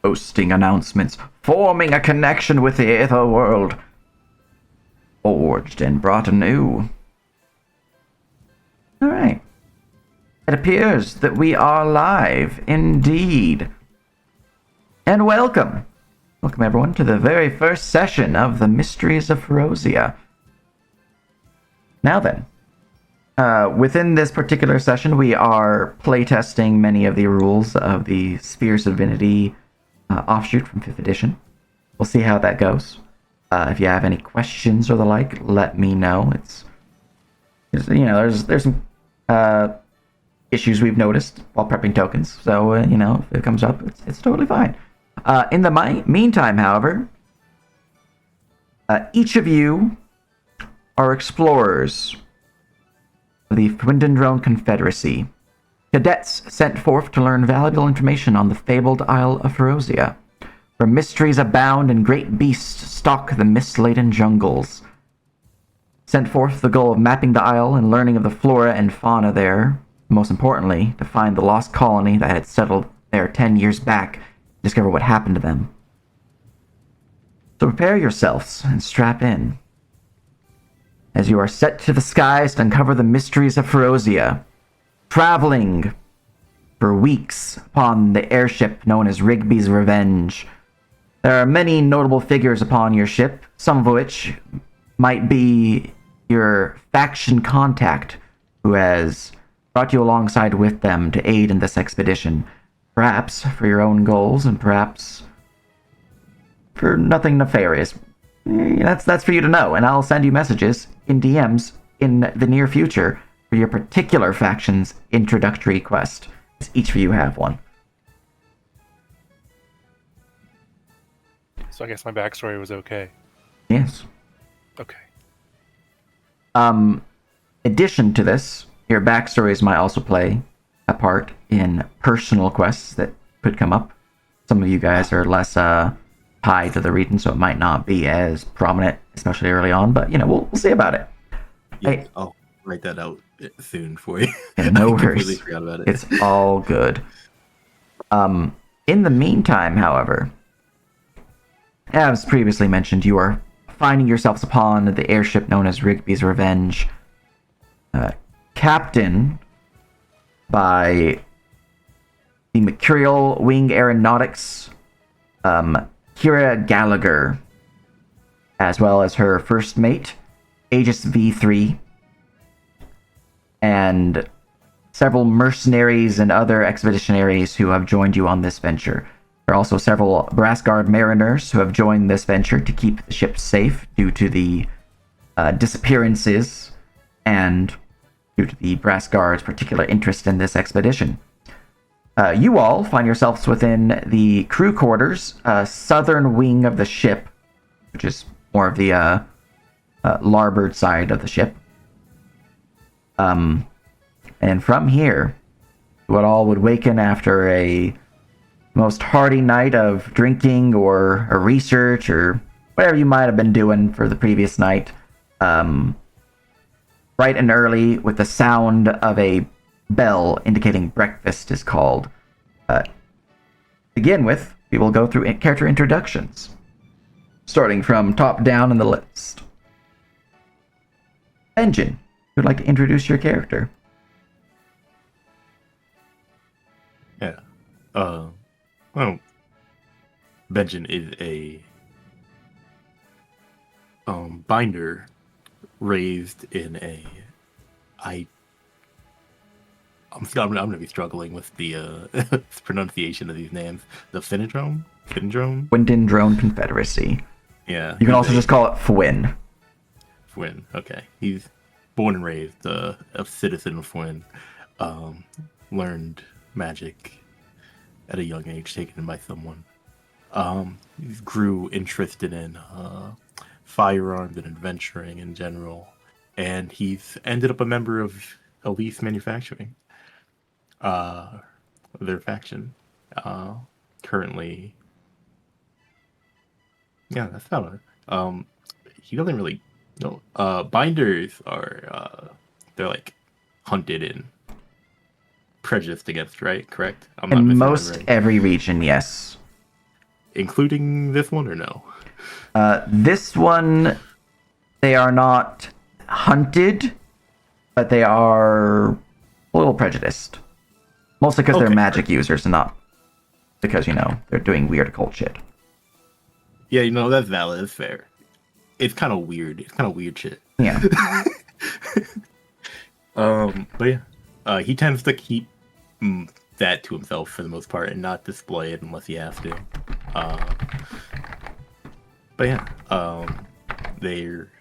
posting announcements, forming a connection with the other world, forged and brought anew. Alright. It appears that we are live, indeed. And welcome. Welcome, everyone, to the very first session of the Mysteries of Pharozea. Now then, within this particular session, we are playtesting many of the rules of the Spheres of Divinity offshoot from 5th edition. We'll see how that goes. If you have any questions or the like, let me know. There's some issues we've noticed while prepping tokens, so if it comes up, it's totally fine. In the meantime, however, each of you are explorers of the Fwindendrone Confederacy, cadets sent forth to learn valuable information on the fabled Isle of Pharozea, where mysteries abound and great beasts stalk the mist-laden jungles. Sent forth with the goal of mapping the isle and learning of the flora and fauna there, most importantly, to find the lost colony that had settled there 10 years back and discover what happened to them. So prepare yourselves and strap in, as you are set to the skies to uncover the mysteries of Pharozea, traveling for weeks upon the airship known as Rigby's Revenge. There are many notable figures upon your ship, some of which might be your faction contact, who has brought you alongside with them to aid in this expedition, perhaps for your own goals, and perhaps for nothing nefarious. That's for you to know, and I'll send you messages in DMs in the near future for your particular faction's introductory quest, as each of you have one. So I guess my backstory was okay. Yes. Okay. Addition to this, your backstories might also play a part in personal quests that could come up. Some of you guys are less tied to the region, so it might not be as prominent, especially early on, but we'll see about it. Yeah, Hey, I'll write that out soon for you. No I worries. completely forgot about it. It's all good. In the meantime, however, as previously mentioned, you are finding yourselves upon the airship known as Rigby's Revenge, captained by the Mercurial Wing Aeronautics, Kira Gallagher, as well as her first mate, Aegis V3, and several mercenaries and other expeditionaries who have joined you on this venture. There are also several Brass Guard mariners who have joined this venture to keep the ship safe due to the disappearances and due to the Brass Guard's particular interest in this expedition. You all find yourselves within the crew quarters, southern wing of the ship, which is more of the larboard side of the ship. And from here, you all would waken after a most hearty night of drinking or a research or whatever you might have been doing for the previous night. Bright and early, with the sound of a bell indicating breakfast is called. Begin with, we will go through character introductions, starting from top down in the list. Benjin, would like to introduce your character? Yeah. Well, Benjamin is a binder raised in a I'm gonna be struggling with the pronunciation of these names. The Fwindendrone? Fwindendrone Confederacy. Yeah. You can also just call it Fwin. Fwin. Okay. He's born and raised a citizen of Fwin. Learned magic at a young age, taken by someone. He grew interested in firearms and adventuring in general, and he's ended up a member of Elise Manufacturing, their faction. Currently, yeah, that's about it. He doesn't really know. Binders are they're like hunted and prejudiced against, right? Correct? I'm not In missing most right. every region, yes. including this one or no? This one, they are not hunted, but they are a little prejudiced. Mostly because they're Okay. magic users and not because, they're doing weird occult shit. Yeah, that's valid. It's fair. It's kind of weird. It's kind of weird shit. Yeah. But yeah, he tends to keep that to himself for the most part and not display it unless he has to. But yeah, they're.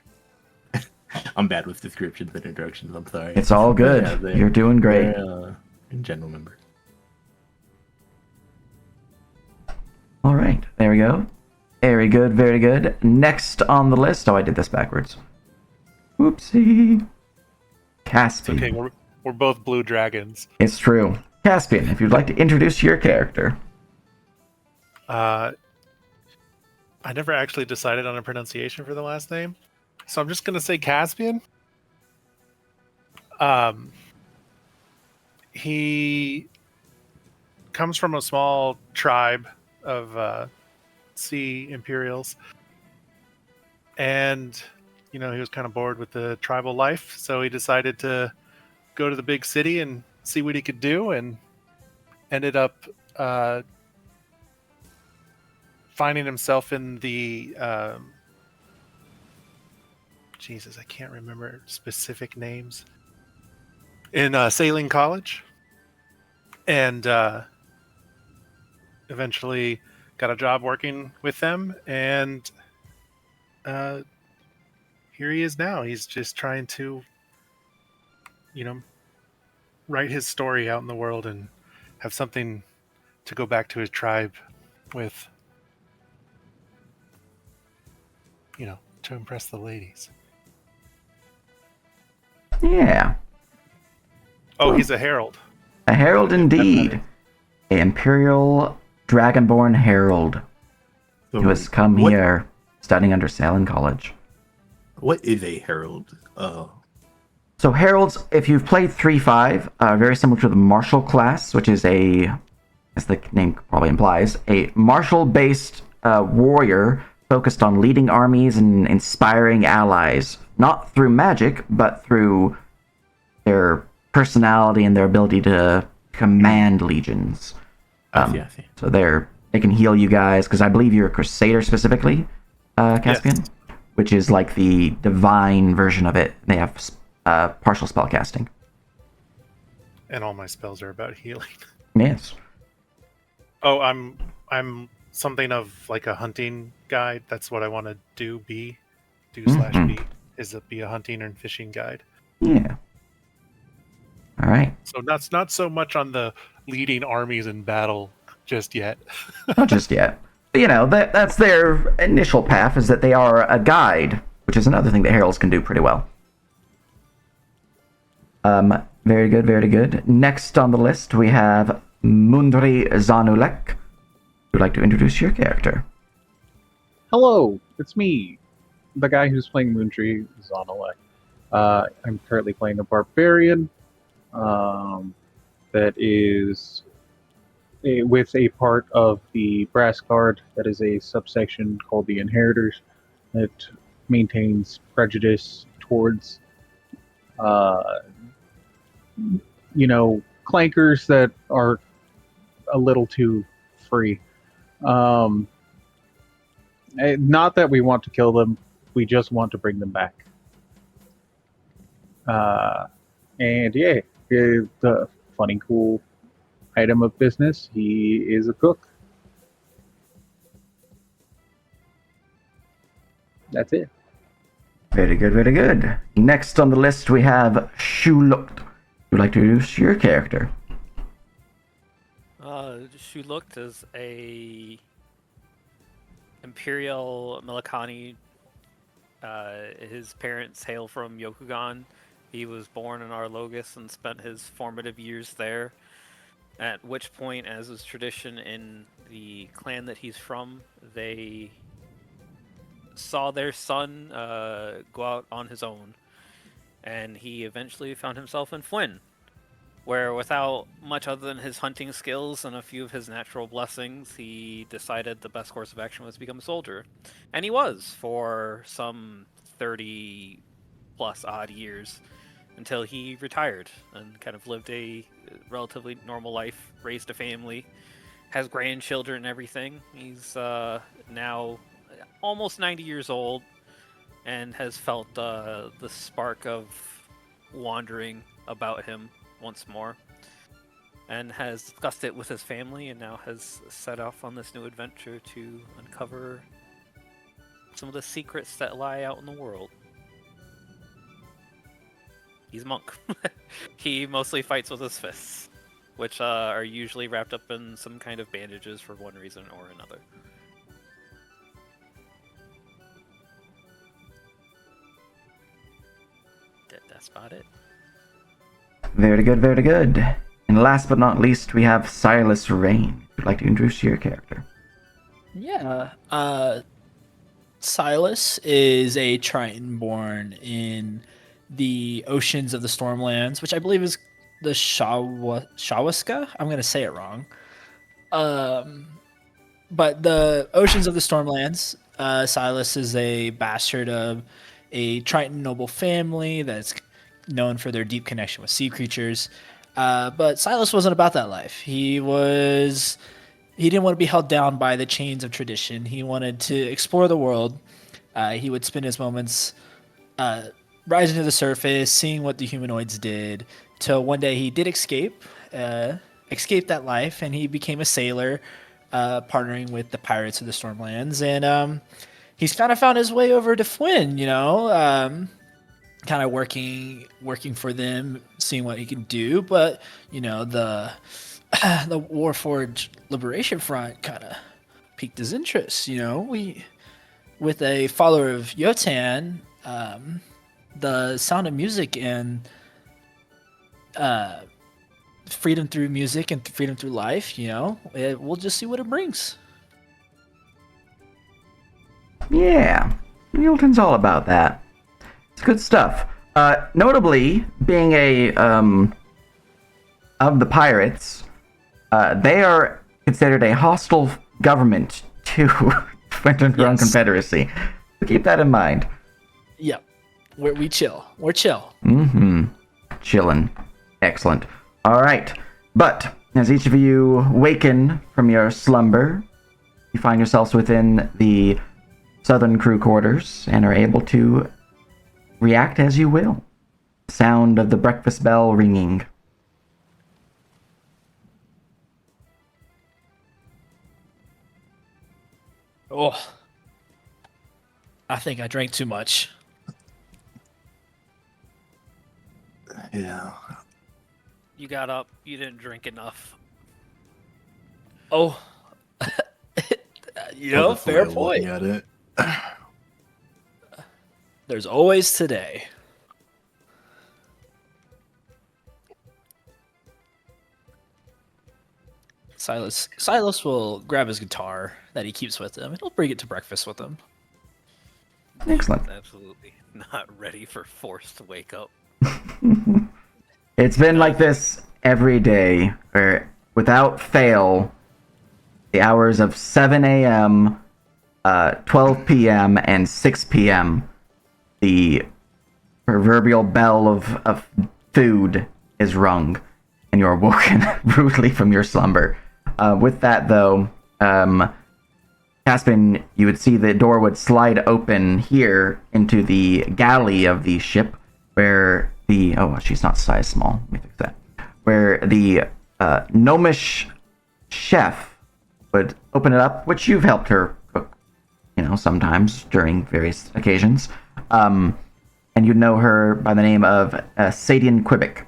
I'm bad with descriptions and introductions. I'm sorry. It's all good. Yeah, You're doing great. They're, general members. All right. There we go. Very good. Very good. Next on the list. Oh, I did this backwards. Whoopsie. Caspian. It's okay. We're both blue dragons. It's true. Caspian, if you'd like to introduce your character. I never actually decided on a pronunciation for the last name, so I'm just gonna say Caspian. He comes from a small tribe of sea Imperials, and he was kind of bored with the tribal life, so he decided to go to the big city and see what he could do, and ended up finding himself in the Jesus, I can't remember specific names, in sailing college, and eventually got a job working with them, and here he is now. He's just trying to write his story out in the world and have something to go back to his tribe with, to impress the ladies. Yeah. Oh, he's a herald. A herald indeed. A Imperial Dragonborn herald So who has come here studying under Salin College. What is a herald? So heralds, if you've played 3.5, are very similar to the martial class, which is as the name probably implies, a martial-based warrior focused on leading armies and inspiring allies, not through magic, but through their personality and their ability to command legions. I see. So they can heal you guys, because I believe you're a Crusader specifically, Caspian, Yes. which is like the divine version of it. They have partial spell casting. And all my spells are about healing. Yes. Oh, I'm something of like a hunting guide. That's what I want to do. Be is be a hunting and fishing guide. Yeah. All right. So that's not so much on the leading armies in battle just yet. Not just yet. But, that's their initial path, is that they are a guide, which is another thing that heralds can do pretty well. Very good, very good. Next on the list, we have Mundri Zanulek. Would you like to introduce your character? Hello, it's me, the guy who's playing Moontree Zonalek. I'm currently playing a barbarian that is with a part of the Brass Guard that is a subsection called the Inheritors that maintains prejudice towards, clankers that are a little too free. Not that we want to kill them, we just want to bring them back. And yeah, the funny, cool item of business, he is a cook. That's it. Very good, very good. Next on the list, we have Shuluk. Would you like to introduce your character? Shuluk is a Imperial Milakani. His parents hail from Yokugan. He was born in Arlogus and spent his formative years there. At which point, as is tradition in the clan that he's from, they saw their son go out on his own, and he eventually found himself in Fwyn. where without much other than his hunting skills and a few of his natural blessings, he decided the best course of action was to become a soldier. And he was for some 30 plus odd years until he retired and kind of lived a relatively normal life, raised a family, has grandchildren and everything. He's now almost 90 years old and has felt the spark of wandering about him once more, and has discussed it with his family, and now has set off on this new adventure to uncover some of the secrets that lie out in the world. He's a monk. He mostly fights with his fists, which are usually wrapped up in some kind of bandages for one reason or another. That's about it. Very good, very good. And last but not least, we have Silas Rain. Would you like to introduce your character? Yeah. Silas is a Triton born in the oceans of the Stormlands, which I believe is the Shawaska. I'm going to say it wrong. But the oceans of the Stormlands, Silas is a bastard of a Triton noble family that's known for their deep connection with sea creatures. But Silas wasn't about that life. He didn't want to be held down by the chains of tradition. He wanted to explore the world. He would spend his moments rising to the surface, seeing what the humanoids did, till one day he did escape that life, and he became a sailor, partnering with the pirates of the Stormlands. And he's kind of found his way over to Fwyn, kind of working for them, seeing what he can do. But the Warforged Liberation Front kind of piqued his interest. With a follower of Yotan, the sound of music and freedom through music and freedom through life, we'll just see what it brings. Yeah, Milton's all about that. It's good stuff. Notably, being a of the pirates, they are considered a hostile government to Quentin Crown Confederacy. So keep that in mind. Yep. We chill. We're chill. Mm-hmm. Chillin'. Excellent. All right. But as each of you waken from your slumber, you find yourselves within the southern crew quarters and are able to react as you will. Sound of the breakfast bell ringing. Oh, I think I drank too much. Yeah. You got up, you didn't drink enough. Oh, Well, that's the fair way of looking point. at it. There's always today. Silas will grab his guitar that he keeps with him, and he'll bring it to breakfast with him. Excellent. Absolutely not ready for forced wake up. It's been like this every day, where without fail, the hours of 7 a.m., 12 p.m., and 6 p.m., the proverbial bell of food is rung, and you're woken rudely from your slumber. With that, though, Caspian, you would see the door would slide open here into the galley of the ship, where the... Oh, she's not size small. Let me fix that. Where the gnomish chef would open it up, which you've helped her cook, sometimes during various occasions. And you know her by the name of Sadian Quibbic.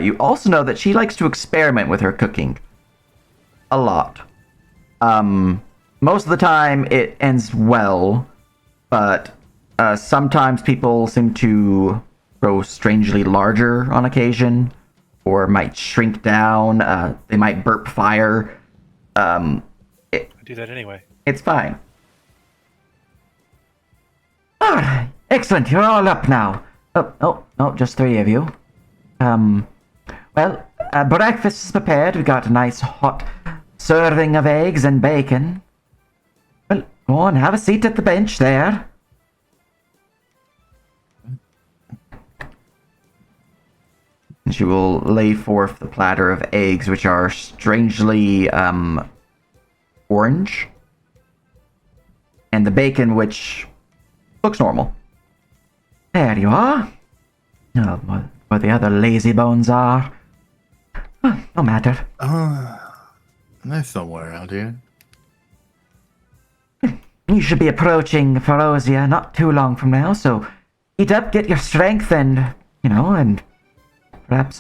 You also know that she likes to experiment with her cooking. A lot. Most of the time it ends well, but sometimes people seem to grow strangely larger on occasion, or might shrink down. They might burp fire. I do that anyway. It's fine. Ah, excellent. You're all up now. Oh, just 3 of you. Well, Well, breakfast is prepared. We got a nice hot serving of eggs and bacon. Well, go on, have a seat at the bench there. And she will lay forth the platter of eggs, which are strangely orange, and the bacon, which looks normal. There you are. Oh, where the other lazy bones are. Oh, no matter. There's somewhere around here. You should be approaching Pharozea not too long from now, so eat up, get your strength, and, and perhaps,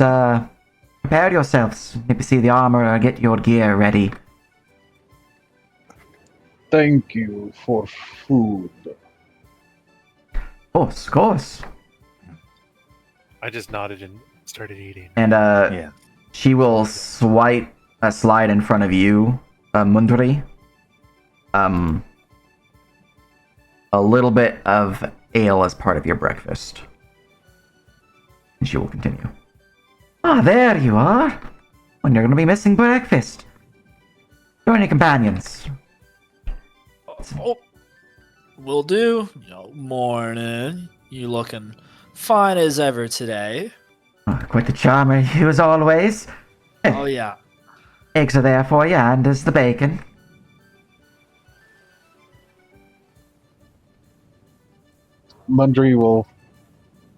prepare yourselves. Maybe see the armor or get your gear ready. Thank you for food. Of course. I just nodded and started eating. And, Yeah. she will slide in front of you, Mundri. A little bit of ale as part of your breakfast. And she will continue. Ah, there you are. When you're going to be missing breakfast. Join your companions. Oh, will do. Morning. You looking fine as ever today. Oh, quite the charmer, you as always. Oh, yeah. Eggs are there for you, and there's the bacon. Mundry will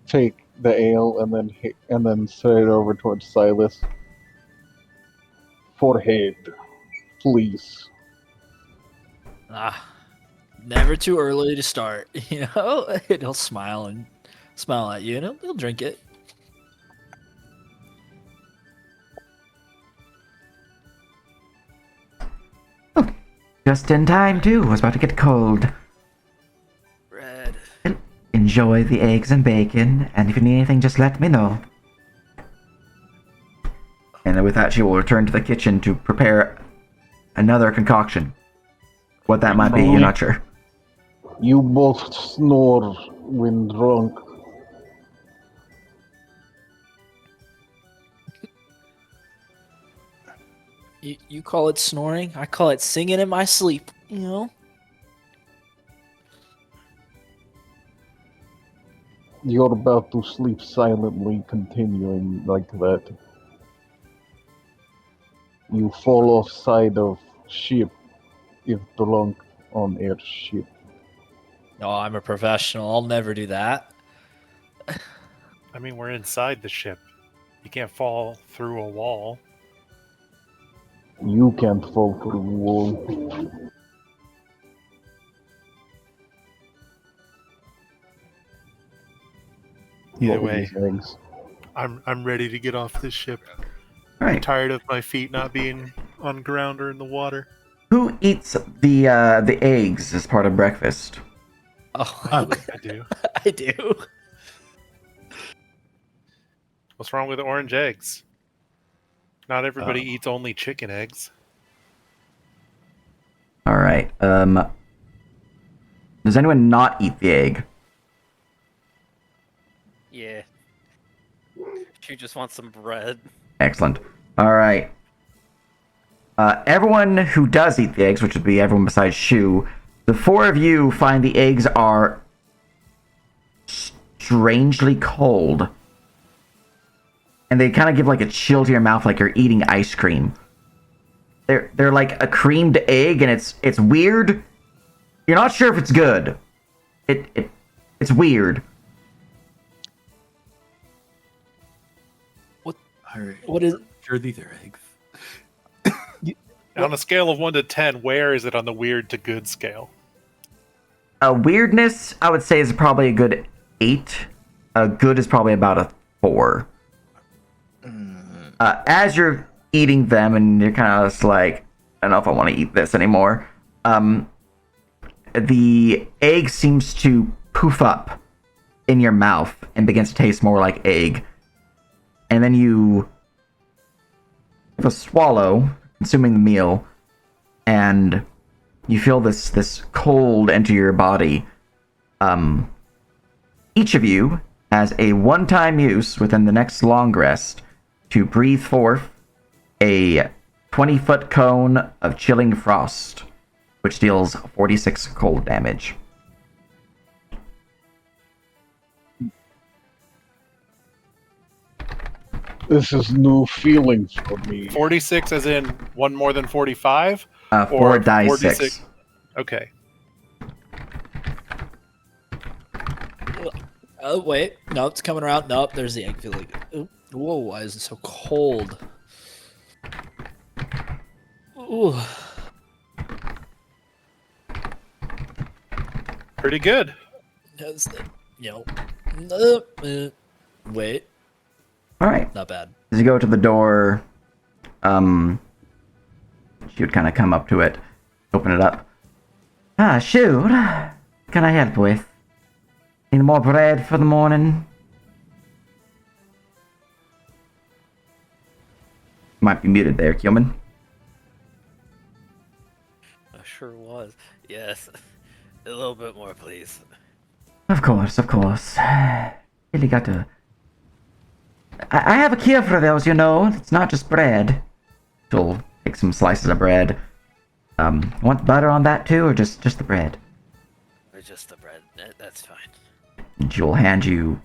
take the ale and then set it over towards Silas. Forehead, please. Never too early to start. He'll smile at you, and he'll drink it. Just in time, too. It was about to get cold. Red. Enjoy the eggs and bacon, and if you need anything, just let me know. And with that, she will return to the kitchen to prepare another concoction. What that might be, you're not sure. You both snore when drunk. You call it snoring? I call it singing in my sleep, You're about to sleep silently, continuing like that. You fall off side of ship if drunk on airship. No, I'm a professional. I'll never do that. I mean, we're inside the ship. You can't fall through a wall. You can't fall through the wall. Either Not with way, these eggs. I'm ready to get off this ship. All I'm right. tired of my feet not being on ground or in the water. Who eats the eggs as part of breakfast? Oh, I do. I do. What's wrong with orange eggs? Not everybody eats only chicken eggs. All right. Does anyone not eat the egg? Yeah. She just wants some bread. Excellent. All right. Everyone who does eat the eggs, which would be everyone besides Shu, the four of you find the eggs are strangely cold. And they kind of give like a chill to your mouth like you're eating ice cream. They're like a creamed egg, and it's weird. You're not sure if it's good. It's weird. What is? Sure, these are eggs. On a scale of 1 to 10, where is it on the weird to good scale? Weirdness, I would say, is probably a good 8. Good is probably about a 4. As you're eating them, and you're kind of just like, I don't know if I want to eat this anymore. The egg seems to poof up in your mouth and begins to taste more like egg. And then you have a swallow, consuming the meal, and you feel this cold enter your body. Each of you has a one-time use within the next long rest to breathe forth a 20-foot cone of chilling frost, which deals 46 cold damage. This is new feeling for me. 46 as in one more than 45? 4 die 6. Okay. Oh, wait. No, it's coming around. Nope, there's the egg feeling. Whoa, why is it so cold? Ooh. Pretty good. That's, wait, All right. not bad. As you go to the door, she would kind of come up to it, open it up. Shoot. Can I help with? Need more bread for the morning? Might be muted there, Kyoman. I sure was. Yes. A little bit more, please. Of course, of course. Really got to... I have a cure for those, you know. It's not just bread. She'll take some slices of bread. Want butter on that too, or just the bread? Or just the bread. That's fine. And she'll hand you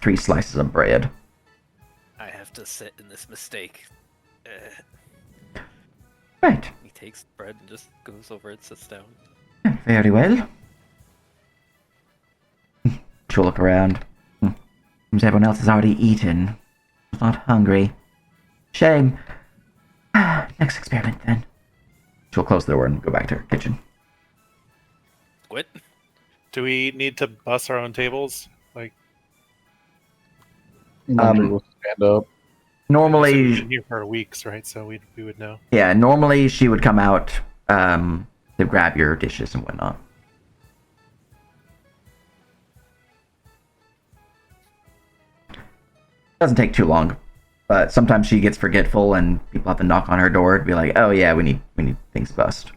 3 slices of bread. I have to sit in this mistake. Right. He takes the bread and just goes over and sits down. Very well. She'll look around. Seems everyone else has already eaten. I'm not hungry. Shame. Next experiment, then. She'll close the door and go back to her kitchen. What? Do we need to bus our own tables? Like, Mundry will stand up. we've Normally, been here for weeks, right? So we would know. yeah, normally she would come out to grab your dishes and whatnot. Doesn't take too long, but sometimes she gets forgetful and people have to knock on her door to be like, "Oh yeah, we need things bussed."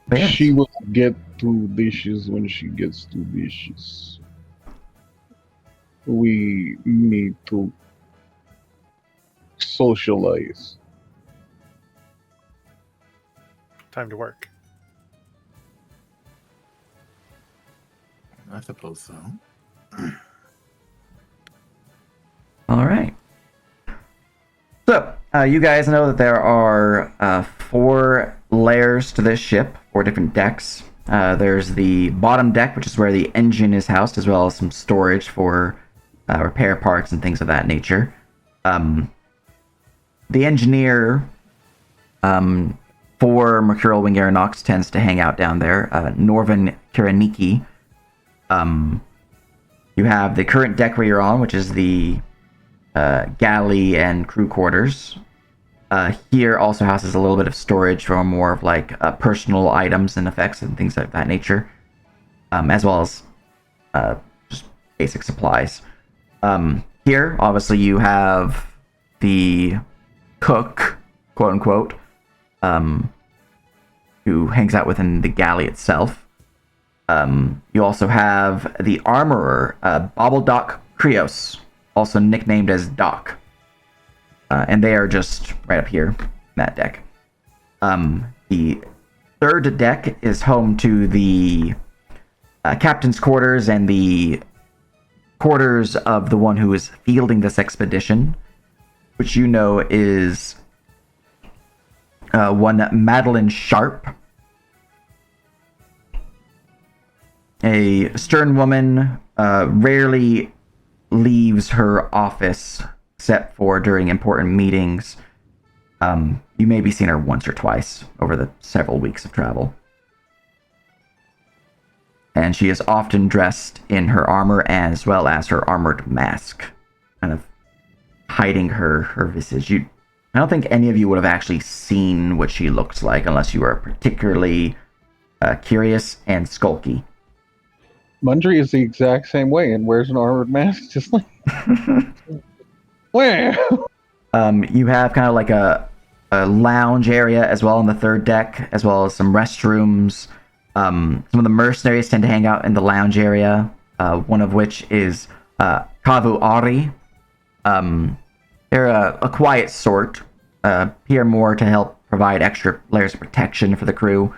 But yeah, She will get to dishes when she gets to dishes. We need to socialize. Time to work. I suppose so. all right. So you guys know that there are 4 layers to this ship, 4 different decks. There's the bottom deck, which is where the engine is housed, as well as some storage for repair parts and things of that nature. The engineer for Mercurial Wing Aeronautics tends to hang out down there. Norvin Kiraniki. You have the current deck where you're on, which is the galley and crew quarters. Here also houses a little bit of storage for more of like personal items and effects and things of that nature, as well as just basic supplies. Here, obviously, you have the cook, quote unquote, who hangs out within the galley itself. You also have the armorer, Bobbledock Krios, also nicknamed as Doc. And they are just right up here in that deck. The third deck is home to the captain's quarters and the quarters of the one who is fielding this expedition, which you know is one Madeline Sharp, a stern woman, rarely leaves her office except for during important meetings. You may be seeing her once or twice over the several weeks of travel. And she is often dressed in her armor as well as her armored mask, kind of hiding her visage. I don't think any of you would have actually seen what she looks like unless you were particularly curious and skulky. Mundry is the exact same way and wears an armored mask, just like. Where? You have kind of like a lounge area as well on the third deck, as well as some restrooms. Some of the mercenaries tend to hang out in the lounge area, one of which is Kavu Ari, They're a quiet sort, here more to help provide extra layers of protection for the crew.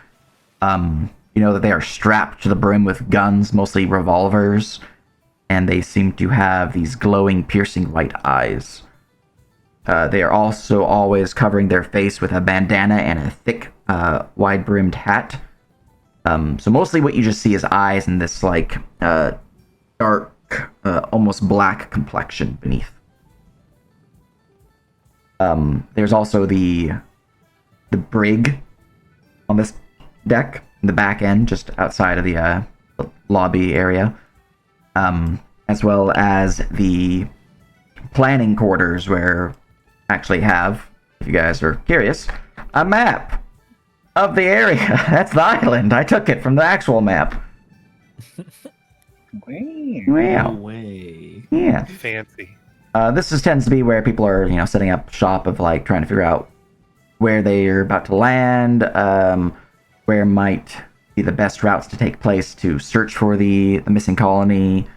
You know that they are strapped to the brim with guns, mostly revolvers, and they seem to have these glowing, piercing white eyes. They are also always covering their face with a bandana and a thick, wide-brimmed hat. So mostly what you just see is eyes and this, like, dark, almost black complexion beneath. There's also the brig on this deck, in the back end, just outside of the lobby area, as well as the planning quarters, where I actually have, if you guys are curious, a map of the area. That's the island. I took it from the actual map. No Wow. way. Yeah. Fancy. Tends to be where people are, setting up shop of, like, trying to figure out where they are about to land, where might be the best routes to take place to search for the missing colony,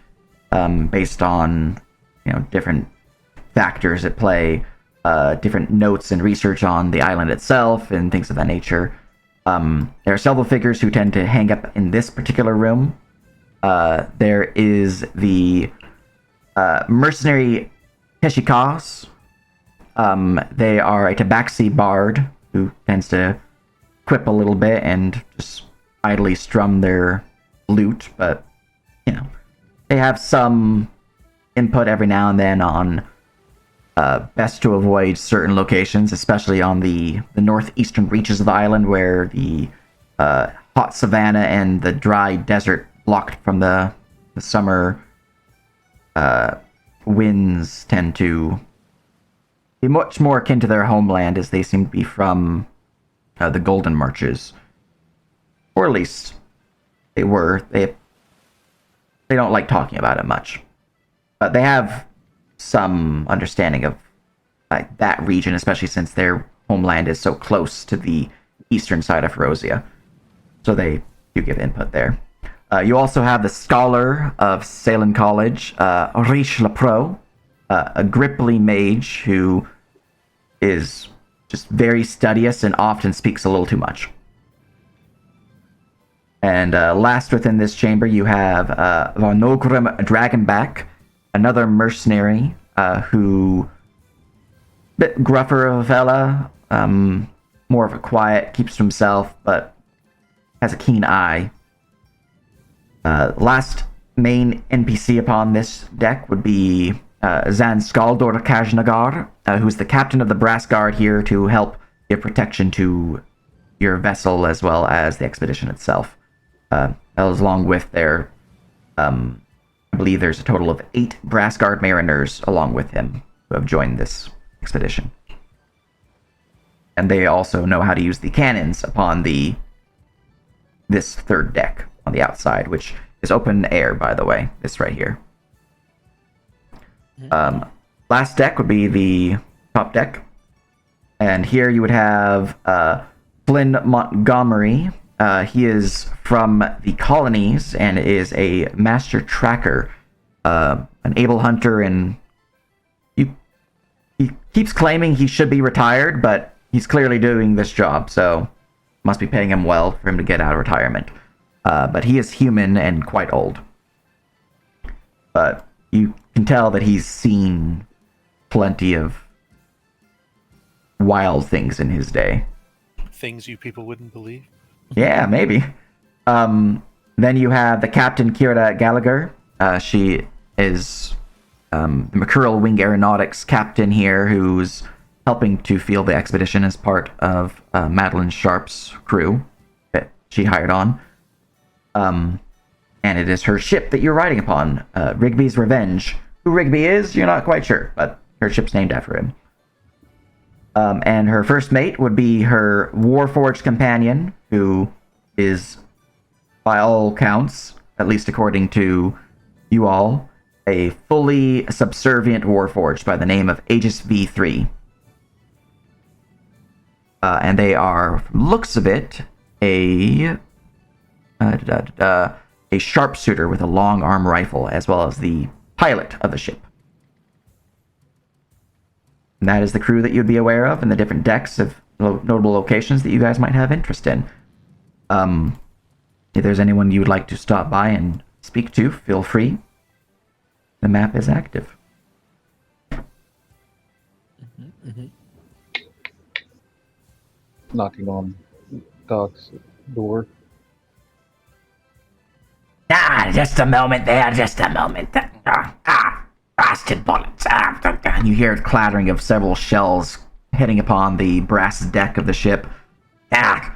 based on, different factors at play, different notes and research on the island itself, and things of that nature. There are several figures who tend to hang up in this particular room. There is the mercenary Keshikas. They are a tabaxi bard who tends to quip a little bit and just idly strum their lute, but, they have some input every now and then on best to avoid certain locations, especially on the northeastern reaches of the island, where the hot savanna and the dry desert blocked from the summer winds tend to be much more akin to their homeland, as they seem to be from the Golden Marches. Or at least they were. They don't like talking about it much. But they have some understanding of, like, that region, especially since their homeland is so close to the eastern side of Pharozea. So they do give input there. You also have the scholar of Salem College, Riche Lepro, a Gripply mage who is just very studious and often speaks a little too much. And last within this chamber, you have Varnogrim Dragonback, another mercenary who, bit gruffer of a fella, more of a quiet, keeps to himself, but has a keen eye. Last main NPC upon this deck would be Zan Skaldor Kajnagar, who's the captain of the Brass Guard here to help give protection to your vessel as well as the expedition itself. Along with their, I believe there's a total of 8 Brass Guard mariners along with him who have joined this expedition. And they also know how to use the cannons upon this third deck on the outside, which is open air, by the way, this right here. Last deck would be the top deck. And here you would have Flynn Montgomery. He is from the colonies and is a master tracker, an able hunter, and he keeps claiming he should be retired, but he's clearly doing this job, so must be paying him well for him to get out of retirement. But he is human and quite old. But you can tell that he's seen plenty of wild things in his day. Things you people wouldn't believe. Yeah, maybe. Then you have the Captain Kira Gallagher. She is the Mercurial Wing Aeronautics captain here, who's helping to field the expedition as part of Madeline Sharp's crew that she hired on. And it is her ship that you're riding upon, Rigby's Revenge. Who Rigby is, you're not quite sure, but her ship's named after him. And her first mate would be her Warforged companion, who is, by all counts, at least according to you all, a fully subservient Warforged by the name of Aegis V3. And they are, from the looks of it, a sharpshooter with a long arm rifle, as well as the pilot of the ship. And that is the crew that you'd be aware of and the different decks of notable locations that you guys might have interest in. If there's anyone you would like to stop by and speak to, feel free. The map is active. Knocking on Doc's door. Just a moment there, just a moment. Bastard bullets. And you hear a clattering of several shells hitting upon the brass deck of the ship. Yeah.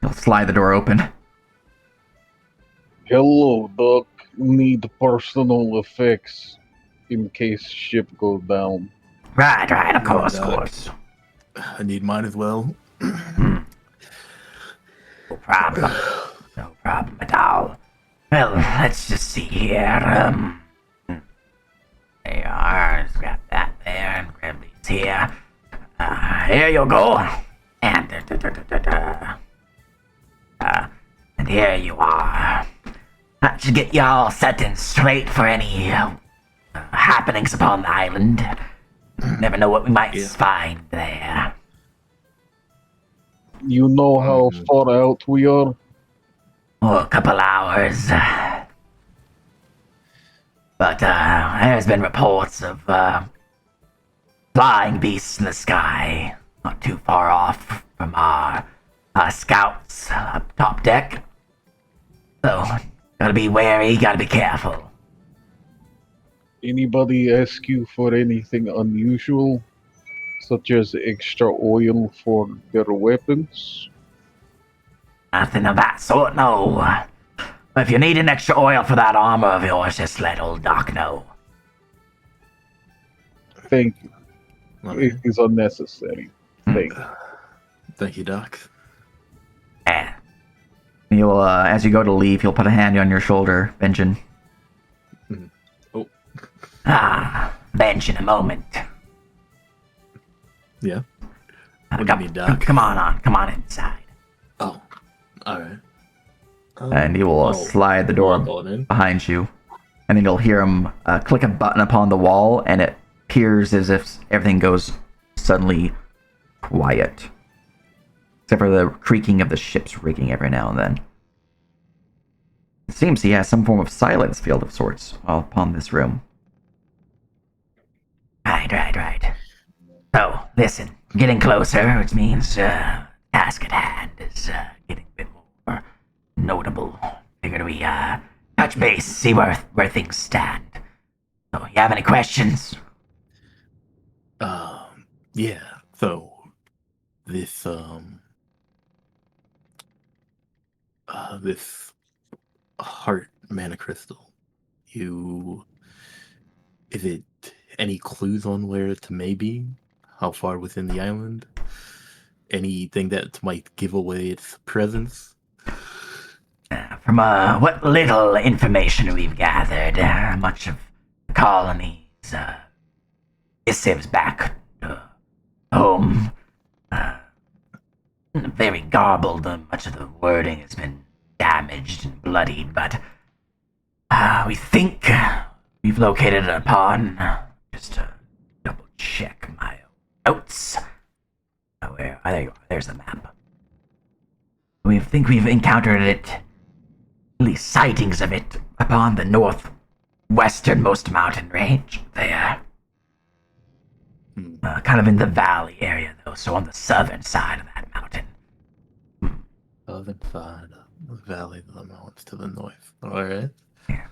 He'll slide the door open. Hello, Doc. Need personal effects in case ship goes down. Right, of Hello, course, Doc. I need mine as well. No problem. No problem at all. Well, let's just see here. There you are. Just grab that there and grab these here. Here you go. And and here you are. That should get you all set and straight for any happenings upon the island. Never know what we might find there. You know how far out we are? Oh, a couple hours. But there's been reports of flying beasts in the sky, not too far off from our scouts up top deck. So, gotta be wary, gotta be careful. Anybody ask you for anything unusual, such as extra oil for their weapons? Nothing of that sort, no. If you need an extra oil for that armor of yours, just let old Doc know. Thank you. It is unnecessary. Thank you. Thank you, Doc. Yeah. You'll, as you go to leave, he'll put a hand on your shoulder, Benjamin. Oh. Bench in a moment. Yeah. What do you need, Doc? Come on inside. Oh, alright. And he will slide the door behind you. And then you'll hear him click a button upon the wall, and it appears as if everything goes suddenly quiet. Except for the creaking of the ship's rigging every now and then. It seems he has some form of silence field of sorts upon this room. Right. So, listen, getting closer, which means task at hand is getting a bit more notable. Figured we touch base, see where things stand. So, you have any questions? Yeah. So, this this heart mana crystal, is it any clues on where it may be? How far within the island? Anything that might give away its presence? From what little information we've gathered, much of the colony's missives back home, very garbled. Much of the wording has been damaged and bloodied, but we think we've located it upon. Just to double check my notes. There you are. There's the map. We think we've encountered it, at least sightings of it, upon the northwesternmost mountain range there. Kind of in the valley area, though, so on the southern side of that mountain. Southern side of the valley of the mountains to the north. Alright. Yeah.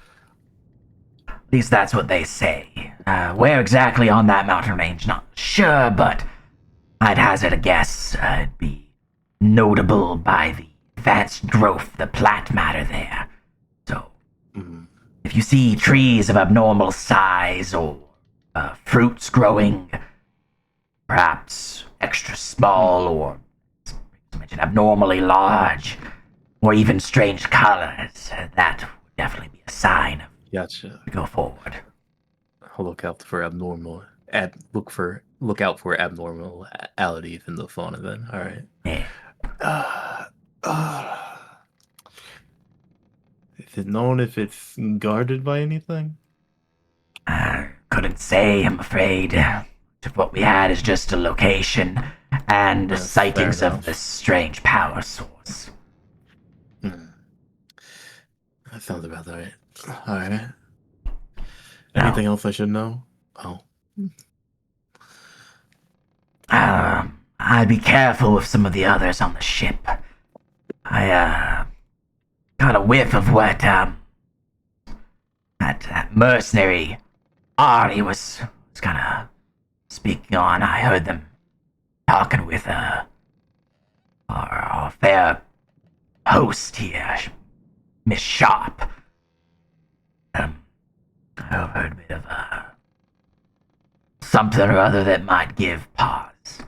At least that's what they say. Where exactly on that mountain range, not sure, but I'd hazard a guess it'd be notable by the advanced growth, the plant matter there. So, if you see trees of abnormal size or fruits growing perhaps extra small or abnormally large or even strange colors, that would definitely be a sign of Gotcha. to go forward. I'll look out for abnormalities in the fauna then. Alright. Yeah. Is it known if it's guarded by anything? Couldn't wouldn't say, I'm afraid. What we had is just a location and That's sightings fair of enough. this strange power source. Hmm. That sounds about right. All right. Now, Anything else I should know? Oh, I'd be careful with some of the others on the ship. I got a whiff of what that mercenary Ari was kind of speaking on. I heard them talking with our fair host here, Miss Sharp. I overheard a bit of something or other that might give pause.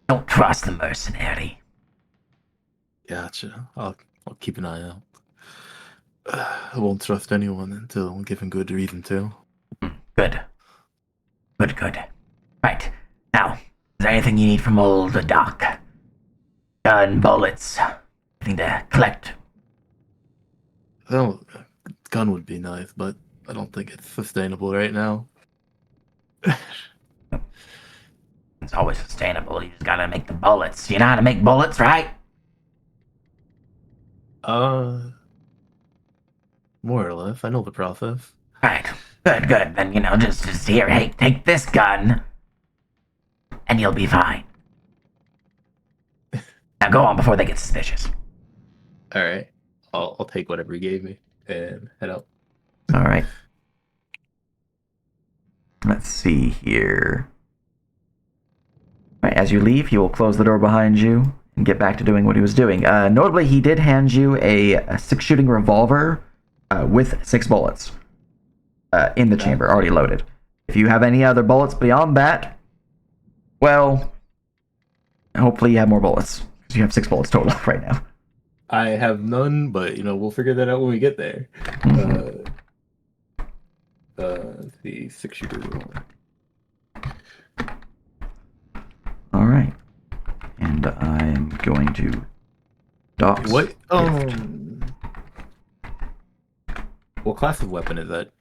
Don't trust the mercenary. gotcha. I'll keep an eye out. I won't trust anyone until I'm given good reason to. Good. Good. Right. Now, is there anything you need from old Doc? Gun, bullets, anything to collect? Well, gun would be nice, but I don't think it's sustainable right now. It's always sustainable. You just gotta make the bullets. You know how to make bullets, right? More or less. I know the process. Right. Good. Then, just here, hey, take this gun, and you'll be fine. Now go on before they get suspicious. All right. I'll take whatever he gave me and head out. All right. Let's see here. All right, as you leave, he will close the door behind you and get back to doing what he was doing. Notably, he did hand you a six-shooting revolver with 6 bullets in the chamber, already loaded. If you have any other bullets beyond that, well, hopefully you have more bullets, because you have 6 bullets total right now. I have none, but we'll figure that out when we get there. The 6-shooter revolver. All right. And I'm going to dock. What? What class of weapon is that?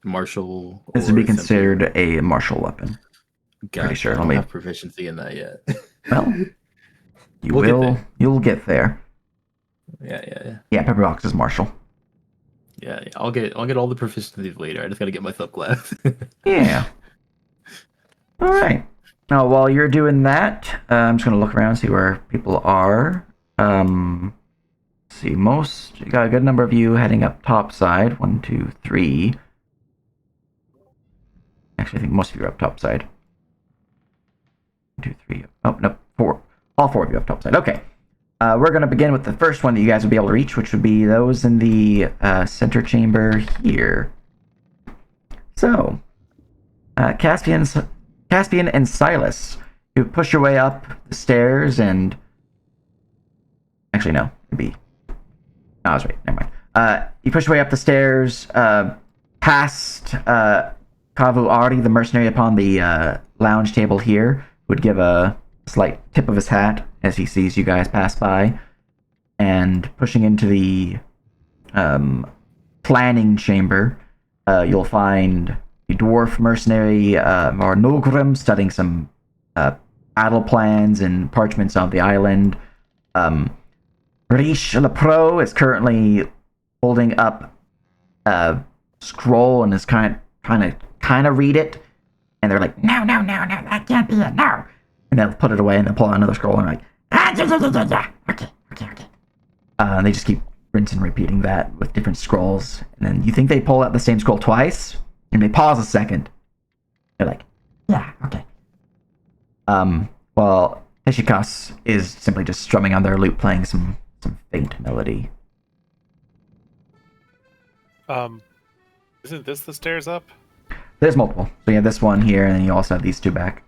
Martial? This would be or simple? considered a martial weapon. Gotcha. sure. I Let don't me- have proficiency in that yet. Well, We'll get there. You'll get there. Yeah. Yeah, pepper box is martial. Yeah. I'll get all the proficiencies later. I just gotta get my subclass. Yeah. All right. Now, while you're doing that, I'm just gonna look around and see where people are. You got a good number of you heading up top side. 1, 2, 3. Actually, I think most of you are up top side. 1, 2, 3. Oh no, 4. All 4 of you up top side. Okay. We're gonna begin with the first one that you guys will be able to reach, which would be those in the center chamber here. So, Caspian and Silas, you push your way up the stairs and... Actually, no. It'd be... No, I was right. Never mind. You push your way up the stairs, past Kavu Ari, the mercenary upon the lounge table here, would give a slight tip of his hat as he sees you guys pass by, and pushing into the planning chamber, you'll find the dwarf mercenary Marnogrim studying some battle plans and parchments on the island. Riche Lepro is currently holding up a scroll and is kind of read it, and they're like, no, that can't be it, no. And they'll put it away and they'll pull out another scroll and like, okay. And they just keep rinsing and repeating that with different scrolls. And then you think they pull out the same scroll twice, and they pause a second. They're like, yeah, okay. While Teshikas is simply just strumming on their lute, playing some faint melody. Isn't this the stairs up? There's multiple. So you have this one here, and then you also have these 2 back.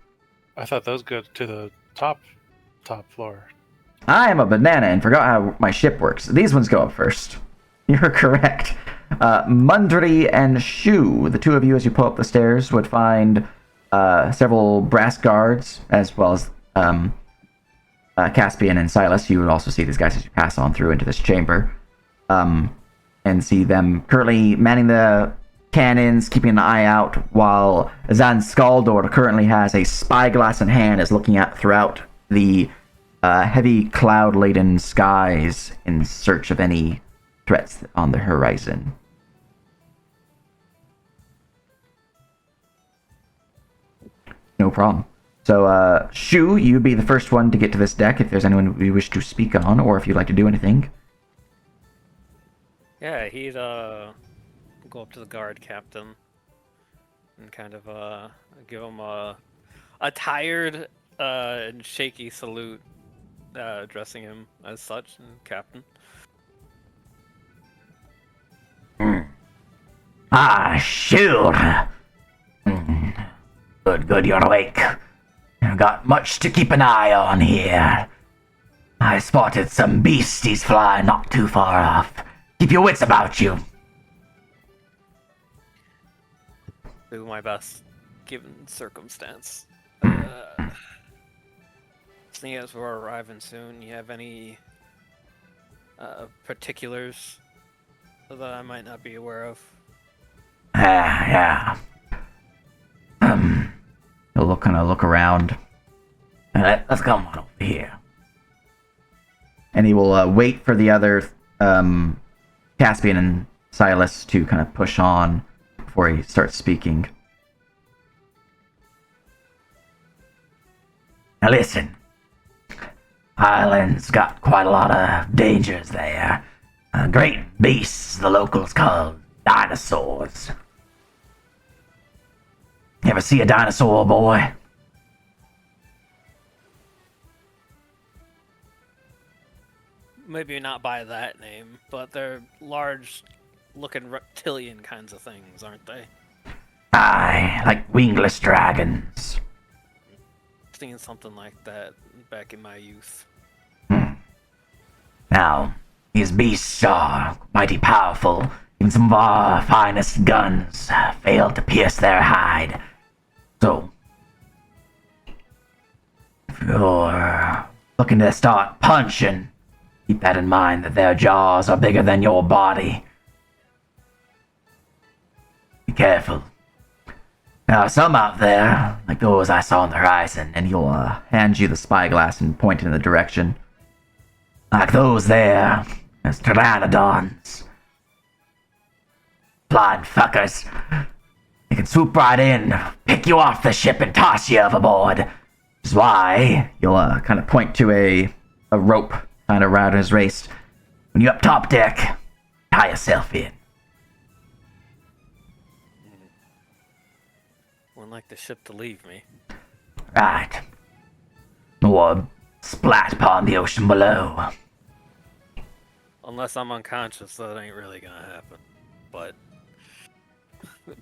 I thought those go to the top floor. I am a banana and forgot how my ship works. These ones go up first. You're correct. Mundry and Shu, the 2 of you as you pull up the stairs, would find several brass guards, as well as Caspian and Silas. You would also see these guys as you pass on through into this chamber. And see them currently manning the cannons, keeping an eye out, while Zan Skaldor currently has a spyglass in hand, is looking out throughout the heavy cloud-laden skies in search of any threats on the horizon. No problem. So, Shu, you'd be the first one to get to this deck if there's anyone you wish to speak on, or if you'd like to do anything. Yeah, he'd go up to the guard captain and kind of give him a tired and shaky salute, addressing him as such, and captain. Ah, shoot. Good, you're awake. I've got much to keep an eye on here. I spotted some beasties flying not too far off. Keep your wits about you. Do my best, given circumstance. Seeing as we're arriving soon, you have any particulars that I might not be aware of? Yeah. He'll kind of look around, Let's come on over here. and he will wait for the other Caspian and Silas to kind of push on before he starts speaking. Now listen. Island's got quite a lot of dangers there. Great beasts the locals call dinosaurs. You ever see a dinosaur, boy? Maybe not by that name, but they're large-looking reptilian kinds of things, aren't they? Aye, like wingless dragons. Seen something like that back in my youth. Now, these beasts are mighty powerful. Even some of our finest guns failed to pierce their hide. So, if you're looking to start punching, keep that in mind that their jaws are bigger than your body. Be careful. Now, some out there, like those I saw on the horizon, And he'll hand you the spyglass and point in the direction. like those there, as pteranodons. Blind fuckers. They can swoop right in, pick you off the ship and toss you overboard. Which is why He'll kind of point to a rope kind of around his waist. when you're up top deck, tie yourself in. Wouldn't like the ship to leave me. Right. Or splat upon the ocean below. Unless I'm unconscious, that ain't really gonna happen. But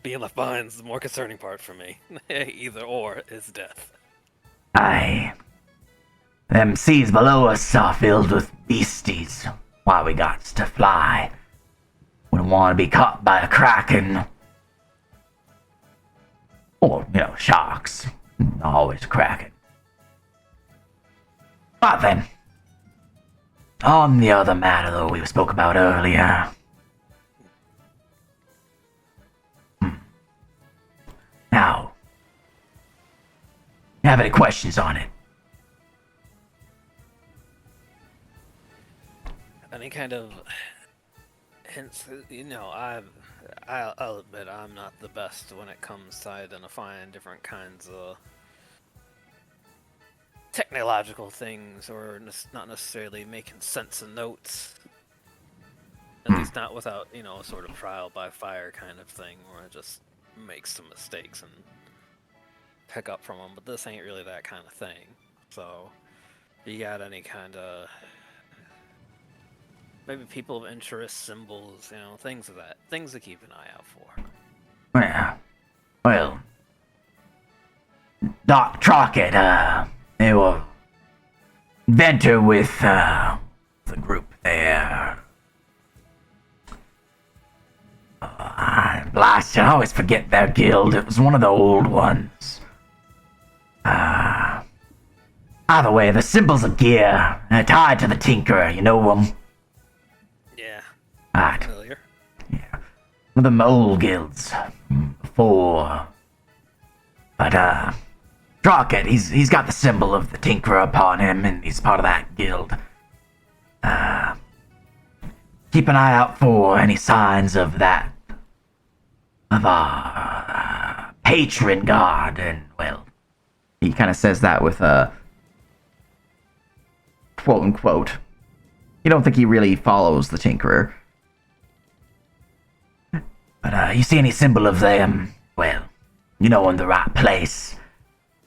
being left behind is the more concerning part for me. Either or is death. Aye. Them seas below us are filled with beasties. Why we got to fly. Wouldn't want to be caught by a kraken. Or, sharks. Always kraken. But then, on the other matter though we spoke about earlier. Now, you have any questions on it? Any kind of hints? I'll admit I'm not the best when it comes to identifying different kinds of technological things, or not necessarily making sense of notes. At least not without, a sort of trial by fire kind of thing, where I just make some mistakes and pick up from them. But this ain't really that kind of thing. So, you got any kind of maybe people of interest, symbols, things to keep an eye out for. Well, Doc Trockett, they were inventor with the group there. Blast, I always forget their guild. It was one of the old ones. Either way, the symbols of gear tied to the Tinkerer. You know them? Yeah. Right. Familiar. Yeah. of the mole guilds before. But, Drocket, he's got the symbol of the Tinkerer upon him, and he's part of that guild. Keep an eye out for any signs of that, of our patron god, and, well, He kind of says that with a quote unquote. You don't think he really follows the Tinkerer. But, you see any symbol of them, well, you know, in the right place.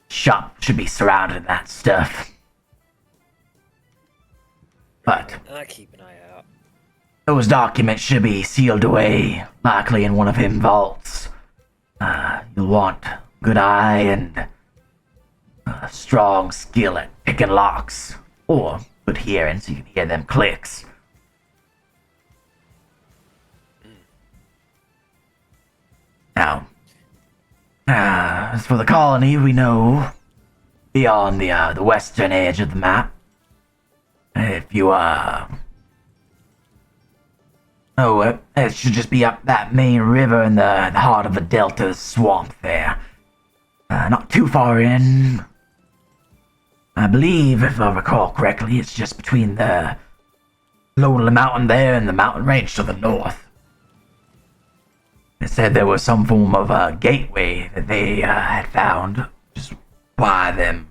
Shop should be surrounded in that stuff. But I keep an eye out. those documents should be sealed away, likely in one of him vaults. You'll want good eye and a strong skill at picking locks, or good hearing so you can hear them clicks. Now, as for the colony, we know beyond the western edge of the map. If you it should just be up that main river in the heart of the delta swamp there. Not too far in. I believe, if I recall correctly, it's just between the lonely mountain there and the mountain range to the north. They said there was some form of a gateway that they had found, which is why them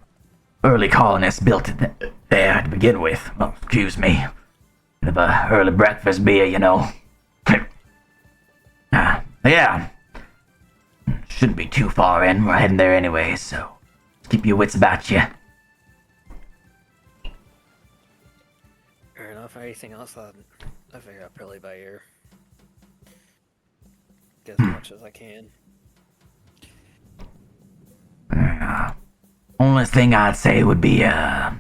early colonists built it there to begin with. Well, excuse me. Bit of a early breakfast beer, you know. Yeah. Shouldn't be too far in. We're heading there anyway, so keep your wits about you. Fair enough. Anything else? I figure I'll probably by ear. Get as much as I can. Only thing I'd say would be, other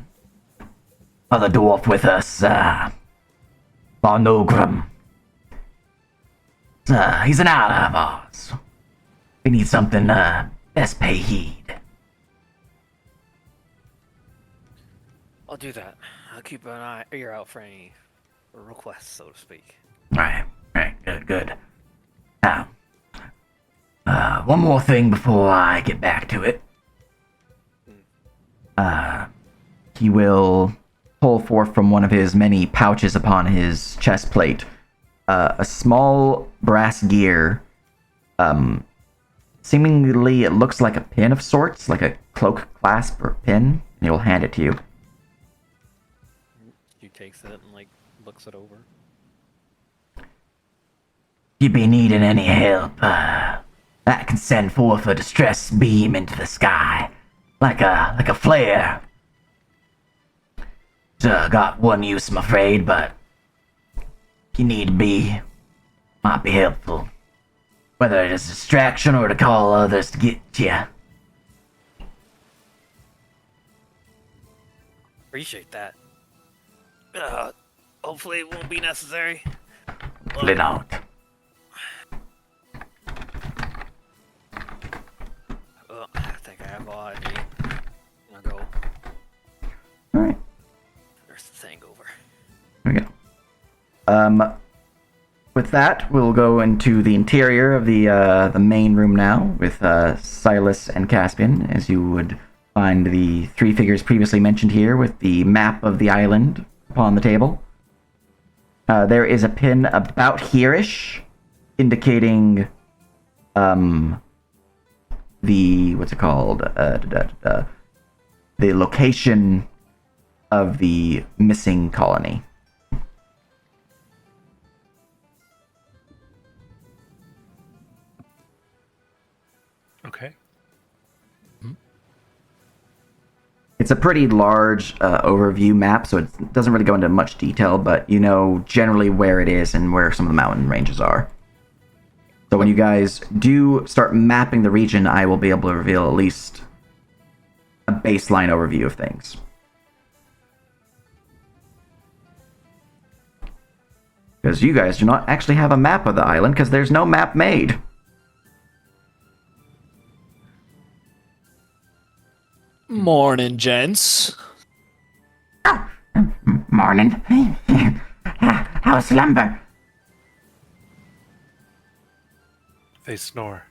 dwarf with us, Barnogram. He's an ally of ours. We need something, best pay heed. I'll do that. I'll keep an ear out for any requests, so to speak. Right, good. Now, one more thing before I get back to it. He will pull forth from one of his many pouches upon his chest plate a small brass gear. Seemingly, it looks like a pin of sorts, like a cloak clasp or pin, and he'll hand it to you. She takes it and looks it over. You be needing any help, that can send forth a distress beam into the sky, like a flare. It's got one use, I'm afraid, but if you need to be, might be helpful. Whether it is a distraction or to call others to get you. Appreciate that. Hopefully it won't be necessary. Hopefully not. Well, I think I have all I need. I'm gonna go Alright, nurse the thing over. there we go. With that, we'll go into the interior of the main room now with Silas and Caspian, as you would find the three figures previously mentioned here with the map of the island upon the table. There is a pin about here-ish, indicating the what's it called? The location of the missing colony. Okay. It's a pretty large overview map, so it doesn't really go into much detail, but you know generally where it is and where some of the mountain ranges are. So when you guys do start mapping the region, I will be able to reveal at least a baseline overview of things. Because you guys do not actually have a map of the island, because there's no map made. Morning, gents. Morning. How's lumber? They snore.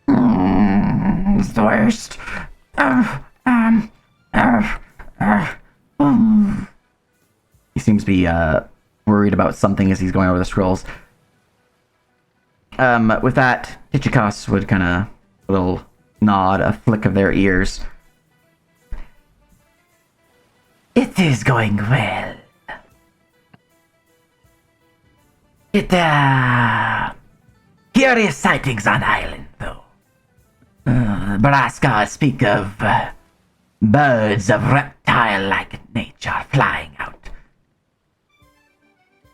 It's the worst. He seems to be worried about something as he's going over the scrolls. With that, Ichikas would kind of a little nod, a flick of their ears. It is going well. Curious sightings on island, though. Baraskar speak of birds of reptile-like nature flying out.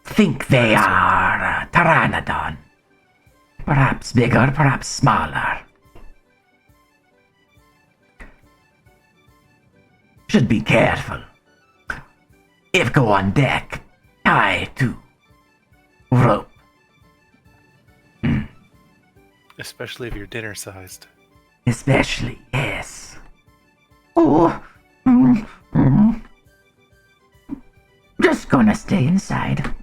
Think they are pteranodon. Perhaps bigger, perhaps smaller. Should be careful. If go on deck, tie to rope. Especially if you're dinner sized. Especially, yes. Just gonna stay inside.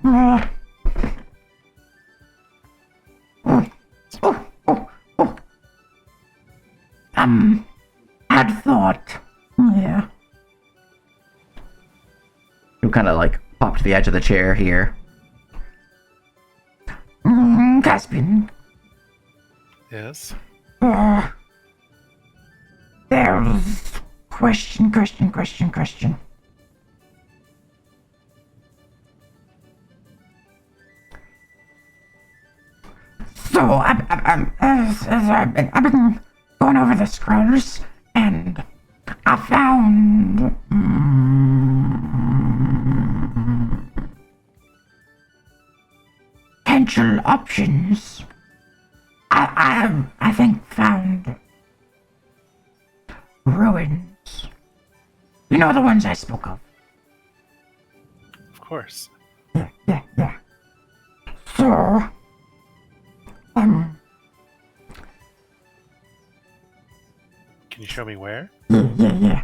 Had thought. Yeah. He'll kind of like pop to the edge of the chair here. Caspian, Yes. there's question. So, I've been going over the scrolls, and I found potential options. I think found ruins. You know the ones I spoke of. Of course. Yeah. So, Can you show me where? yeah.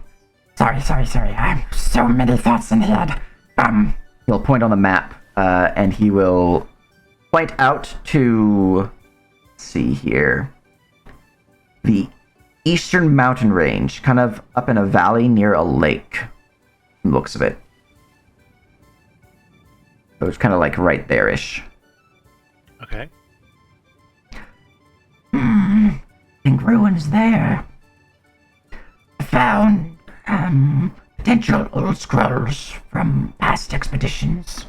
Sorry. I have so many thoughts in head. He'll point on the map, and he will point out to, let's see here, the eastern mountain range, kind of up in a valley near a lake, from the looks of it. So it's kind of like right there-ish. Okay. Think ruins there. Found potential old scrolls from past expeditions.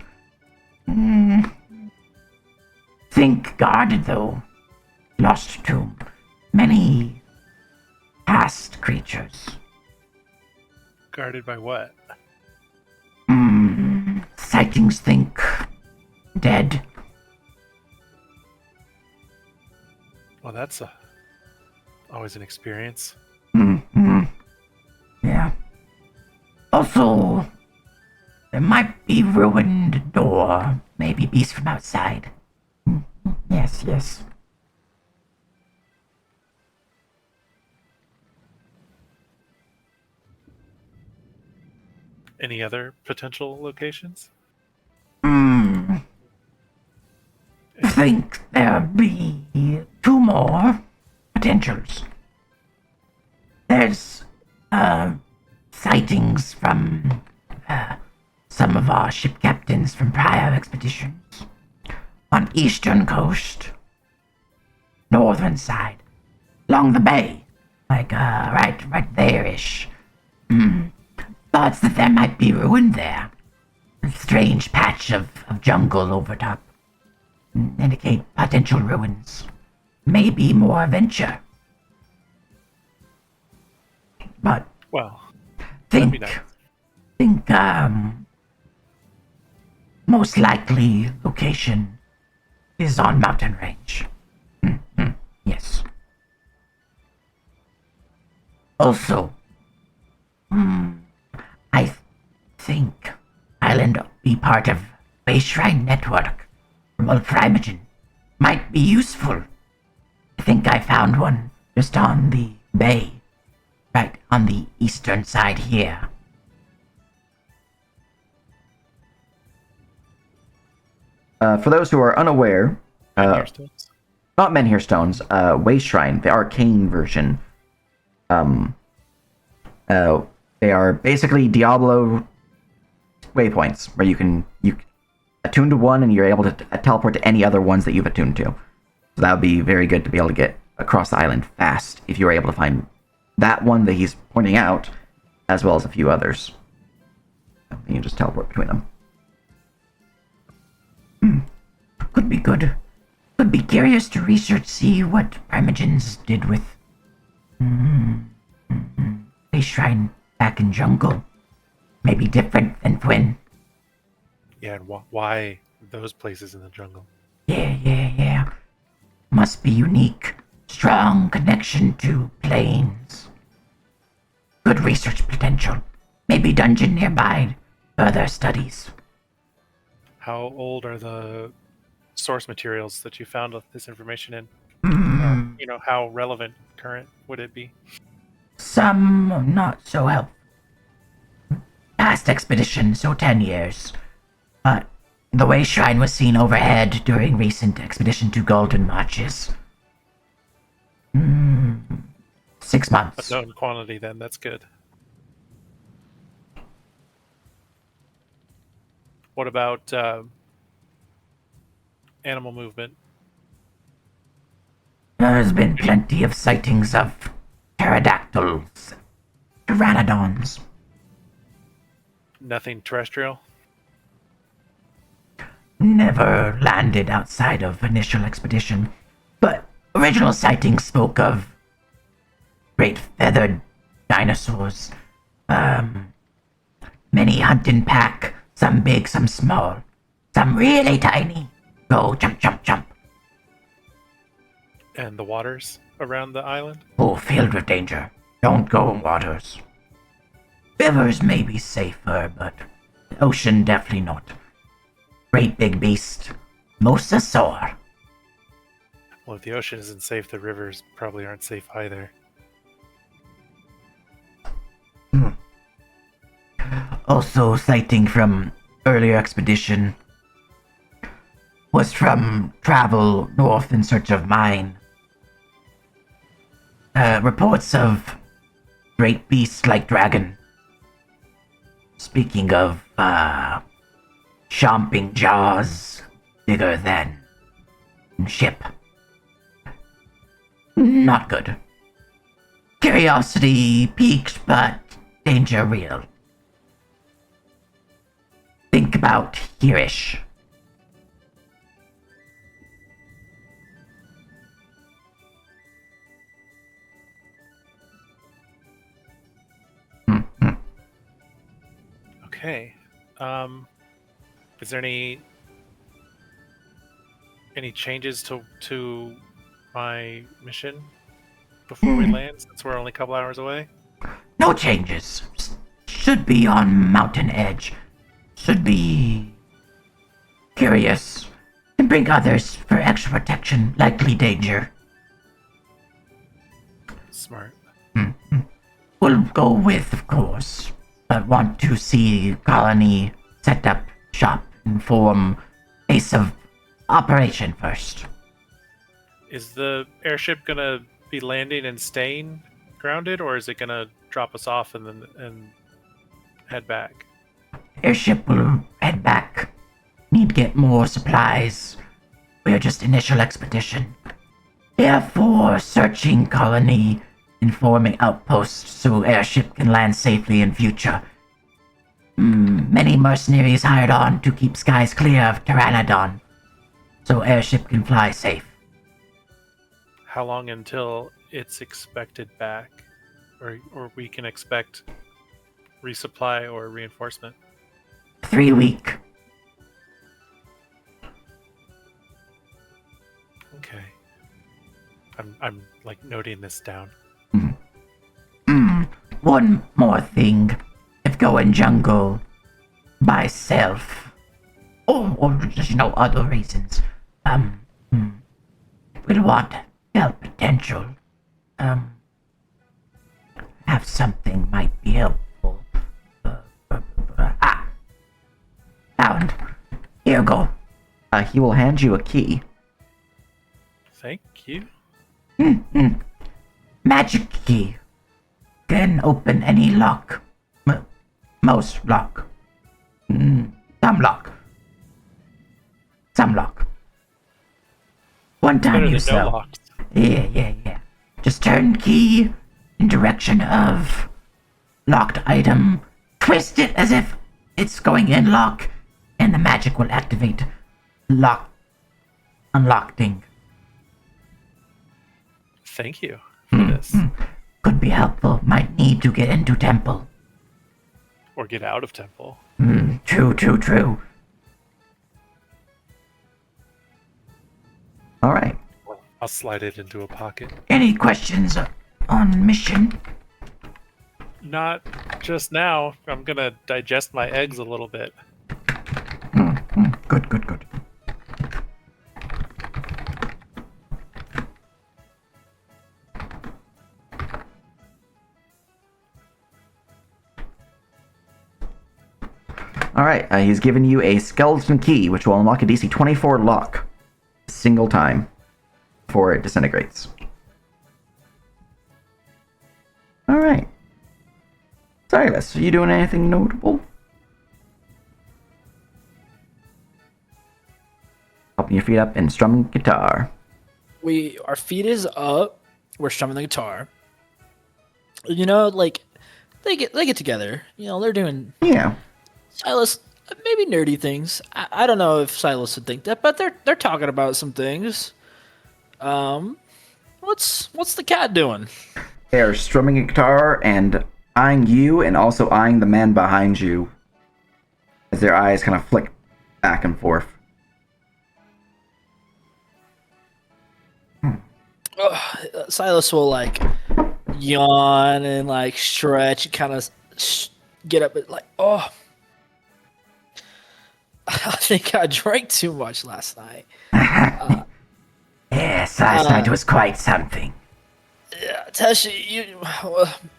Think guarded though. Lost to many past creatures. Guarded by what? Sightings think dead. Well, that's always an experience. Yeah. Also, there might be ruined door. Maybe beast from outside. Yes. Any other potential locations? I think there'll be two more potentials. There's sightings from some of our ship captains from prior expeditions on eastern coast, northern side, along the bay, like right there-ish. Thoughts that there might be ruin there. A strange patch of jungle over top. Indicate potential ruins. Maybe more venture. But Well, that'd be nice. think most likely location is on mountain range. Yes. Also, I think island be part of a shrine network from Ulprimogen. Might be useful. I think I found one just on the bay, right on the eastern side here. For those who are unaware, Pioneer stones? not Menhir Stones, Way Shrine, the arcane version. They are basically Diablo waypoints where you attune to one and you're able to teleport to any other ones that you've attuned to. So that would be very good to be able to get across the island fast if you were able to find that one that he's pointing out, as well as a few others. You can just teleport between them. Could be good. Could be curious to research, see what Primogens did with a shrine back in jungle. Maybe different than Twin. Yeah, and why those places in the jungle? Yeah. Must be unique. Strong connection to planes. Good research potential. Maybe dungeon nearby. Further studies. How old are the source materials that you found this information in? How relevant current would it be? Some not so helpful. Past expedition, so 10 years. But the way shrine was seen overhead during recent expedition to Golden Marches. 6 months. A known quantity, then. That's good. What about animal movement? There's been plenty of sightings of pterodactyls, pteranodons. Nothing terrestrial? Never landed outside of initial expedition, but original sightings spoke of great feathered dinosaurs. Many hunting pack, some big, some small, some really tiny. Go jump, jump, jump. And the waters around the island? Oh, filled with danger. Don't go in waters. Rivers may be safer, but the ocean definitely not. Great big beast. Mosasaur. Well, if the ocean isn't safe, the rivers probably aren't safe either. Also, sighting from earlier expedition was from travel north in search of mine. Reports of great beasts like dragon. Speaking of, chomping jaws bigger than ship. Not good. Curiosity piqued, but danger real. Think about here-ish. Okay. Is there any changes to my mission before we land, since we're only a couple hours away? No changes. Should be on mountain edge. Should be curious. And bring others for extra protection, likely danger. Smart. We'll go with, of course, but want to see colony set up shop and form base of operation first. Is the airship gonna be landing and staying grounded, or is it gonna drop us off and head back? Airship will head back. Need to get more supplies. We're just initial expedition. Therefore, searching colony, informing outposts so airship can land safely in future. Many mercenaries hired on to keep skies clear of Pteranodon, so airship can fly safe. How long until it's expected back, or we can expect resupply or reinforcement? 3 week. Okay. I'm like noting this down. One more thing. If going jungle by self, or just other reasons, we'll want help potential. Have something might be helpful. Found. Here you go. He will hand you a key. Thank you. Magic key can open any lock. Most lock. Some lock. Some lock. One time Better you than no sell. locks. Yeah. Just turn key in direction of locked item. Twist it as if it's going in lock, and the magic will activate lock. Unlock thing. Thank you for this. Could be helpful. Might need to get into temple. Or get out of temple. True. All right. I'll slide it into a pocket. Any questions on mission? Not just now. I'm gonna digest my eggs a little bit. Good. All right. He's given you a skeleton key, which will unlock a DC 24 lock, a single time, before it disintegrates. All right. Silas, are you doing anything notable? Popping your feet up and strumming guitar. Our feet is up. We're strumming the guitar. You know, like they get together. You know, they're doing Yeah. Silas maybe nerdy things. I don't know if Silas would think that, but they're talking about some things. What's the cat doing? They are strumming a guitar and eyeing you and also eyeing the man behind you as their eyes kind of flick back and forth. Silas will like yawn and like stretch, kind of get up and like, oh, I think I drank too much last night. Yes, last night was quite something. Yeah, Tashi,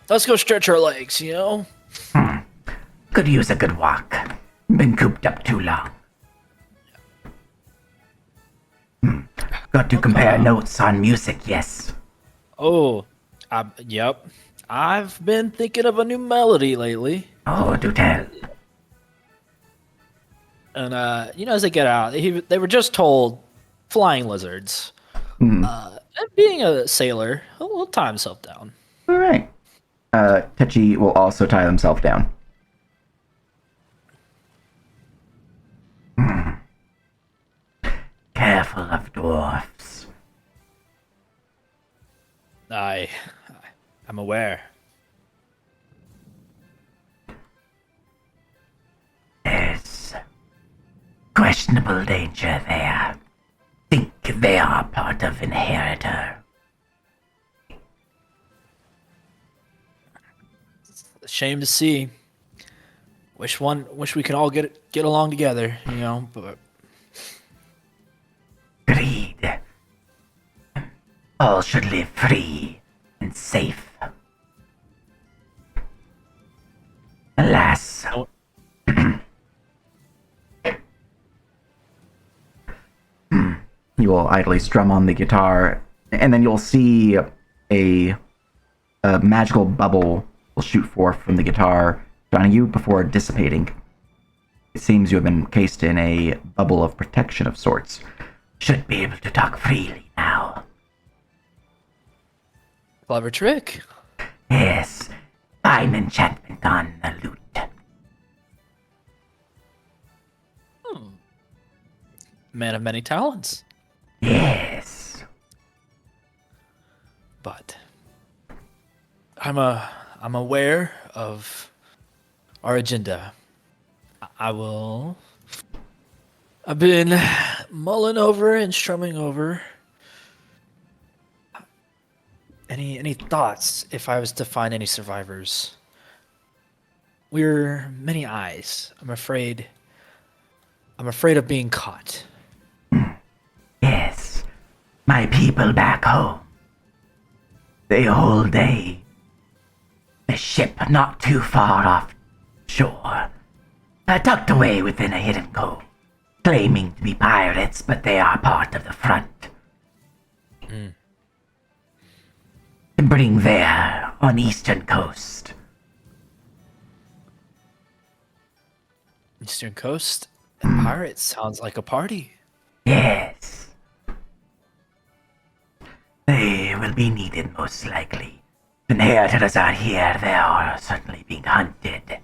let's go stretch our legs. You know. Could use a good walk. Been cooped up too long. Got to compare notes on music, yes. Oh, yep. I've been thinking of a new melody lately. Oh, do tell. And you know, as they get out, they were just told flying lizards. And being a sailor, he'll tie himself down. All right. Techi will also tie himself down. Careful of dwarfs. I'm aware. There's questionable danger there. Think they are part of Inheritor. Shame to see. Wish we could all get along together, you know. But Greed. All should live free and safe. Alas, You will idly strum on the guitar, and then you'll see a magical bubble will shoot forth from the guitar, surrounding you before dissipating. It seems you have been encased in a bubble of protection of sorts. should be able to talk freely now. clever trick. Yes, fine enchantment on the lute. Man of many talents. Yes. But I'm aware of our agenda. I've been mulling over and strumming over. Any thoughts if I was to find any survivors? We're many eyes. I'm afraid of being caught. Yes, my people back home. They hold a ship not too far off shore, tucked away within a hidden cove, claiming to be pirates, but they are part of the front. And bring there on eastern coast. Eastern Coast and pirates sounds like a party. Yes. They will be needed most likely. Inheritors are here, they are certainly being hunted.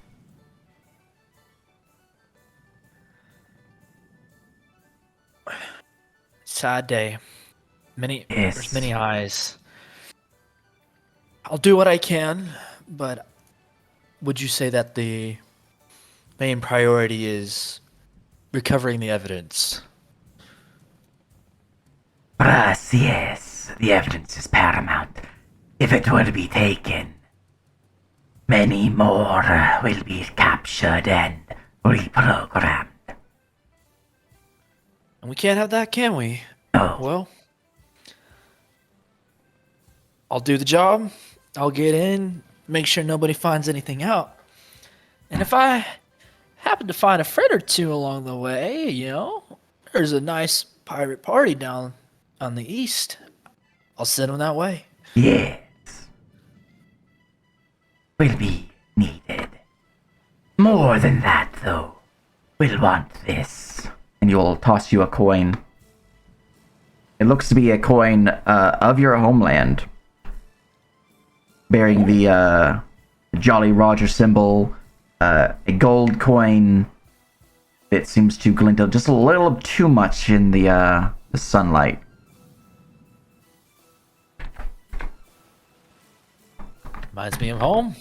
Sad day. Yes. There's many eyes. I'll do what I can, but would you say that the main priority is recovering the evidence? For us, yes, the evidence is paramount. If it were to be taken, many more will be captured and reprogrammed. And we can't have that, can we? No. Well, I'll do the job. I'll get in, make sure nobody finds anything out. And if I happen to find a friend or two along the way, there's a nice pirate party down on the east, I'll send them that way. Yes. Will be needed. More than that, though. We'll want this. And you'll toss you a coin. It looks to be a coin of your homeland, bearing the Jolly Roger symbol, a gold coin that seems to glint just a little too much in the sunlight. Reminds me of home.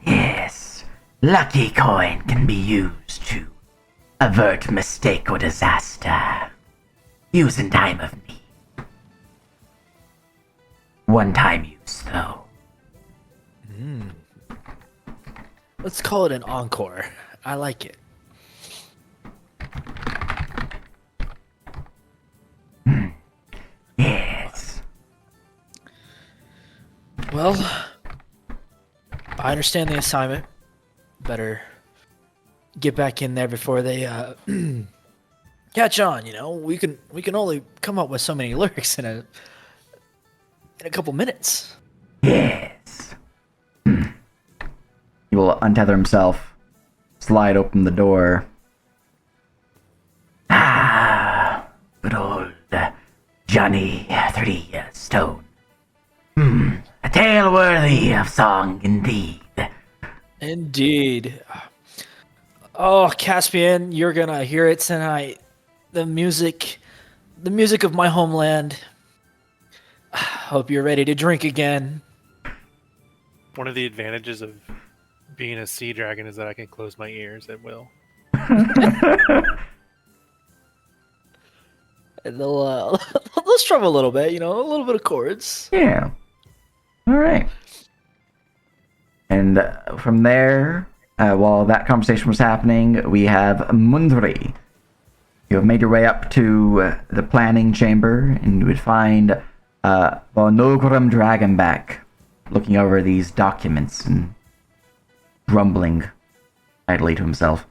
Yes. Lucky coin can be used to avert mistake or disaster. Use in time of need. One-time use, though. Let's call it an encore. I like it. Yes. Well, I understand the assignment. Better get back in there before they catch on. We can only come up with so many lyrics in a couple minutes. Yes. He will untether himself, slide open the door. Ah, good old Johnny 3 Stone. A tale worthy of song indeed. Indeed. Oh, Caspian, you're gonna hear it tonight. The music of my homeland. Hope you're ready to drink again. One of the advantages of being a sea dragon is that I can close my ears at will. And they'll strum a little bit, a little bit of chords. Yeah. All right. And from there, while that conversation was happening, we have Mundri. You have made your way up to the planning chamber, and you would find Volnogrum Dragonback looking over these documents and grumbling idly to himself.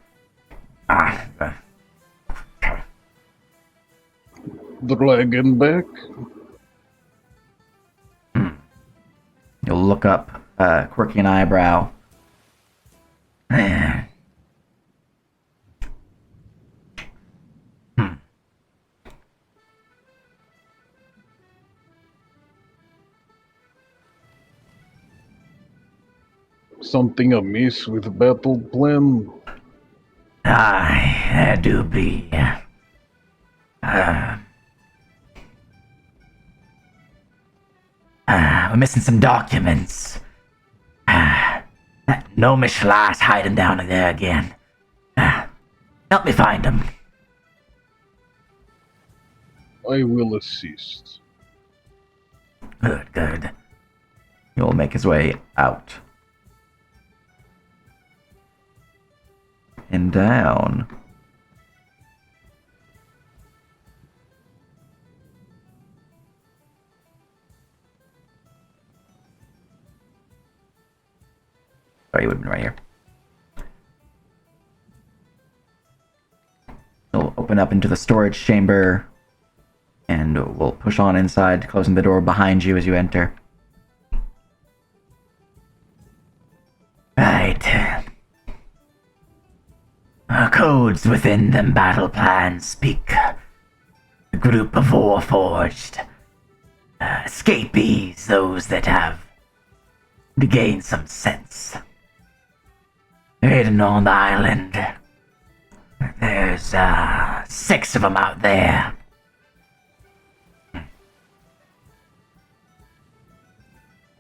Dragonback? You'll look up, quirking an eyebrow. Something amiss with the battle plan? Aye, there do be. We're missing some documents. That gnomish lass hiding down there again. Help me find them. I will assist. Good, good. He will make his way out. And down. Sorry, he would have been right here. He'll open up into the storage chamber and and we'll push on inside, closing the door behind you as you enter. Right. Codes within them battle plans speak. A group of Warforged. Escapees, those that have regained some sense. Hidden on the island. There's 6 of them out there.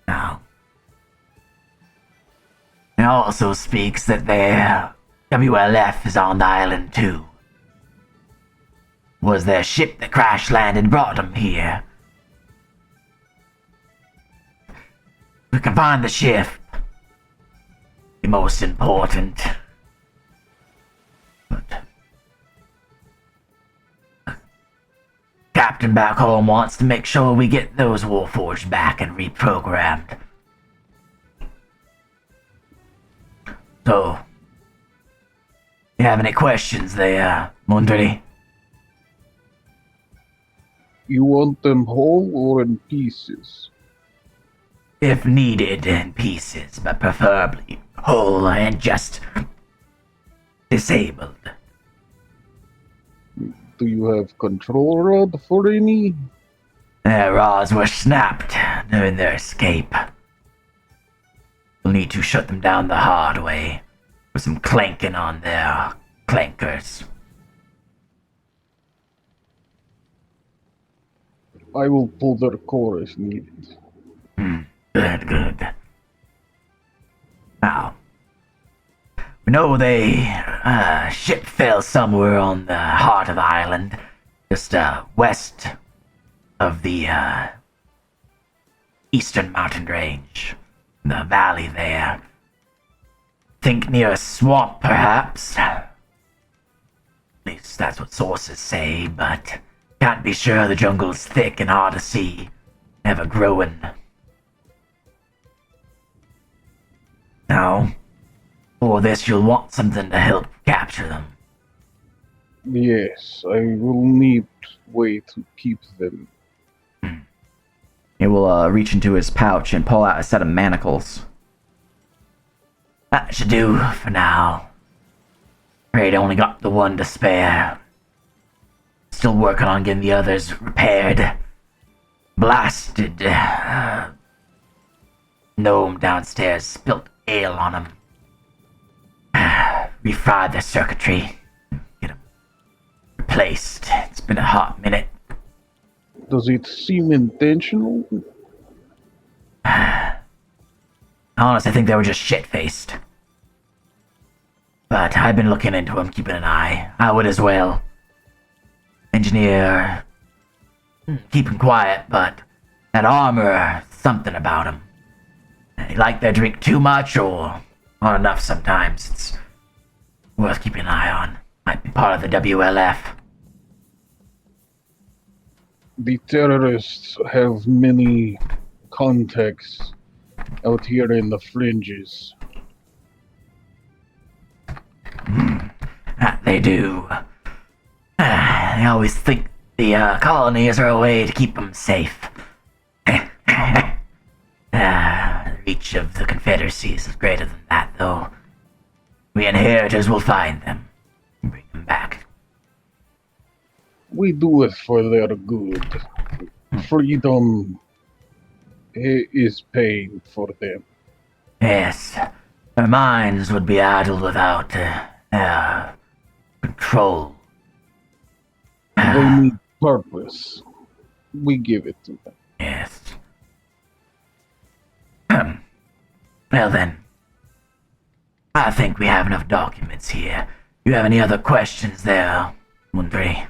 Now, it also speaks that their WLF is on the island too. Was their ship that crash landed brought them here? We can find the ship. The most important. But Captain back home wants to make sure we get those Warforged back and reprogrammed. So, you have any questions there, Mundry? You want them whole or in pieces? If needed, in pieces, but preferably whole and just disabled. Do you have control rod for any? Their rods were snapped during their escape. We'll need to shut them down the hard way with some clanking on their clankers. I will pull their core as needed. Good. Now, we know ship fell somewhere on the heart of the island, just west of the eastern mountain range, the valley there. Think near a swamp, perhaps. At least that's what sources say, but can't be sure. The jungle's thick and hard to see, ever growing. Now, for this, you'll want something to help capture them. Yes, I will need way to keep them. He will reach into his pouch and pull out a set of manacles. That should do for now. Afraid I only got the one to spare. Still working on getting the others repaired. Blasted gnome downstairs spilt ale on him. Refried the circuitry. Get him replaced. It's been a hot minute. Does it seem intentional? Honestly, I think they were just shit-faced. But I've been looking into them, keeping an eye. I would as well. Engineer, keep him quiet, but that armor, something about him. They like their drink too much or not enough sometimes. It's worth keeping an eye on. Might be part of the WLF. The terrorists have many contacts out here in the fringes. That they do. They always think the colonies are a way to keep them safe. The reach of the Confederacies is greater than that, though. We inheritors will find them and bring them back. We do it for their good. Freedom is pain for them. Yes, their minds would be idle without control. They need purpose. We give it to them. Yes. Well then, I think we have enough documents here. You have any other questions there, Mundry?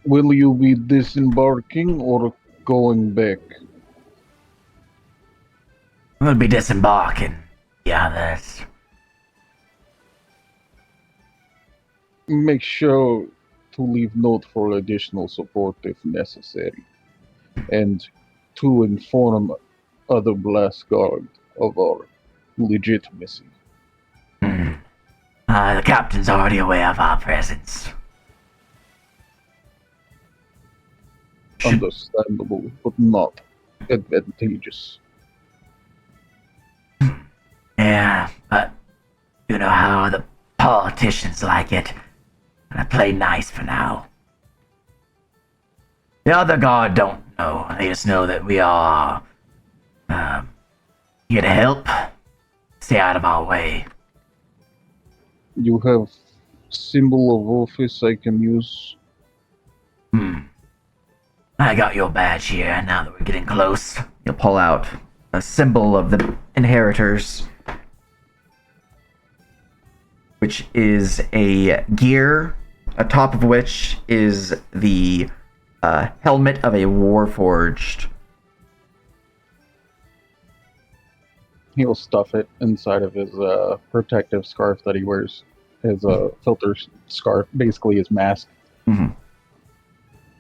Will you be disembarking or going back? We'll be disembarking the others. Make sure to leave note for additional support if necessary, and to inform other Blast Guard of our legitimacy. I The captain's already aware of our presence. Understandable, but not advantageous. Yeah, but you know how the politicians like it. I play nice for now. The other guard don't know. They just know that we are here to help. Stay out of our way. You have symbol of office I can use. I got your badge here now that we're getting close. You'll pull out a symbol of the inheritors, which is a gear, atop of which is the helmet of a warforged. He'll stuff it inside of his protective scarf that he wears. His filter scarf, basically his mask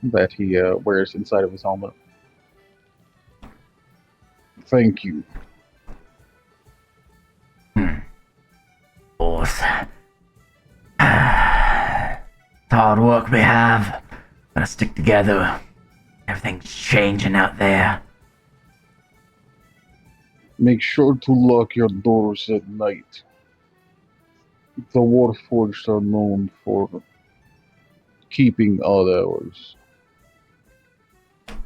that he wears inside of his helmet. Thank you. Boss. Hard work we have. Gotta stick together. Everything's changing out there. Make sure to lock your doors at night. The Warforged are known for keeping odd hours.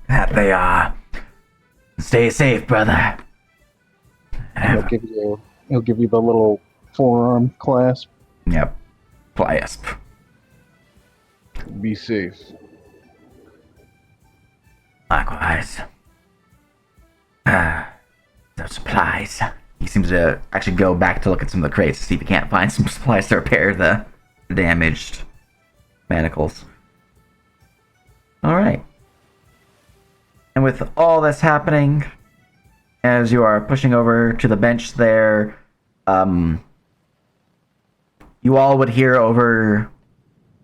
That they are. Stay safe, brother. He'll give you the little forearm clasp. Yep. Clasp. Be safe. Likewise. Those supplies. He seems to actually go back to look at some of the crates to see if he can't find some supplies to repair the damaged manacles. Alright. And with all this happening, as you are pushing over to the bench there, you all would hear over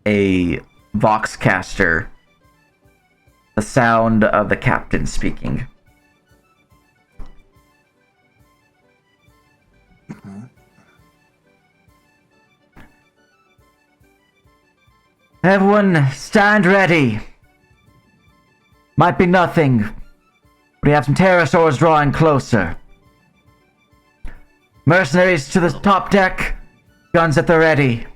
a Voxcaster the sound of the captain speaking. Everyone, stand ready. Might be nothing, but we have some pterosaurs drawing closer. Mercenaries to the top deck, guns at the ready.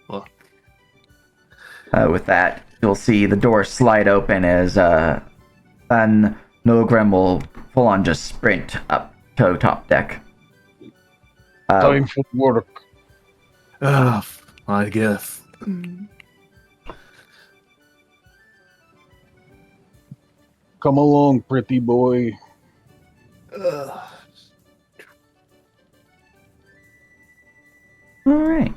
Well, With that, you'll see the door slide open as Van Nogrim will full on just sprint up to top deck. Time for work. I guess. Come along, pretty boy. Alright.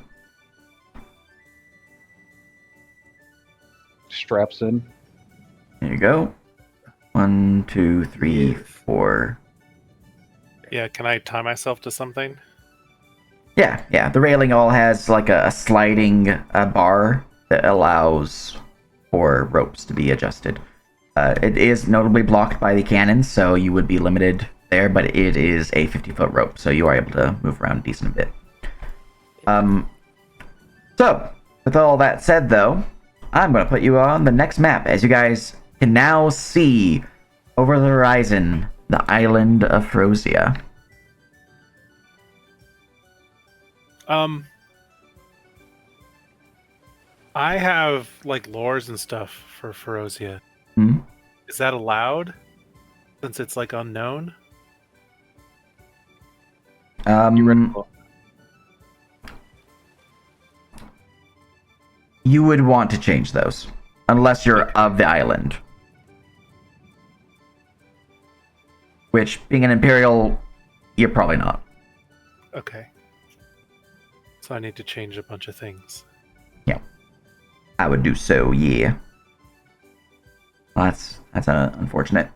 Straps in. There you go. 1, 2, 3, 4. Yeah, can I tie myself to something? Yeah. The railing all has like a sliding bar that allows for ropes to be adjusted. It is notably blocked by the cannons, so you would be limited there, but it is a 50-foot rope, so you are able to move around a decent bit. So, with all that said, though, I'm going to put you on the next map, as you guys can now see over the horizon the island of Pharozea. I have like lores and stuff for Pharozea. Hmm? Is that allowed? Since it's like unknown? You would want to change those, unless you're of the island. Which, being an Imperial, you're probably not. Okay. So I need to change a bunch of things. I would do so, yeah. Well, that's unfortunate.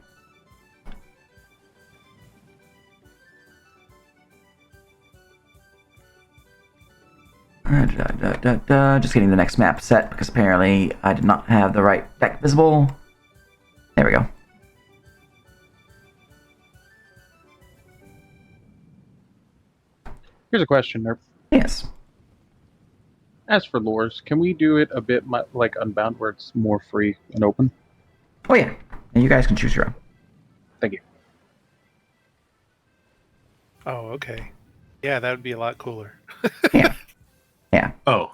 Just getting the next map set, because apparently I did not have the right deck visible. There we go. Here's a question, Nerf. Yes. As for lures, can we do it a bit like Unbound, where it's more free and open? Oh yeah. And you guys can choose your own. Thank you. Oh, okay. Yeah, that would be a lot cooler. Yeah. Yeah. Oh,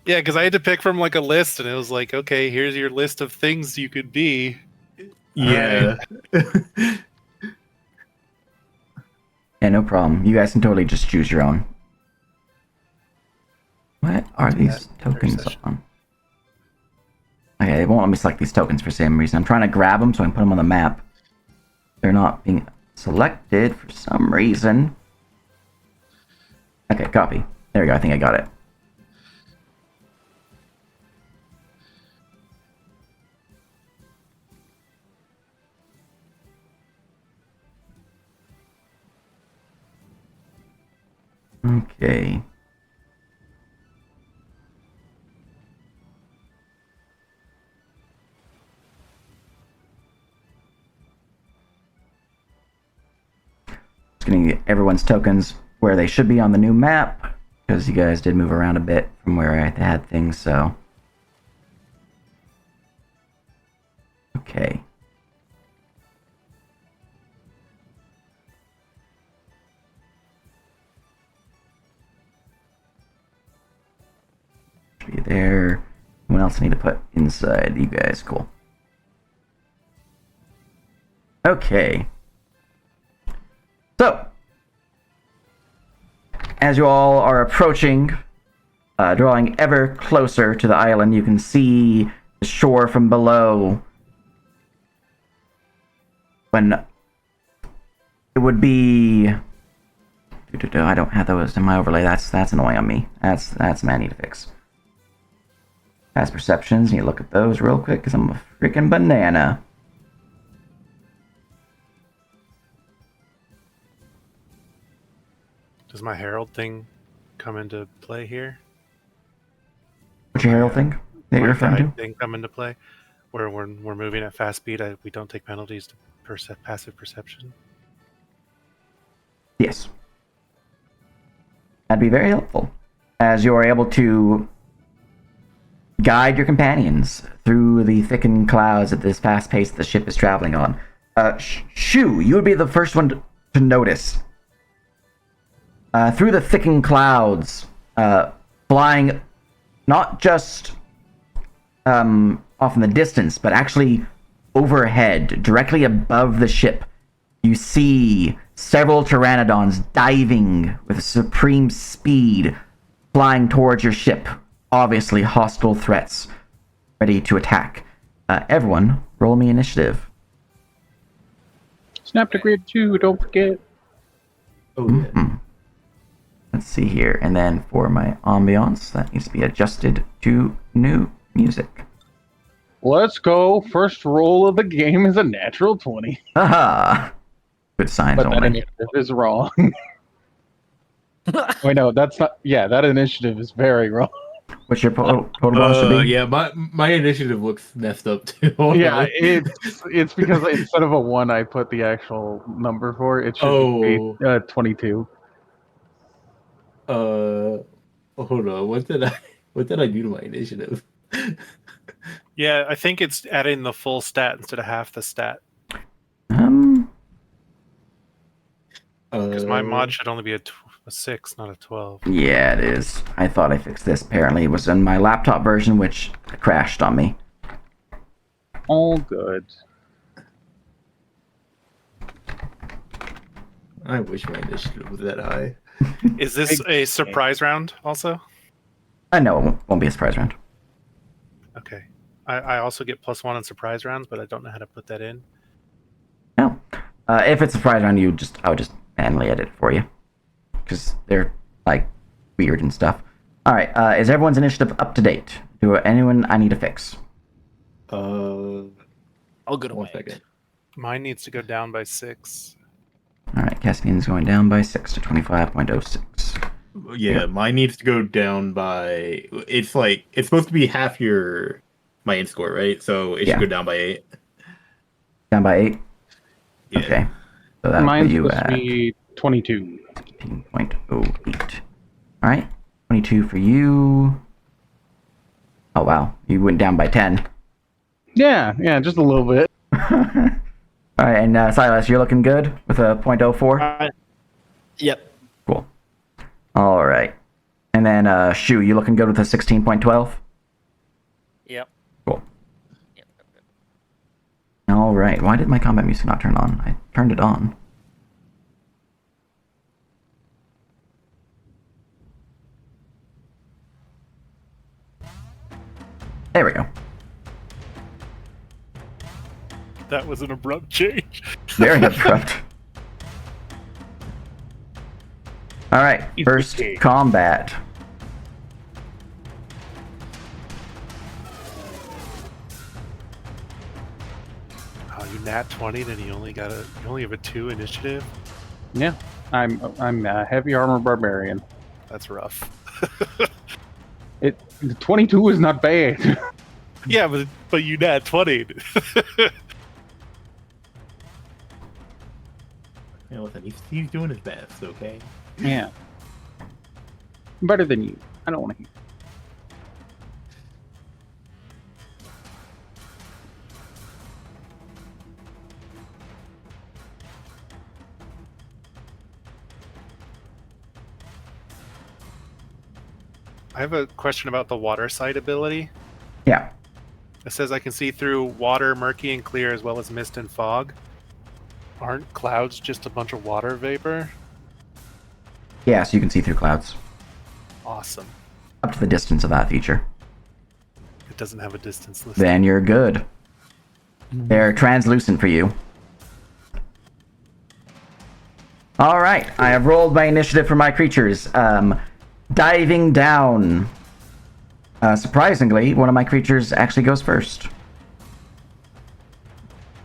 Yeah, because I had to pick from like a list, and it was like, okay, here's your list of things you could be. yeah. Yeah, no problem. You guys can totally just choose your own. What are Do these that tokens session. on? Okay, it won't let me select these tokens for some reason. I'm trying to grab them so I can put them on the map. They're not being selected for some reason. Okay, copy. There we go. I think I got it. Okay. Just gonna get everyone's tokens where they should be on the new map, because you guys did move around a bit from where I had things, so. Okay. Should be there. What else I need to put inside you guys? Cool. Okay. So, as you all are approaching, drawing ever closer to the island, you can see the shore from below. When it would be, I don't have those in my overlay. That's annoying on me. That's something I need to fix. Past perceptions. Need to look at those real quick because I'm a freaking banana. Does my Herald thing come into play here? What's your herald thing that you're My referring to? guide thing come into play, where when we're moving at fast speed, we don't take penalties to passive perception. Yes. That'd be very helpful, as you are able to guide your companions through the thickened clouds at this fast pace the ship is traveling on. Shu, you would be the first one to notice. Through the thickened clouds, flying not just off in the distance, but actually overhead, directly above the ship, you see several pteranodons diving with supreme speed, flying towards your ship. Obviously hostile threats, ready to attack. Everyone, roll me initiative. Snap to grid 2, don't forget. Oh, yeah. Mm-hmm. Let's see here. And then for my ambiance, that needs to be adjusted to new music. Let's go. First roll of the game is a natural 20. Haha! Good signs But that only. initiative is wrong. Wait, no, that's not. Yeah, that initiative is very wrong. What's your total bonus should be? Yeah, my initiative looks messed up too. Hold Yeah, on. it's because instead of a 1, I put the actual number for it. It should be 22. Hold on. What did I do to my initiative? Yeah, I think it's adding the full stat instead of half the stat. Because my mod should only be a 6, not a 12. Yeah, it is. I thought I fixed this. Apparently, it was in my laptop version, which crashed on me. All good. I wish my initiative was that high. Is this a surprise round also? No, it won't be a surprise round. Okay. I also get +1 on surprise rounds, but I don't know how to put that in. No. If it's a surprise round, I would just manually edit it for you. Because they're, like, weird and stuff. Alright, is everyone's initiative up to date? Do anyone I need to fix? I'll go to 1 Wayne. second. Mine needs to go down by 6. Alright, Caspian's going down by 6 to 25.06. Yeah, mine needs to go down by. It's supposed to be half my int score, right? So it should go down by 8. Down by 8? Yeah. Okay. So that'll Mine's put you supposed to at be 22. 13.08. Alright, 22 for you. Oh wow, you went down by 10. Yeah, just a little bit. Alright, and Silas, you're looking good with a 0.04? Yep. Cool. Alright. And then, Shu, you looking good with a 16.12? Yep. Cool. Yep. Alright, why did my combat music not turn on? I turned it on. There we go. That was an abrupt change. Very abrupt. Alright, It's first okay. combat. Oh, you nat 20, then you only have a 2 initiative. Yeah, I'm a heavy armor barbarian. That's rough. The 22 is not bad. Yeah, but you nat 20. You know, listen, he's doing his best, okay? Yeah, better than you. I don't want to hear. I have a question about the water sight ability. Yeah. It says I can see through water, murky and clear, as well as mist and fog. Aren't clouds just a bunch of water vapor? Yeah, so you can see through clouds. Awesome. Up to the distance of that feature. It doesn't have a distance listed. Then you're good. They're translucent for you. Alright, I have rolled my initiative for my creatures. Diving down. Surprisingly, one of my creatures actually goes first.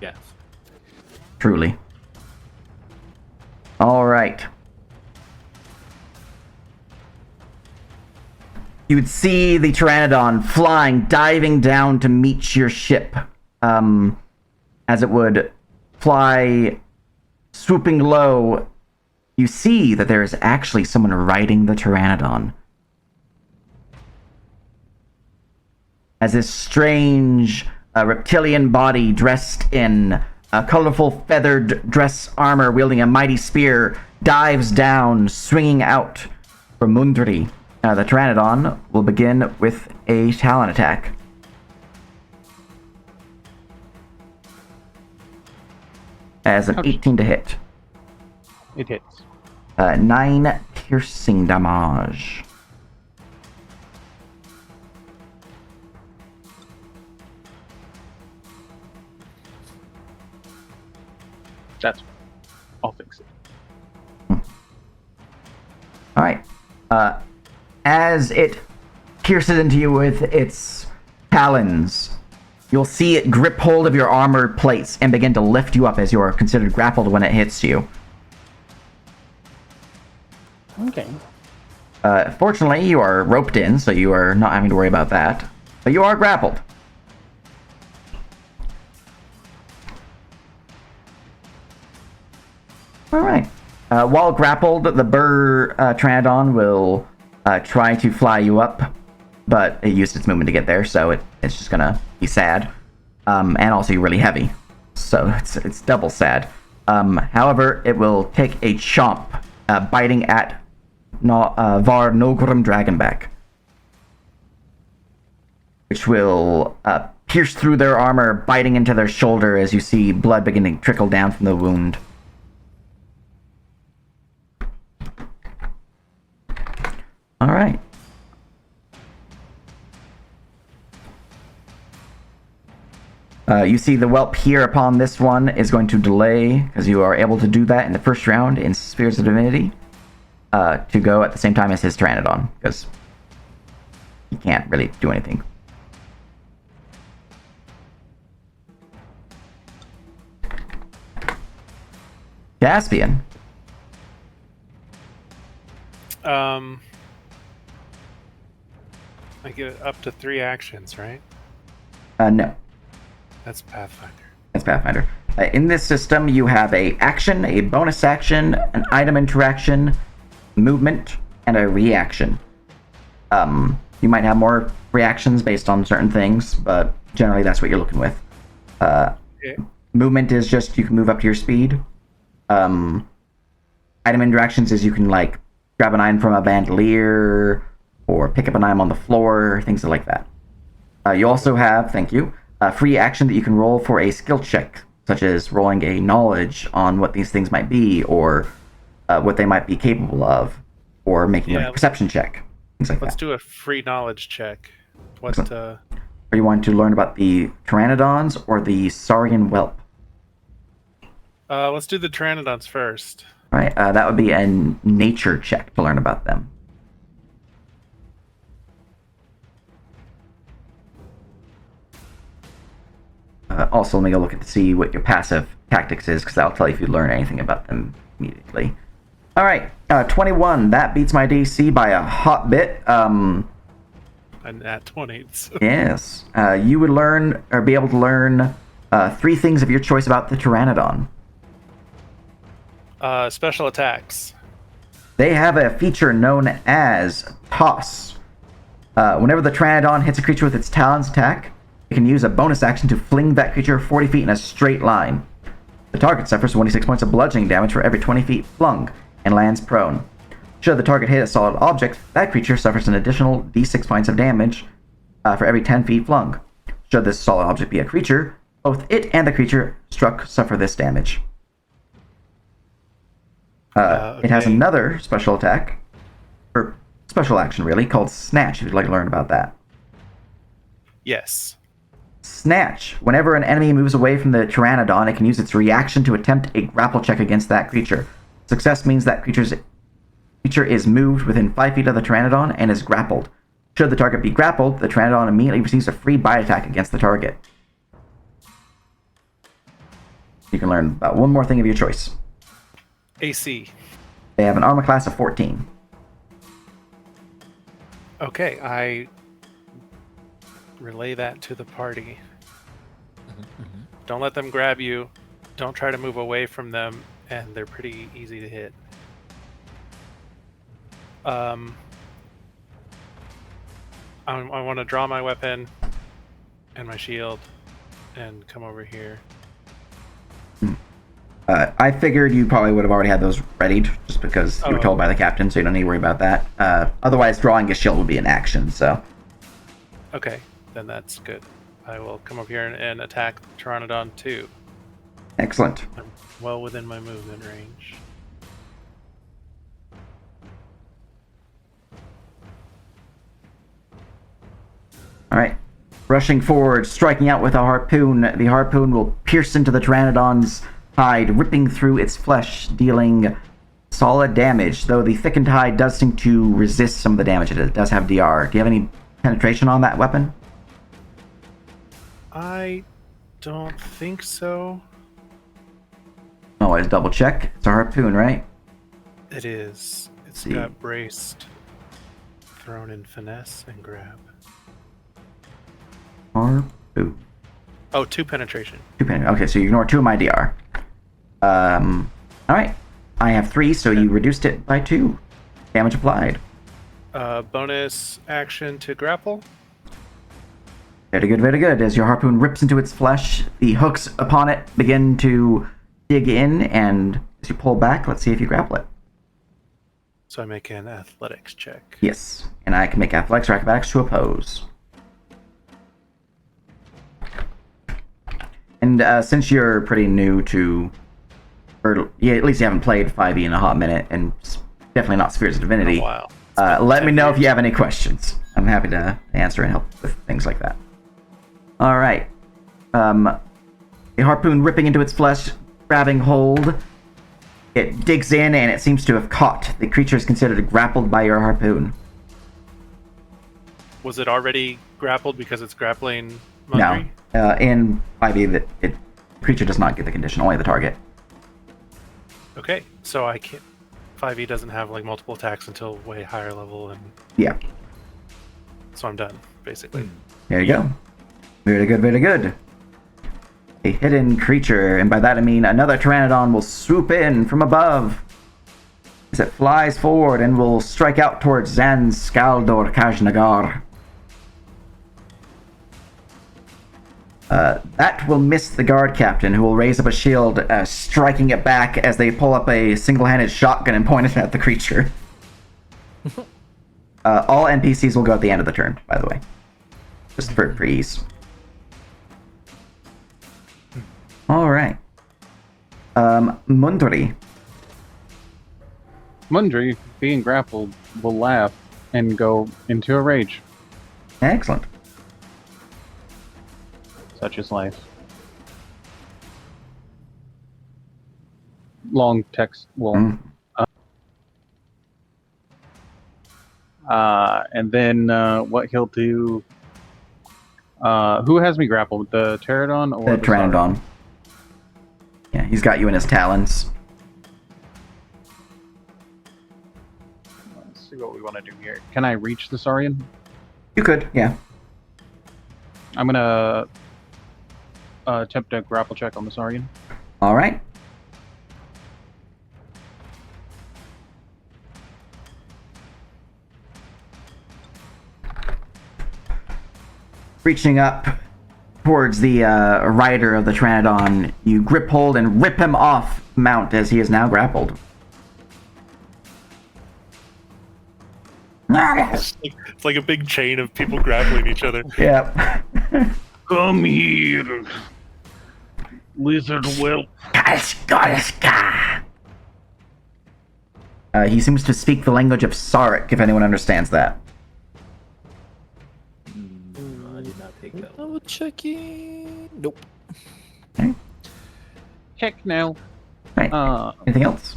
Yes. Truly. Alright. You would see the Pteranodon flying, diving down to meet your ship. As it would fly, swooping low, you see that there is actually someone riding the Pteranodon. As this strange reptilian body dressed in colorful feathered dress armor, wielding a mighty spear, dives down, swinging out for Mundri. The Pteranodon will begin with a talon attack. As an 18 to hit. It hits. 9 piercing damage. That's fine. I'll fix it. Alright. As it pierces into you with its talons, you'll see it grip hold of your armor plates and begin to lift you up as you are considered grappled when it hits you. Okay. Fortunately, you are roped in, so you are not having to worry about that. But you are grappled. Alright. While grappled, the Burr Pteranodon will try to fly you up, but it used its movement to get there, so it's just gonna be sad. And also you're really heavy, so it's double sad. However, it will take a chomp, biting at Var Nogrum Dragonback, which will pierce through their armor, biting into their shoulder as you see blood beginning to trickle down from the wound. Alright. You see the whelp here upon this one is going to delay, because you are able to do that in the first round in Spheres of Divinity, to go at the same time as his Pteranodon, because he can't really do anything. Caspian. I get up to 3 actions, right? No. That's Pathfinder. That's Pathfinder. In this system, you have a action, a bonus action, an item interaction, movement, and a reaction. You might have more reactions based on certain things, but generally that's what you're looking with. Okay. Movement is just you can move up to your speed. Item interactions is you can like grab an item from a bandolier or pick up an item on the floor, things like that. You also have, thank you, a free action that you can roll for a skill check, such as rolling a knowledge on what these things might be or what they might be capable of, or making a perception check, things like Let's that. do a free knowledge check. What? Are you wanting to learn about the Pteranodons or the Saurian whelp? Let's do the Pteranodons first. All right, that would be a nature check to learn about them. Also, let me go look to see what your passive tactics is, because that'll tell you if you learn anything about them immediately. All right, 21. That beats my DC by a hot bit. And at 20. So. Yes. You would learn, or be able to learn, 3 things of your choice about the Pteranodon. Special attacks. They have a feature known as Toss. Whenever the Pteranodon hits a creature with its talons attack, it can use a bonus action to fling that creature 40 feet in a straight line. The target suffers 26 points of bludgeoning damage for every 20 feet flung and lands prone. Should the target hit a solid object, that creature suffers an additional d6 points of damage for every 10 feet flung. Should this solid object be a creature, both it and the creature struck suffer this damage. It has another special attack, or special action really, called Snatch, if you'd like to learn about that. Yes. Snatch. Whenever an enemy moves away from the Pteranodon, it can use its reaction to attempt a grapple check against that creature. Success means that creature is moved within 5 feet of the Pteranodon and is grappled. Should the target be grappled, the Pteranodon immediately receives a free bite attack against the target. You can learn about one more thing of your choice. AC. They have an armor class of 14. Okay, I relay that to the party. Don't let them grab you. Don't try to move away from them, and they're pretty easy to hit. I want to draw my weapon and my shield and come over here. I figured you probably would have already had those readied, just because you were told by the captain, so you don't need to worry about that. Otherwise, drawing a shield would be an action, so... Okay, then that's good. I will come over here and attack Pteranodon 2. Excellent. I'm well within my movement range. Alright. Rushing forward, striking out with a harpoon. The harpoon will pierce into the Pteranodon's hide, ripping through its flesh, dealing solid damage, though the thickened hide does seem to resist some of the damage. It does have DR. Do you have any penetration on that weapon? I don't think so. Always double check. It's a harpoon, right? It is. It's See. got braced, thrown in finesse, and grab. Harpoon. Oh, 2 penetration. 2 penetration. Okay, so you ignore 2 of my DR. Alright. I have 3, so you reduced it by 2. Damage applied. Bonus action to grapple. Very good, very good. As your harpoon rips into its flesh, the hooks upon it begin to dig in, and as you pull back, let's see if you grapple it. So I make an athletics check. Yes, and I can make athletics or acrobatics to oppose. And since you're pretty new to, or yeah, at least you haven't played 5e in a hot minute, and definitely not Spheres of Divinity, Wow. let me know if you have any questions. I'm happy to answer and help with things like that. All right. The harpoon ripping into its flesh, grabbing hold. It digs in, and it seems to have caught. The creature is considered grappled by your harpoon. Was it already grappled because it's grappling Mundry? No. In 5e, the creature does not get the condition, only the target. Okay, so I can't. 5e doesn't have like multiple attacks until way higher level, and Yeah. so I'm done basically. There you go. Very good, very good. A hidden creature, and by that I mean another Pteranodon will swoop in from above. as it flies forward and will strike out towards Zan Skaldor Kajnagar. That will miss the guard captain, who will raise up a shield, striking it back as they pull up a single-handed shotgun and point it at the creature. All NPCs will go at the end of the turn, by the way. Just for ease. Alright. Mundri. Mundry, being grappled, will laugh and go into a rage. Excellent. Such is life. Long text will. And then what he'll do. Who has me grappled? The Pterodon or The Pteranodon. Yeah, he's got you in his talons. Let's see what we want to do here. Can I reach the Saurian? You could, yeah. I'm gonna attempt a grapple check on the Saurian. Alright. Reaching up towards the rider of the Pteranodon, you grip hold and rip him off mount as he is now grappled. It's like a big chain of people grappling each other. Yep. Come here, lizard whelp. He seems to speak the language of Syrik, if anyone understands that. I did not take that. Double checking. Nope. Check now. Right. Anything else?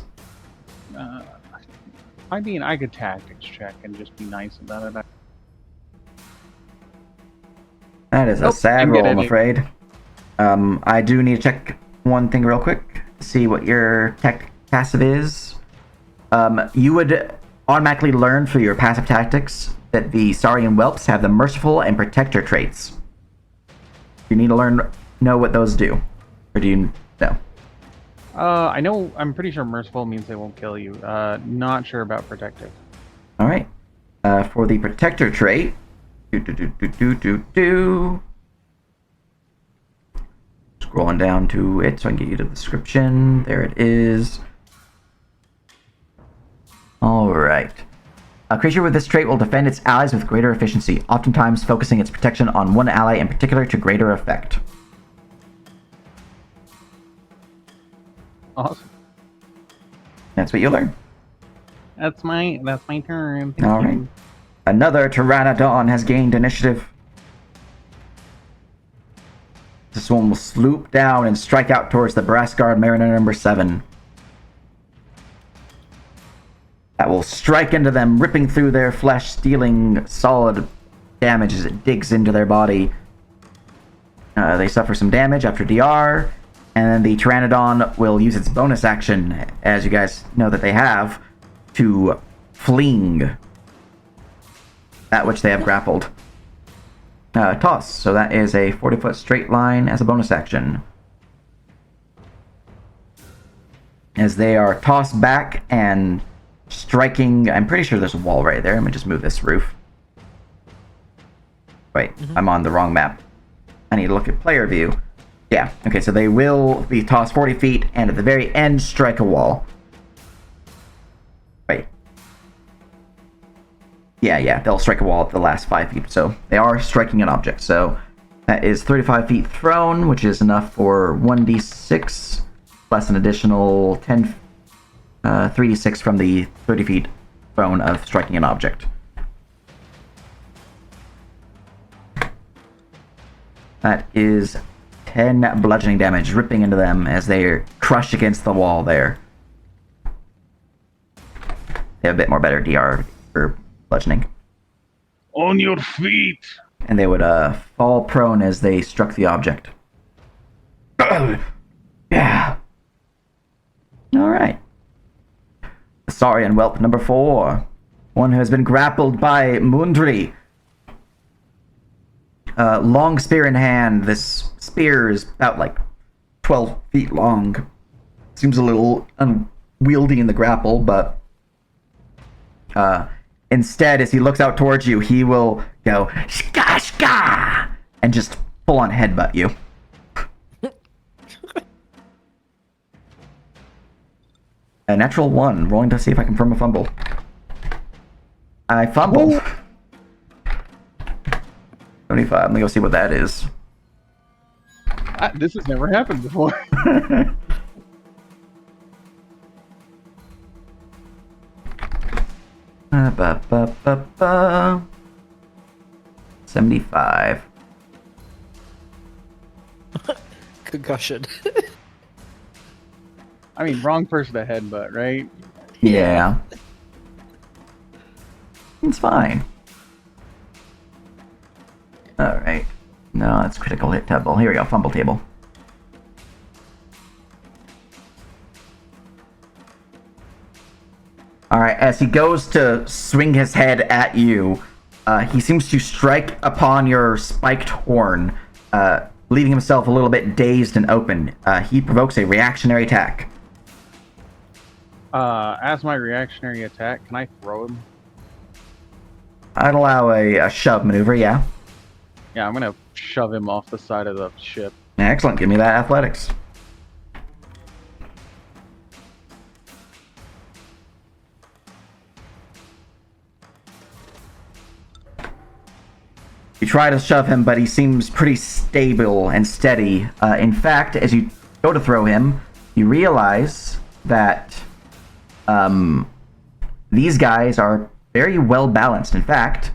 I mean, I could tactics check and just be nice about it. That is a sad didn't get roll, I'm any. afraid. I do need to check one thing real quick. See what your tech passive is. You would automatically learn for your passive tactics that the Saurian Whelps have the Merciful and Protector traits. You need to know what those do. Or do you know? I know. I'm pretty sure merciful means they won't kill you. Not sure about protective. Alright. For the Protector trait... Scrolling down to it so I can get you the description. There it is. Alright. A creature with this trait will defend its allies with greater efficiency, oftentimes focusing its protection on one ally in particular to greater effect. Awesome. That's what you learn. That's my turn. Thank Alright. you. Another Pteranodon has gained initiative. This one will swoop down and strike out towards the Brass Guard Mariner number 7. That will strike into them, ripping through their flesh, dealing solid damage as it digs into their body. They suffer some damage after DR, and then the Pteranodon will use its bonus action, as you guys know that they have, to fling that which they have grappled. Toss, so that is a 40-foot straight line as a bonus action. As they are tossed back and striking... I'm pretty sure there's a wall right there. Let me just move this roof. Wait, I'm on the wrong map. I need to look at player view. Yeah, okay, so they will be tossed 40 feet and at the very end strike a wall. Wait. Yeah, they'll strike a wall at the last 5 feet. So they are striking an object. So that is 35 feet thrown, which is enough for 1d6 plus an additional 3d6 from the 30 feet thrown of striking an object. That is 10 bludgeoning damage, ripping into them as they crush against the wall there. They have a bit more better DR for bludgeoning. On your feet. And they would fall prone as they struck the object. Yeah. Alright. Saurian Whelp number 4. One who has been grappled by Mundri. Long spear in hand. This spear is about like 12 feet long. Seems a little unwieldy in the grapple, but Instead, as he looks out towards you, he will go shka shka and just full on headbutt you. A natural 1, rolling to see if I confirm a fumble. I fumbled. 25. Let me go see what that is. This has never happened before. Ba, ba, ba, ba. 75. Concussion. I mean, wrong person to headbutt, right? Yeah. It's fine. Alright. No, that's critical hit table. Here we go, fumble table. Alright, as he goes to swing his head at you, he seems to strike upon your spiked horn, leaving himself a little bit dazed and open. He provokes a reactionary attack. As my reactionary attack, can I throw him? I'd allow a shove maneuver, yeah. Yeah, I'm gonna shove him off the side of the ship. Excellent, give me that athletics. You try to shove him, but he seems pretty stable and steady. In fact, as you go to throw him, you realize that these guys are very well balanced. In fact,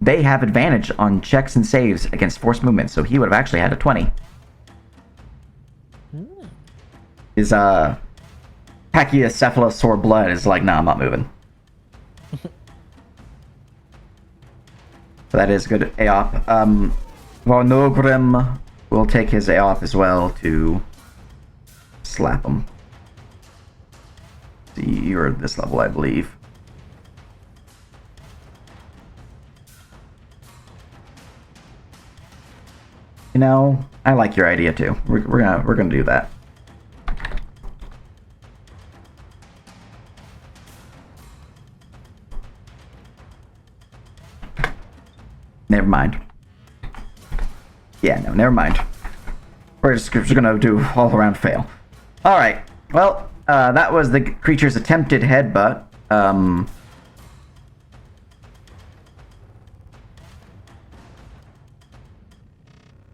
they have advantage on checks and saves against force movement, so he would have actually had a 20. His Pachycephalosaur blood is like, nah, I'm not moving. So that is good AOP. Varnogrim will take his AOP as well to slap him. See, you're at this level, I believe. You know, I like your idea too. We're gonna do that. Never mind. Yeah, no, never mind. We're just gonna do all around fail. All right. Well, that was the creature's attempted headbutt.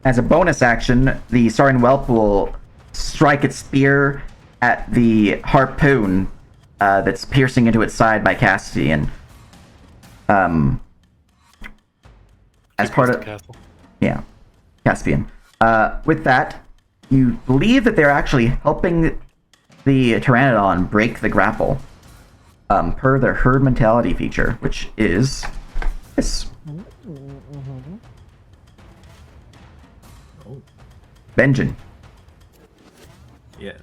As a bonus action, the Saurian Whelp will strike its spear at the harpoon that's piercing into its side by Cassian. As part of castle. Yeah, Caspian. With that, you believe that they're actually helping the Pteranodon break the grapple, per their herd mentality feature, which is this. Oh, Benjamin. yes.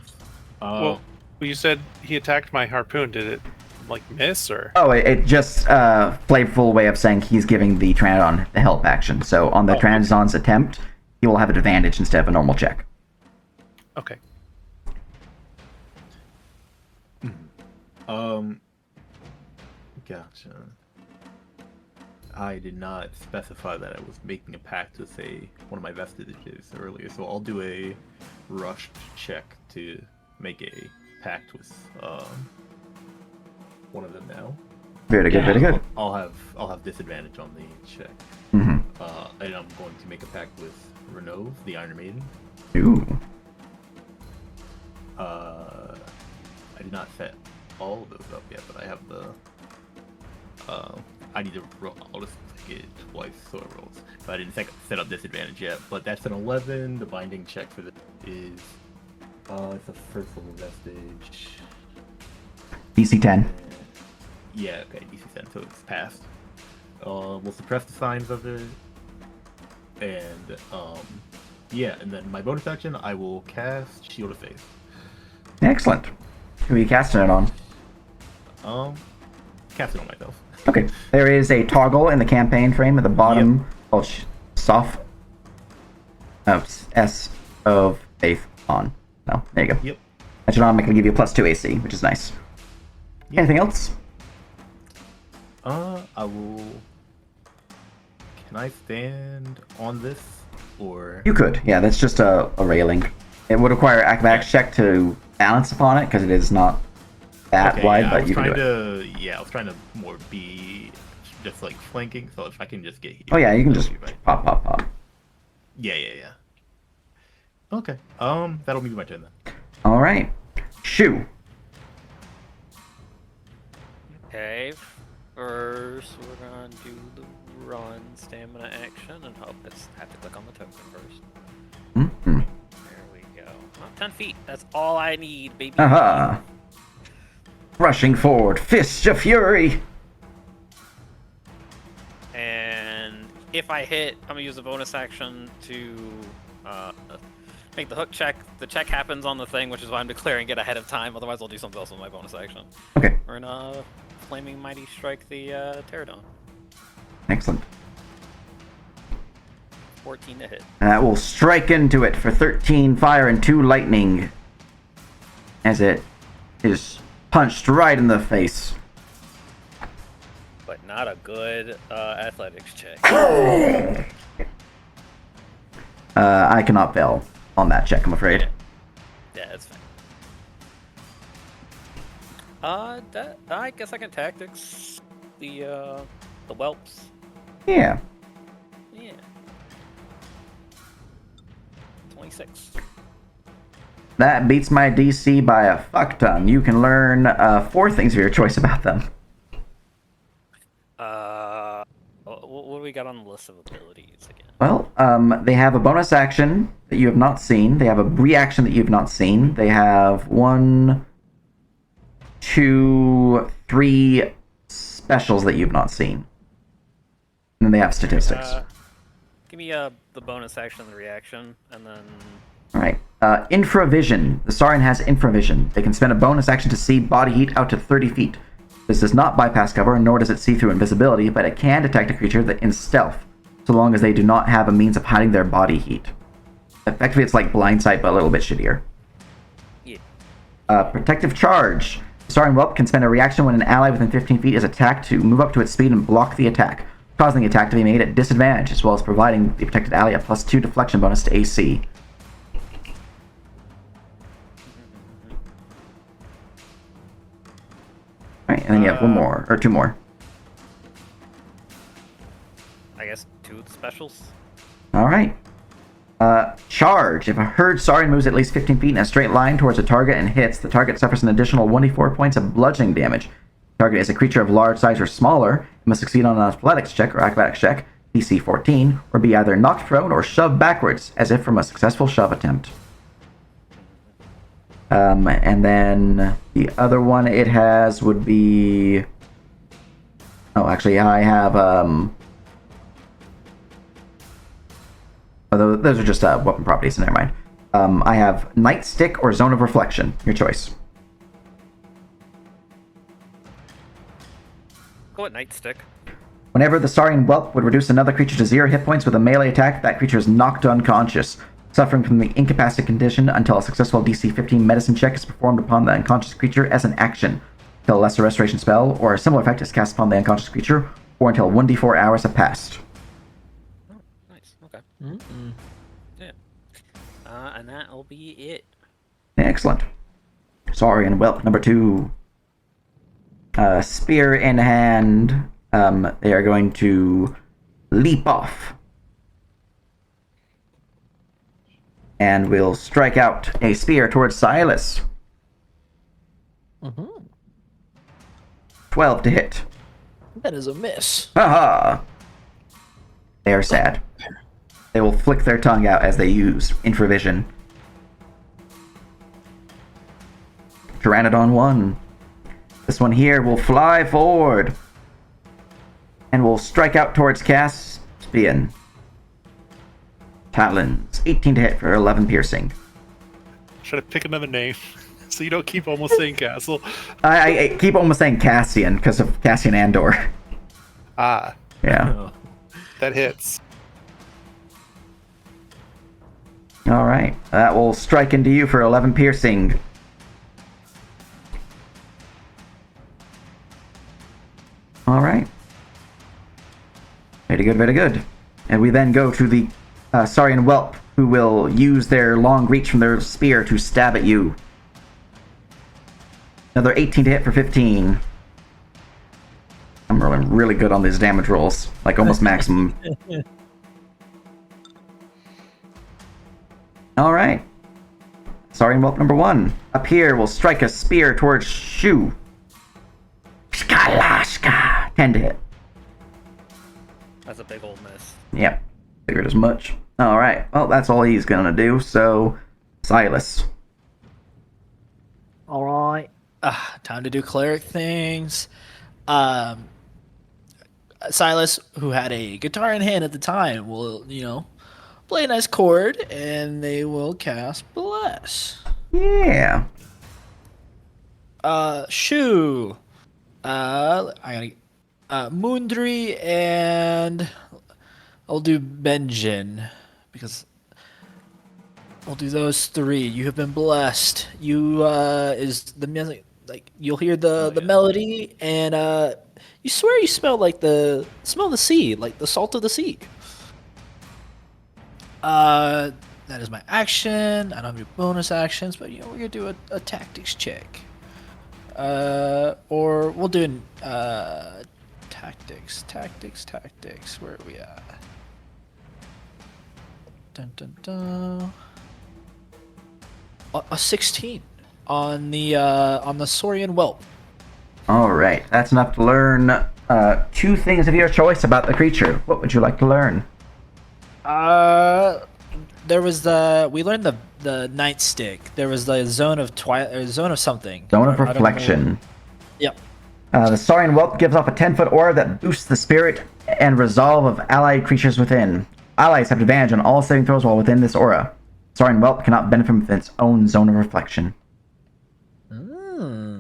Well, you said he attacked my harpoon. Did it like miss or? Oh, it just flavorful way of saying he's giving the Pteranodon the help action. So on the Pteranodon's attempt, he will have an advantage instead of a normal check. Okay. Gotcha. I did not specify that I was making a pact with one of my vestiges earlier, so I'll do a rushed check to make a pact with one of them now. Very good, very good. I'll have disadvantage on the check. Mm-hmm. And I'm going to make a pact with Renov, the Iron Maiden. Ooh. I did not set all of those up yet, but I have the. I need to roll. I'll just take it twice so it rolls. But I didn't set up disadvantage yet. But that's an 11. The binding check for this is. It's a first level vestige. DC 10. Yeah, okay, DC 10, so it's passed. We'll suppress the signs of it. And, yeah, and then my bonus action, I will cast Shield of Faith. Excellent. Who are you casting it on? Cast it on myself. Okay. There is a toggle in the campaign frame at the bottom called soft S of Faith on. No, there you go. Yep. That should automatically give you a +2 AC, which is nice. Yep. Anything else? I will. Can I stand on this, or? You could. Yeah, that's just a railing. It would require acrobatics check to balance upon it because it is not that wide, but you can do it. Yeah, I was trying to more be just like flanking. So if I can just get here. Oh yeah, you can just that'll be right. pop. Yeah. Okay. That'll be my turn then. All right. Shoo. Okay, first we're gonna do the run stamina action, and hope it's have to click on the token first. Mm-hmm. There we go. Oh, 10 feet. That's all I need, baby. Aha. Rushing forward, fist of fury. And if I hit, I'm gonna use a bonus action to make the hook check. The check happens on the thing, which is why I'm declaring it ahead of time. Otherwise, I'll do something else with my bonus action. Okay. We're gonna Flaming Mighty Strike the Pterodon. Excellent. 14 to hit. That will strike into it for 13 fire and 2 lightning as it is punched right in the face. But not a good athletics check. I cannot fail on that check, I'm afraid. Yeah, that's fine. I guess I can tactics the whelps. Yeah. Yeah. 26. That beats my DC by a fuck ton. You can learn 4 things of your choice about them. What do we got on the list of abilities again? Well, they have a bonus action that you have not seen. They have a reaction that you have not seen. They have 1, 2, 3 specials that you've not seen. And then they have statistics. Give me the bonus action and the reaction, and then... Alright. Infravision. The Saurian has infravision. They can spend a bonus action to see body heat out to 30 feet. This does not bypass cover, nor does it see through invisibility, but it can detect a creature that in stealth, so long as they do not have a means of hiding their body heat. Effectively, it's like blindsight, but a little bit shittier. Yeah. Protective charge. The Saurian whelp can spend a reaction when an ally within 15 feet is attacked to move up to its speed and block the attack, causing the attack to be made at disadvantage, as well as providing the protected ally a +2 deflection bonus to AC. Alright, and then you have 1 more, or 2 more. I guess 2 of the specials. Alright. Charge. If a herd Saurian moves at least 15 feet in a straight line towards a target and hits, the target suffers an additional 1d4 points of bludgeoning damage. The target is a creature of large size or smaller, and must succeed on an athletics check or acrobatics check, DC 14, or be either knocked prone or shoved backwards, as if from a successful shove attempt. And then the other one it has would be... Oh, actually, I have... Oh, those are just weapon properties, so never mind. I have Nightstick or Zone of Reflection. Your choice. Go at Nightstick. Whenever the Saurian whelp would reduce another creature to 0 hit points with a melee attack, that creature is knocked unconscious, suffering from the incapacitated condition until a successful DC 15 medicine check is performed upon the unconscious creature as an action, until a lesser restoration spell or a similar effect is cast upon the unconscious creature, or until 1d4 hours have passed. Oh, nice. Okay. Yeah. And that'll be it. Excellent. Saurian whelp number 2. Spear in hand. They are going to leap off. And we'll strike out a spear towards Silas. 12 to hit. That is a miss. Haha! They are sad. They will flick their tongue out as they use infravision. Pteranodon 1. This one here will fly forward. And will strike out towards Caspian. Talons. 18 to hit for 11 piercing. Should I pick another name so you don't keep almost saying castle? I keep almost saying Cassian because of Cassian Andor. Ah, Yeah. that hits. Alright. That will strike into you for 11 piercing. Alright. Very good, very good. And we then go to the Saurian Whelp, who will use their long reach from their spear to stab at you. Another 18 to hit for 15. I'm rolling really good on these damage rolls, like almost maximum. All right. Saurian Whelp number 1. Up here, will strike a spear towards Shu. Skalashka. 10 to hit. That's a big old miss. Yep. Figured as much. All right. Well, that's all he's gonna do. So, Silas. All right. Time to do cleric things. Silas, who had a guitar in hand at the time, will, play a nice chord, and they will cast Bless. Yeah. Shu. I gotta Mundri, and I'll do Benjin, because I'll do those 3. You have been blessed. You is the music, like, you'll hear the melody, and you swear you smell the sea, like the salt of the sea. That is my action. I don't have any bonus actions, but we're gonna do a tactics check. Or we'll do tactics. Where are we at? Dun dun dun. A 16 on the Saurian Whelp. All right. That's enough to learn 2 things of your choice about the creature. What would you like to learn? There was we learned the nightstick. There was the zone of zone of something. Zone of Reflection. Yep. The Saurian Whelp gives off a 10-foot aura that boosts the spirit and resolve of allied creatures within. Allies have advantage on all saving throws while within this aura. Saurian Whelp cannot benefit from its own zone of reflection.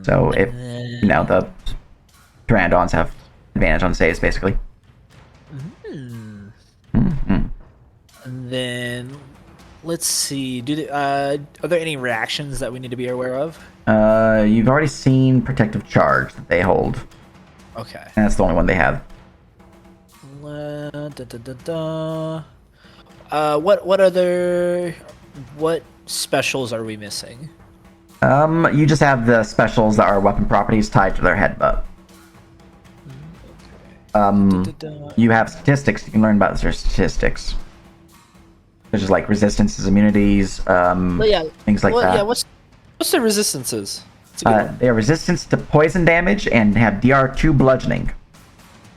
So if the Pteranodons have advantage on saves, basically. And then let's see. Are there any reactions that we need to be aware of? You've already seen Protective Charge that they hold. Okay. And that's the only one they have. What specials are we missing? You just have the specials that are weapon properties tied to their headbutt. You have statistics. You can learn about their statistics. There's just like resistances, immunities, things like that. Yeah, what's the resistances? They have resistance to poison damage and have DR2 bludgeoning.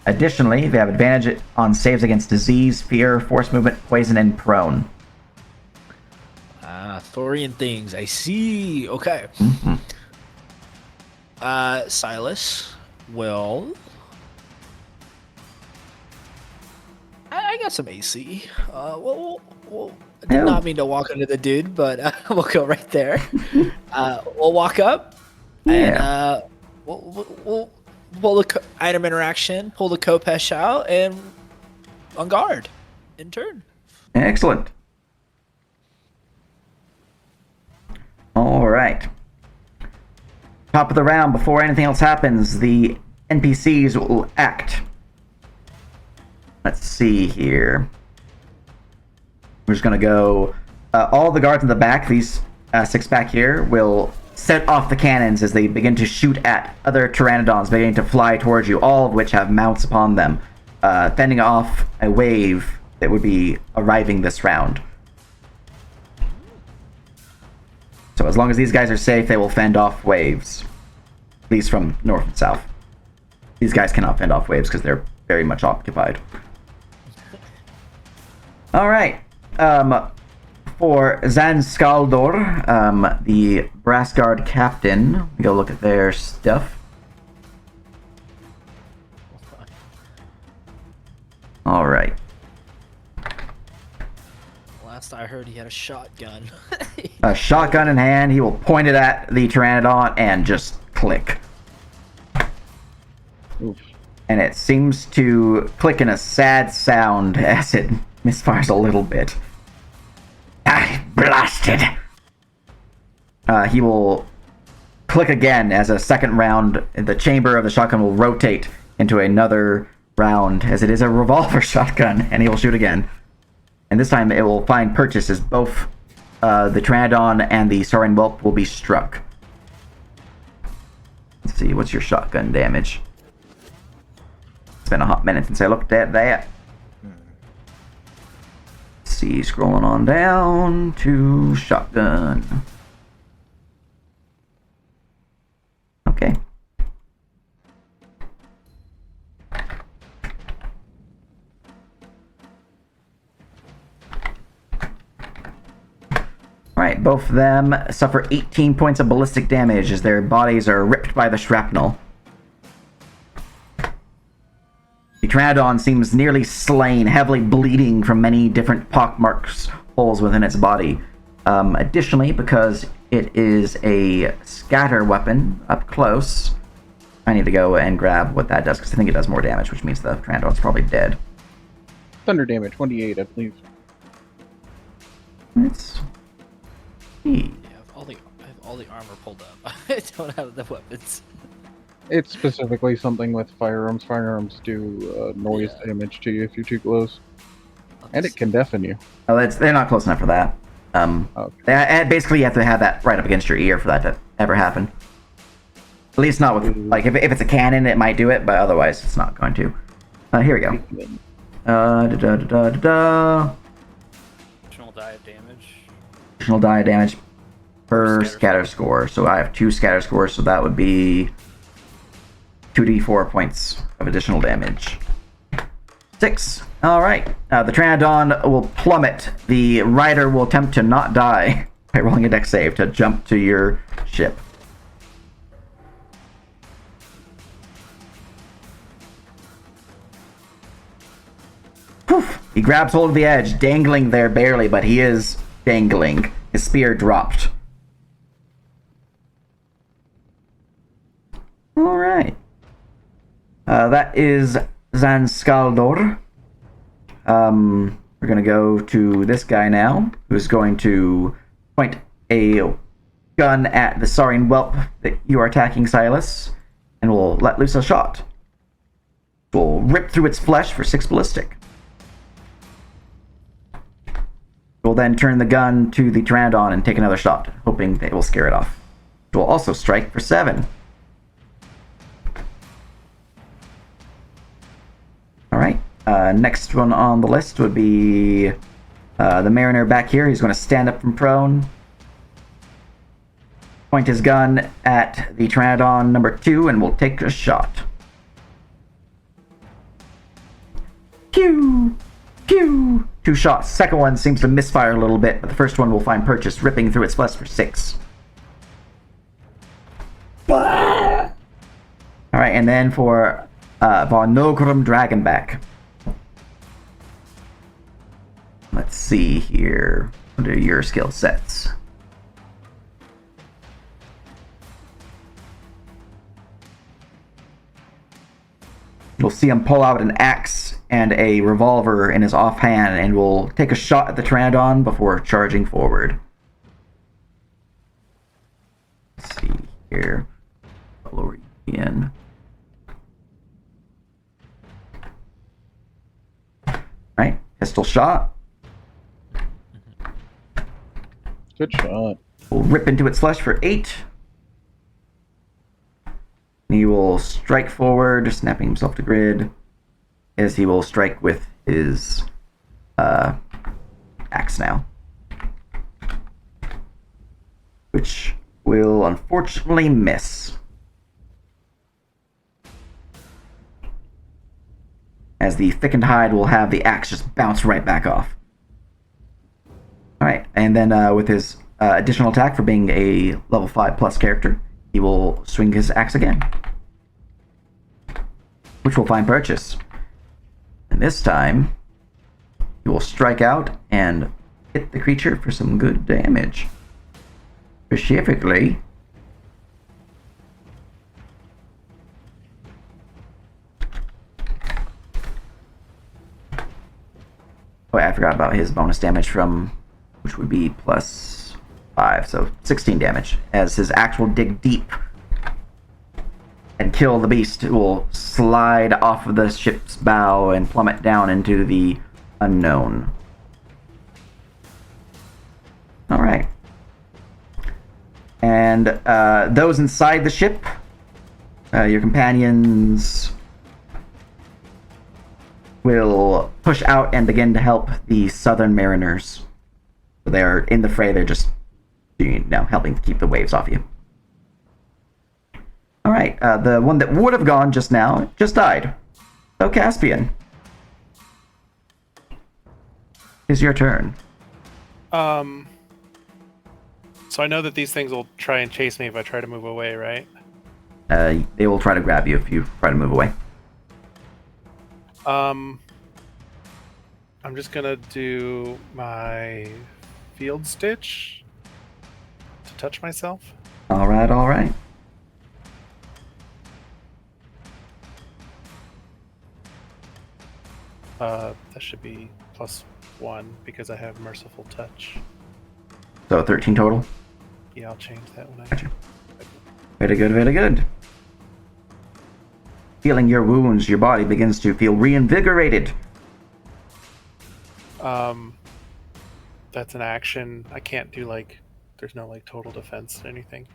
Additionally, they have advantage on saves against disease, fear, force movement, poison, and prone. Thorian things. I see. Okay. Silas. Well, I got some AC. I did not mean to walk into the dude, but we'll go right there. We'll walk up, and we'll pull the item interaction, pull the Kopesh out, and on guard in turn. Excellent. All right. Top of the round, before anything else happens, the NPCs will act. Let's see here. We're just going to go... all the guards in the back, these 6 back here, will set off the cannons as they begin to shoot at other Pteranodons beginning to fly towards you, all of which have mounts upon them, fending off a wave that would be arriving this round. So as long as these guys are safe, they will fend off waves. At least from north and south. These guys cannot fend off waves because they're very much occupied. Alright. For Zanskaldor, the Brass Guard captain, we go look at their stuff. Alright. Last I heard, he had a shotgun. A shotgun in hand, he will point it at the Pteranodon and just click. Oof. And it seems to click in a sad sound as it misfires a little bit. Ah, blasted! He will click again as a second round. The chamber of the shotgun will rotate into another round, as it is a revolver shotgun, and he will shoot again. And this time it will find purchase as both the Pteranodon and the Saurian Whelp will be struck. Let's see, what's your shotgun damage? It's been a hot minute since I looked at that. Let's see, scrolling on down to shotgun. Okay. Alright, both of them suffer 18 points of ballistic damage as their bodies are ripped by the shrapnel. The Pteranodon seems nearly slain, heavily bleeding from many different pockmarks, holes within its body. Additionally, because it is a scatter weapon up close, I need to go and grab what that does, because I think it does more damage, which means the Pteranodon's probably dead. Thunder damage, 1d8, I believe. Let's see. Yeah, I have all the armor pulled up. I don't have the weapons. It's specifically something with firearms. Firearms do noise damage to you if you're too close. And it can deafen you. Oh, they're not close enough for that. Okay. Basically, you have to have that right up against your ear for that to ever happen. At least not with, like, if it's a cannon, it might do it, but otherwise, it's not going to. Here we go. Additional die of damage. Additional die of damage per scatter score. So I have 2 scatter scores, so that would be 2d4 points of additional damage. 6. Alright. The Pteranodon will plummet. The rider will attempt to not die by rolling a dex save to jump to your ship. Poof! He grabs hold of the edge, dangling there barely, but he is dangling. His spear dropped. Alright. That is Zanskaldor. We're gonna go to this guy now, who's going to point a gun at the Saurian Whelp that you are attacking, Silas, and will let loose a shot. Will rip through its flesh for 6 ballistic. Will then turn the gun to the Pteranodon and take another shot, hoping that it will scare it off. It will also strike for 7. Alright, next one on the list would be the Mariner back here. He's going to stand up from prone, point his gun at the Pteranodon number 2, and will take a shot. Pew! Pew! 2 shots. Second one seems to misfire a little bit, but the first one will find purchase, ripping through its flesh for 6. Alright, and then for Von Nogrum Dragonback. Let's see here. What are your skill sets? You'll see him pull out an axe and a revolver in his offhand and will take a shot at the Pteranodon before charging forward. Let's see here. Valorian. Right, pistol shot. Good shot. Will rip into its flesh for 8. He will strike forward, snapping himself to grid, as he will strike with his axe now. Which will unfortunately miss. As the thickened hide will have the axe just bounce right back off. Alright, and then with his additional attack for being a level 5 plus character, he will swing his axe again, which will find purchase. And this time, he will strike out and hit the creature for some good damage. Specifically, oh, I forgot about his bonus damage from, which would be plus 5, so 16 damage, as his axe will dig deep and kill the beast, it will slide off of the ship's bow and plummet down into the unknown. Alright. And those inside the ship, your companions will push out and begin to help the southern mariners. So they are in the fray, they're just helping to keep the waves off you. Alright, the one that would have gone just now just died. So Caspian. It's your turn. So I know that these things will try and chase me if I try to move away, right? They will try to grab you if you try to move away. I'm just gonna do my field stitch to touch myself. Alright, alright. That should be +1 because I have merciful touch. So 13 total. Yeah, I'll change that when I. Gotcha. Very good, very good. Feeling your wounds, your body begins to feel reinvigorated. That's an action. I can't do there's no total defense or anything.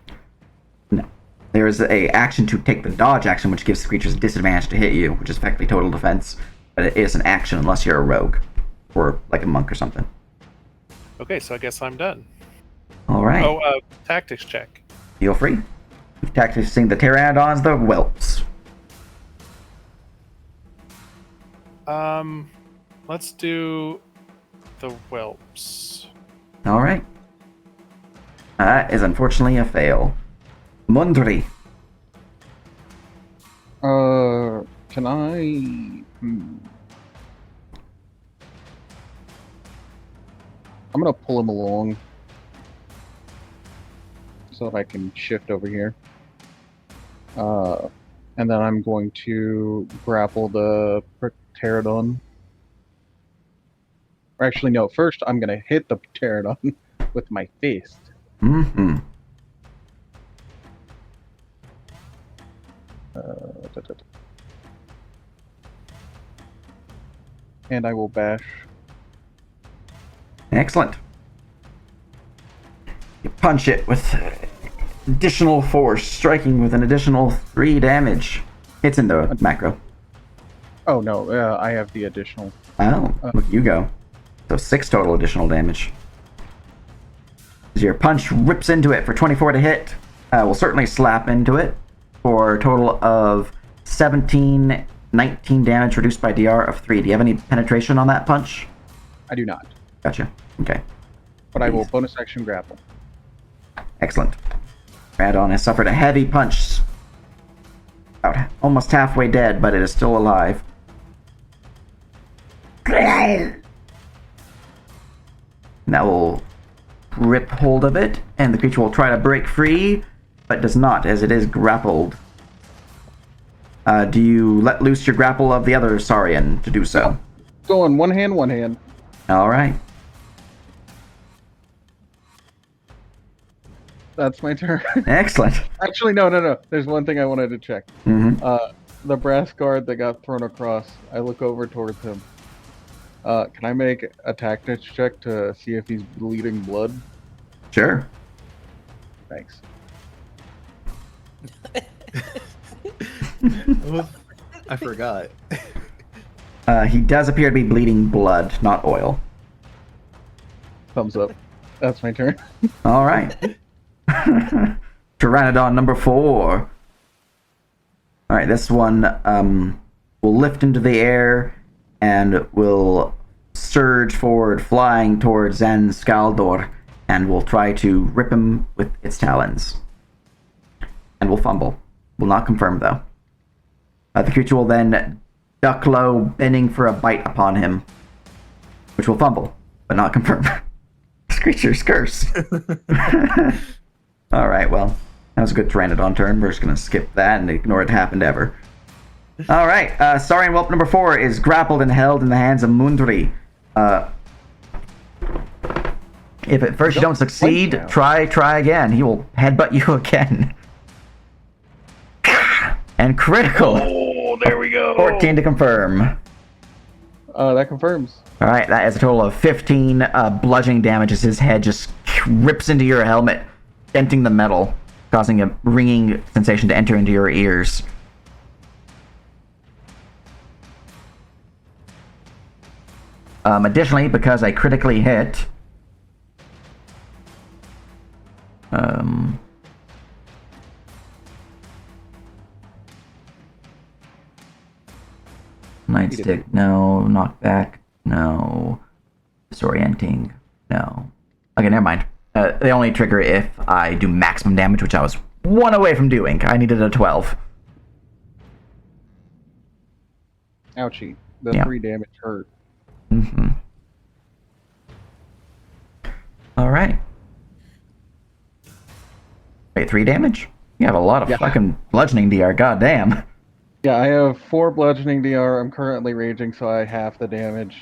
No. There is a action to take the dodge action, which gives creatures disadvantage to hit you, which is effectively total defense. But it is an action unless you're a rogue. Or like a monk or something. Okay, so I guess I'm done. Alright. Oh, tactics check. Feel free. Tacticing the pteranodons, the whelps. Let's do the whelps. Alright. That is unfortunately a fail. Mundri. Can I... I'm gonna pull him along so that I can shift over here. And then I'm going to grapple the pterodon. Or actually, no, first I'm gonna hit the pterodon with my fist. Mm-hmm. And I will bash. Excellent. You punch it with additional force, striking with an additional 3 damage. It's in the macro. Oh no, I have the additional. Oh, look, you go. So 6 total additional damage. As your punch rips into it for 24 to hit, will certainly slap into it for a total of 17, 19 damage reduced by DR of 3. Do you have any penetration on that punch? I do not. Gotcha. Okay. But I will bonus action grapple. Excellent. Radon has suffered a heavy punch. About almost halfway dead, but it is still alive. And that will rip hold of it, and the creature will try to break free, but does not, as it is grappled. Do you let loose your grapple of the other Saurian to do so? Go on one hand, one hand. Alright. That's my turn. Excellent. Actually, no. There's one thing I wanted to check. Mm-hmm. The brass guard that got thrown across, I look over towards him. Can I make a tactics check to see if he's bleeding blood? Sure. Thanks. I forgot. He does appear to be bleeding blood, not oil. Thumbs up. That's my turn. Alright. Pteranodon number 4. Alright, this one will lift into the air and will surge forward, flying towards Zan Skaldor, and will try to rip him with its talons. And will fumble. Will not confirm, though. The creature will then duck low, bending for a bite upon him, which will fumble, but not confirm. This creature's cursed. Alright, well, that was a good Pteranodon turn. We're just going to skip that and ignore it happened ever. Alright, Saurian Whelp number 4 is grappled and held in the hands of Mundri. If at first you don't succeed, try again. He will headbutt you again. And critical. Oh, there we go. 14 to confirm. That confirms. All right, that is a total of 15 bludgeoning damage as his head just rips into your helmet, denting the metal, causing a ringing sensation to enter into your ears. Additionally, because I critically hit, Nightstick, no. Knockback, no. Disorienting, no. Okay, never mind. They only trigger if I do maximum damage, which I was 1 away from doing. I needed a 12. Ouchie. The Yeah. 3 damage hurt. Mm-hmm. Alright. Wait, 3 damage? You have a lot of fucking bludgeoning DR, goddamn. Yeah, I have 4 bludgeoning DR. I'm currently raging, so I half the damage.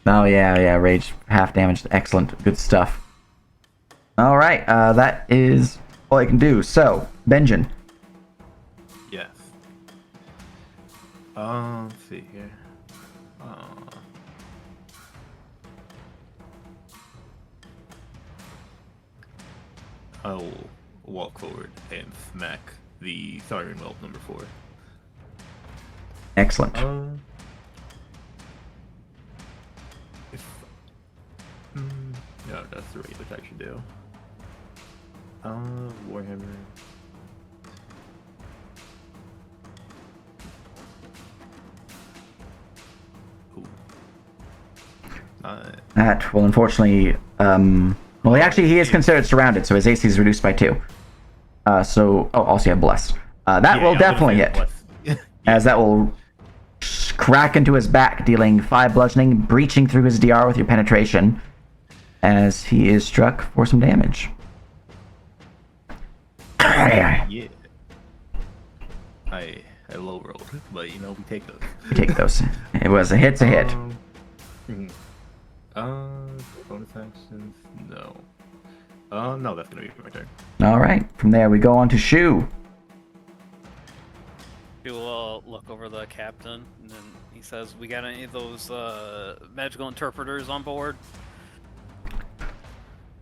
Oh, yeah, rage, half damage. Excellent. Good stuff. Alright, that is all I can do. So, Benjin. Yes. Let's see here. I'll walk forward and smack the Siren Whelp number 4. Excellent. No, that's the rate which I should do. Warhammer. Ooh. That will unfortunately, well, actually, he is considered surrounded, so his AC is reduced by 2. Also you have Bless. That will definitely hit, as that will crack into his back, dealing 5 bludgeoning, breaching through his DR with your penetration, as he is struck for some damage. Yeah. I low rolled, but you know, we take those. We take those. It was a hit's a hit. Bonus actions? No. No, that's gonna be my turn. Alright, from there we go on to Shu. He will look over the captain, and then he says, "We got any of those magical interpreters on board?"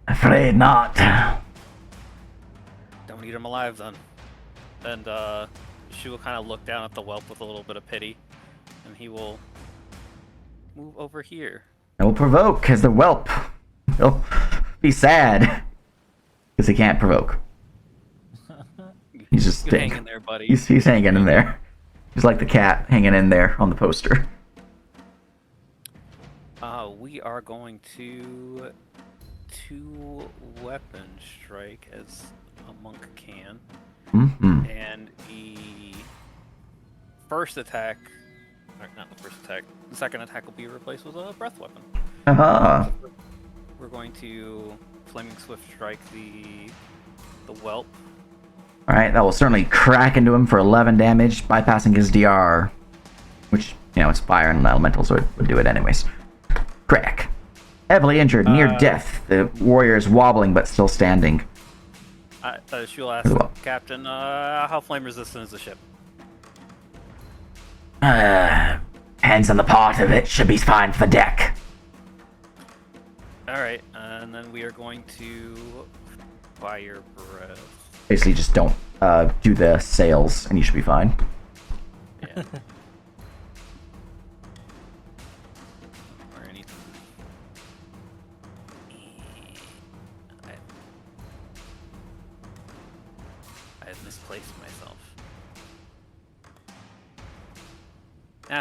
Afraid not. Don't eat him alive, then. And she will kind of look down at the whelp with a little bit of pity, and he will move over here. It will provoke as the whelp. He'll be sad because he can't provoke. He's just Good hanging there, buddy. He's hanging in there. He's like the cat hanging in there on the poster. We are going to 2 weapon strike as a monk can. Mm-hmm. And the first attack, or not the first attack, the second attack will be replaced with a breath weapon. Uh-huh. We're going to Flaming Swift strike the whelp. Alright, that will certainly crack into him for 11 damage, bypassing his DR. Which, you know, it's fire and elemental, so it would do it anyways. Crack. Heavily injured, near death. The warrior is wobbling, but still standing. She'll ask the captain, how flame resistant is the ship? Depends on the part of it. Should be fine for the deck. Alright, and then we are going to fire breath. Basically, just don't do the sails, and you should be fine. Yeah. Or anything. I have misplaced myself.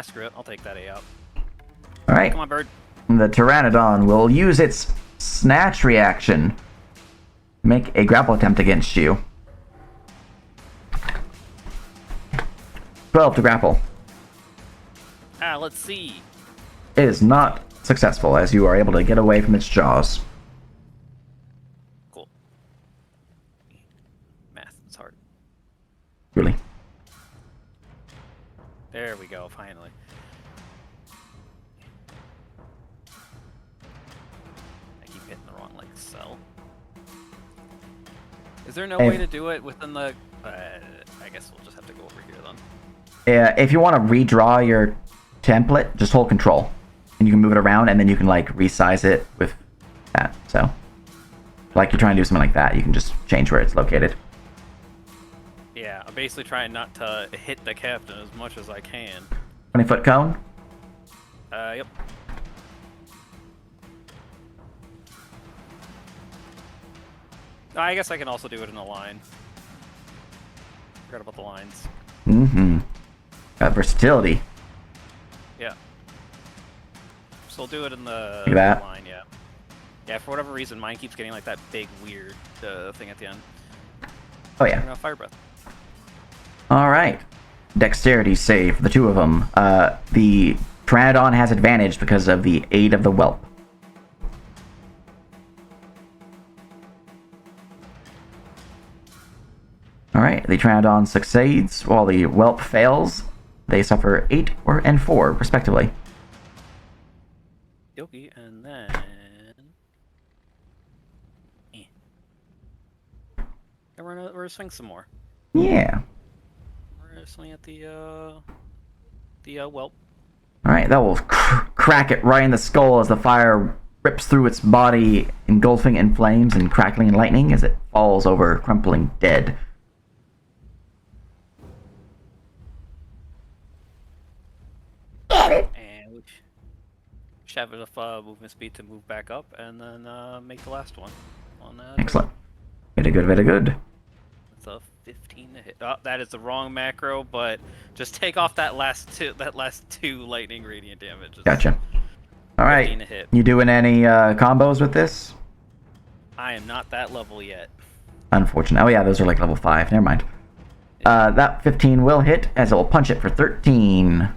Screw it. I'll take that A out. Alright. Come on, bird. The Pteranodon will use its snatch reaction to make a grapple attempt against you. 12 to grapple. Let's see. It is not successful, as you are able to get away from its jaws. Cool. Math is hard. Really. There we go, finally. I keep hitting the wrong, like, cell. Is there no way to do it within the... I I guess we'll just have to go over here then. Yeah, if you want to redraw your template, just hold control. And you can move it around, and then you can, like, resize it with that. So, like, you're trying to do something like that, you can just change where it's located. Yeah, I'm basically trying not to hit the captain as much as I can. 20-foot cone? Yep. I guess I can also do it in a line. Forgot about the lines. Mm-hmm. Got versatility. Yeah. So we'll do it in the Look at that. line, yeah. Yeah, for whatever reason, mine keeps getting like that big, weird thing at the end. Oh, yeah. Fire breath. Alright. Dexterity save for the two of them. The Pteranodon has advantage because of the aid of the whelp. Alright, the Pteranodon succeeds while the whelp fails. They suffer 8 and 4, respectively. Yogi, and then... And we're gonna swing some more. Yeah. We're gonna swing at the whelp. Alright, that will crack it right in the skull as the fire rips through its body, engulfing in flames and crackling in lightning as it falls over, crumpling dead. And we should have enough movement speed to move back up, and then make the last one. On Excellent. Very good, very good. It's a 15 to hit. Oh, that is the wrong macro, but just take off that last two lightning radiant damage. It's Gotcha. 15 Alright. to hit. You doing any combos with this? I am not that level yet. Unfortunate. Oh yeah, those are like level 5. Never mind. That 15 will hit as it will punch it for 13.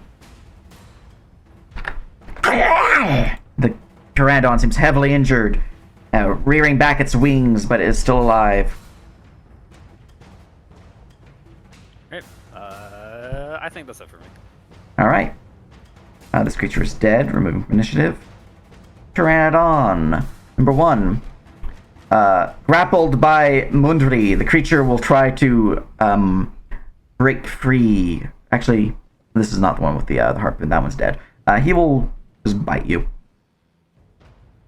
The Pteranodon seems heavily injured, rearing back its wings, but it is still alive. Right. I think that's it for me. Alright. This creature is dead. Removing from initiative. Pteranodon. Number 1. Grappled by Mundri, the creature will try to break free. Actually, this is not the one with the harpoon. That one's dead. He will just bite you.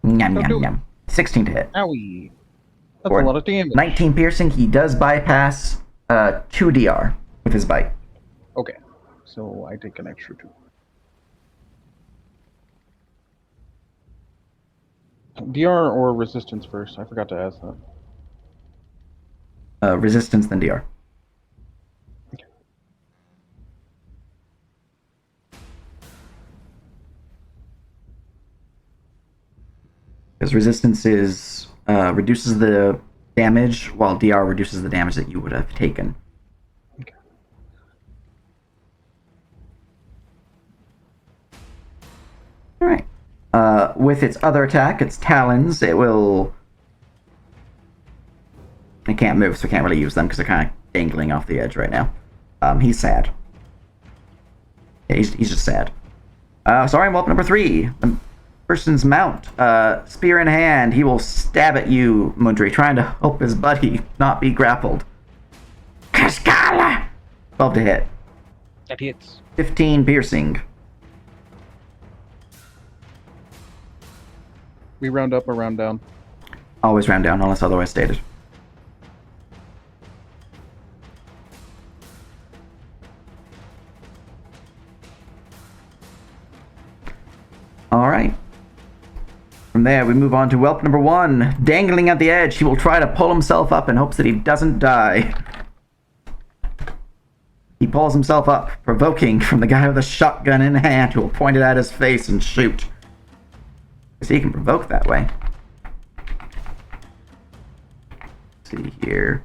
Yum, yum, yum. 16 to hit. Owie. That's Or a lot of damage. 19 piercing. He does bypass 2 DR with his bite. Okay. So I take an extra 2. DR or resistance first? I forgot to ask that. Resistance, then DR. Because resistance is reduces the damage, while DR reduces the damage that you would have taken. Okay. Alright. With its other attack, its talons, it will... It can't move, so it can't really use them because they're kind of dangling off the edge right now. He's sad. Yeah, he's just sad. Sorry, whelp number 3. The person's mount. Spear in hand. He will stab at you, Mundri, trying to help his buddy not be grappled. Kaskala! 12 to hit. That hits. 15 piercing. We round up or round down? Always round down, unless otherwise stated. Alright. From there, we move on to whelp number 1. Dangling at the edge, he will try to pull himself up in hopes that he doesn't die. He pulls himself up, provoking from the guy with a shotgun in hand who will point it at his face and shoot. So he can provoke that way. Let's see here.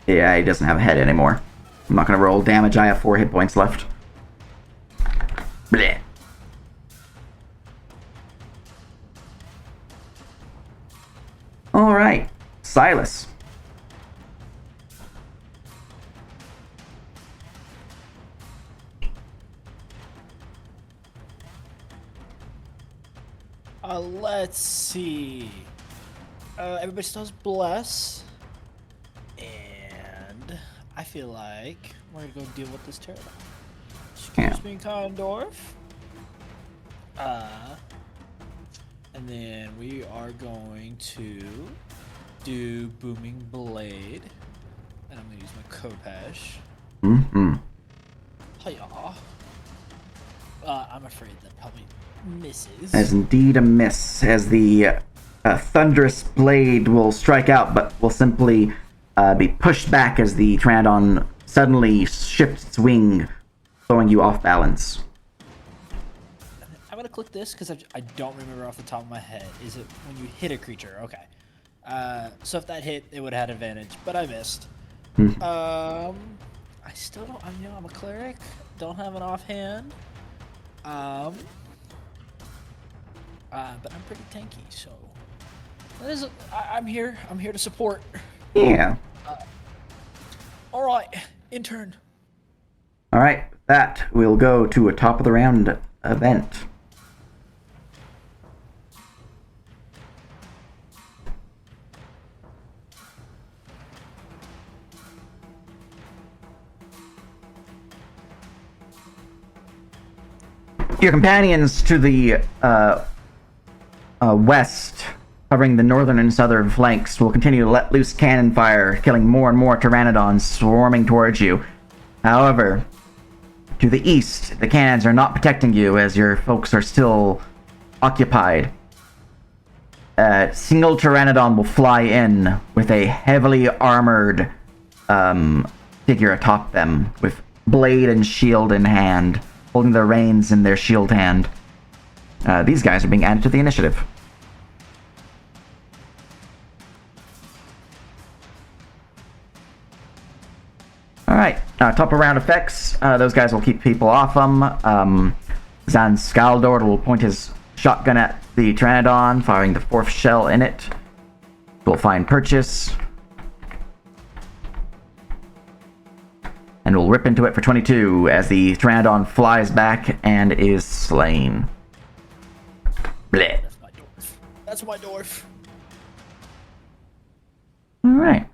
Yeah, he doesn't have a head anymore. I'm not going to roll damage. I have 4 hit points left. Blech. Alright. Silas. Let's see. Everybody still has bless. feel like we're gonna go deal with this pterodon. Yeah. Excuse me, Condorf. And then we are going to do Booming Blade. And I'm gonna use my Kopesh. Mm-hmm. Hiya. I'm afraid that probably misses. As indeed a miss, as the thunderous blade will strike out, but will simply be pushed back as the Pteranodon suddenly shifts its wing, throwing you off balance. I'm gonna click this because I don't remember off the top of my head. Is it when you hit a creature? Okay. So if that hit, it would have had advantage, but I missed. I still don't. I'm a cleric. Don't have an offhand. But I'm pretty tanky, so that is. I'm here. I'm here to support. Yeah. All right, intern. All right, that will go to a top of the round event. Your companions to the west, covering the northern and southern flanks, will continue to let loose cannon fire, killing more and more Pteranodons swarming towards you. However, to the east, the cannons are not protecting you as your folks are still occupied. A single Pteranodon will fly in with a heavily armored figure atop them, with blade and shield in hand, holding their reins in their shield hand. These guys are being added to the initiative. Alright, top of round effects. Those guys will keep people off them. Zan Skaldor will point his shotgun at the Pteranodon, firing the 4th shell in it. We'll find purchase. And we'll rip into it for 22 as the Pteranodon flies back and is slain. Bleh. That's my dwarf. That's my dwarf. Alright.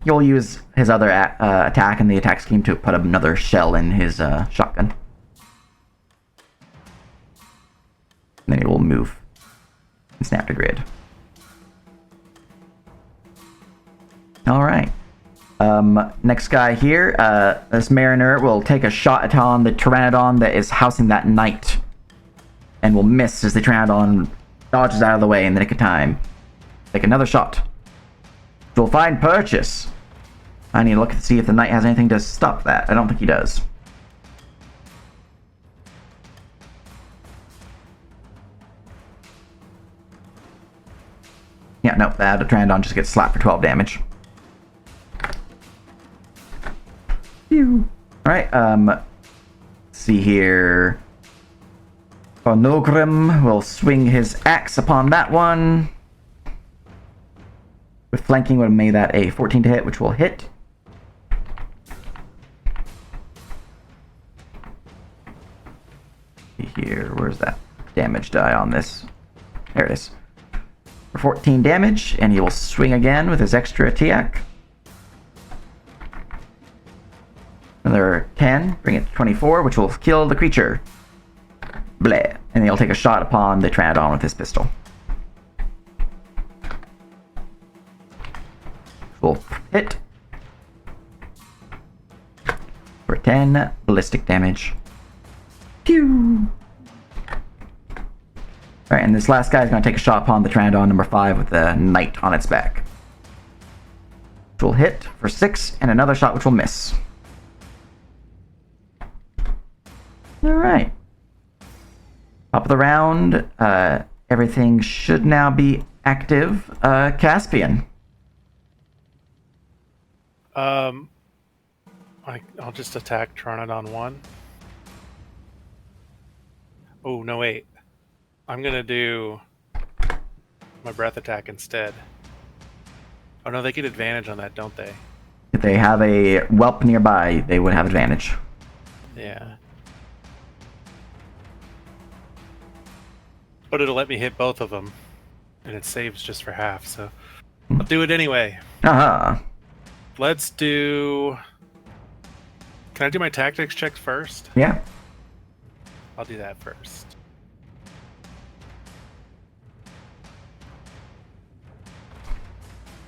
You'll use his other attack in the attack scheme to put another shell in his shotgun. And then he will move and snap to grid. Alright. Next guy here, this Mariner will take a shot upon the Pteranodon that is housing that knight, and will miss as the Pteranodon dodges out of the way in the nick of time. Take another shot. We'll find purchase. I need to look to see if the knight has anything to stop that. I don't think he does. Yeah, nope, that Pteranodon just gets slapped for 12 damage. Alright, let's see here. Bonogrim will swing his axe upon that one. With flanking would have made that a 14 to hit, which will hit. See here, where's that damage die on this? There it is. For 14 damage, and he will swing again with his extra attack. Another 10, bring it to 24, which will kill the creature. Bleh. And he'll take a shot upon the Pteranodon with his pistol. Will hit. For 10 ballistic damage. Pew! Alright, and this last guy is going to take a shot upon the Pteranodon number 5 with the knight on its back. Which will hit for 6, and another shot which will miss. Alright. Top of the round, everything should now be active. Caspian. I'll just attack Pteranodon 1. Oh, no, wait. I'm gonna do my breath attack instead. Oh no, they get advantage on that, don't they? If they have a whelp nearby, they would have advantage. Yeah. But it'll let me hit both of them. And it saves just for half, so I'll do it anyway. Aha. Let's do. Can I do my tactics checks first? Yeah. I'll do that first.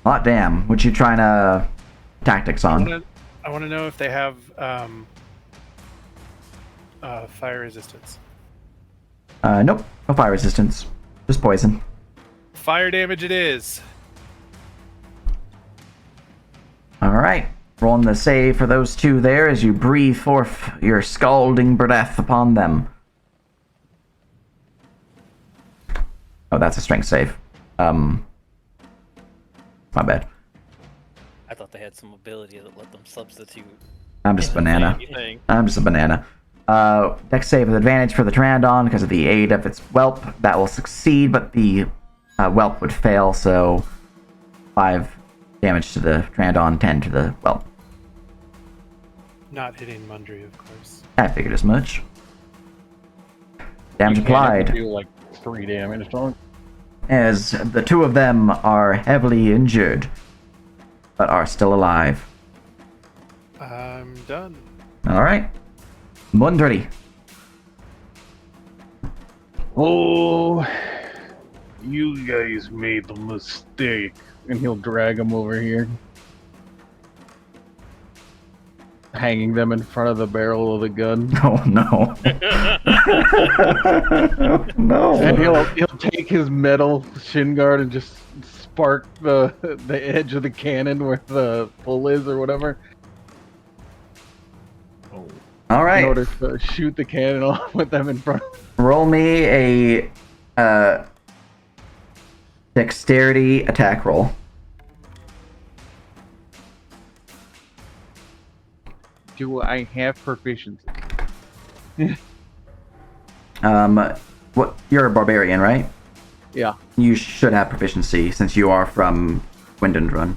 Hot damn. What you trying to tactics on? I want to know if they have fire resistance. Nope. No fire resistance. Just poison. Fire damage it is. Alright. Rolling the save for those two there as you breathe forth your scalding breath upon them. Oh, that's a strength save. My bad. I thought they had some ability that let them substitute. I'm just a banana. Anything. I'm just a banana. Dex save with advantage for the Pteranodon because of the aid of its whelp. That will succeed, but the whelp would fail, so 5 damage to the Pteranodon, 10 to the whelp. Not hitting Mundry, of course. I figured as much. Damage You can't applied. do like 3 damage, don't As the two of them are heavily injured, but are still alive. I'm done. Alright. Mundry. Oh, you guys made a mistake. And he'll drag him over here. Hanging them in front of the barrel of the gun. Oh no. No. And he'll take his metal shin guard and just spark the edge of the cannon where the pull is or whatever. Oh, Alright. In order to shoot the cannon off with them in front. Roll me a dexterity attack roll. Do I have proficiency? What? You're a barbarian, right? Yeah. You should have proficiency since you are from Windendrun.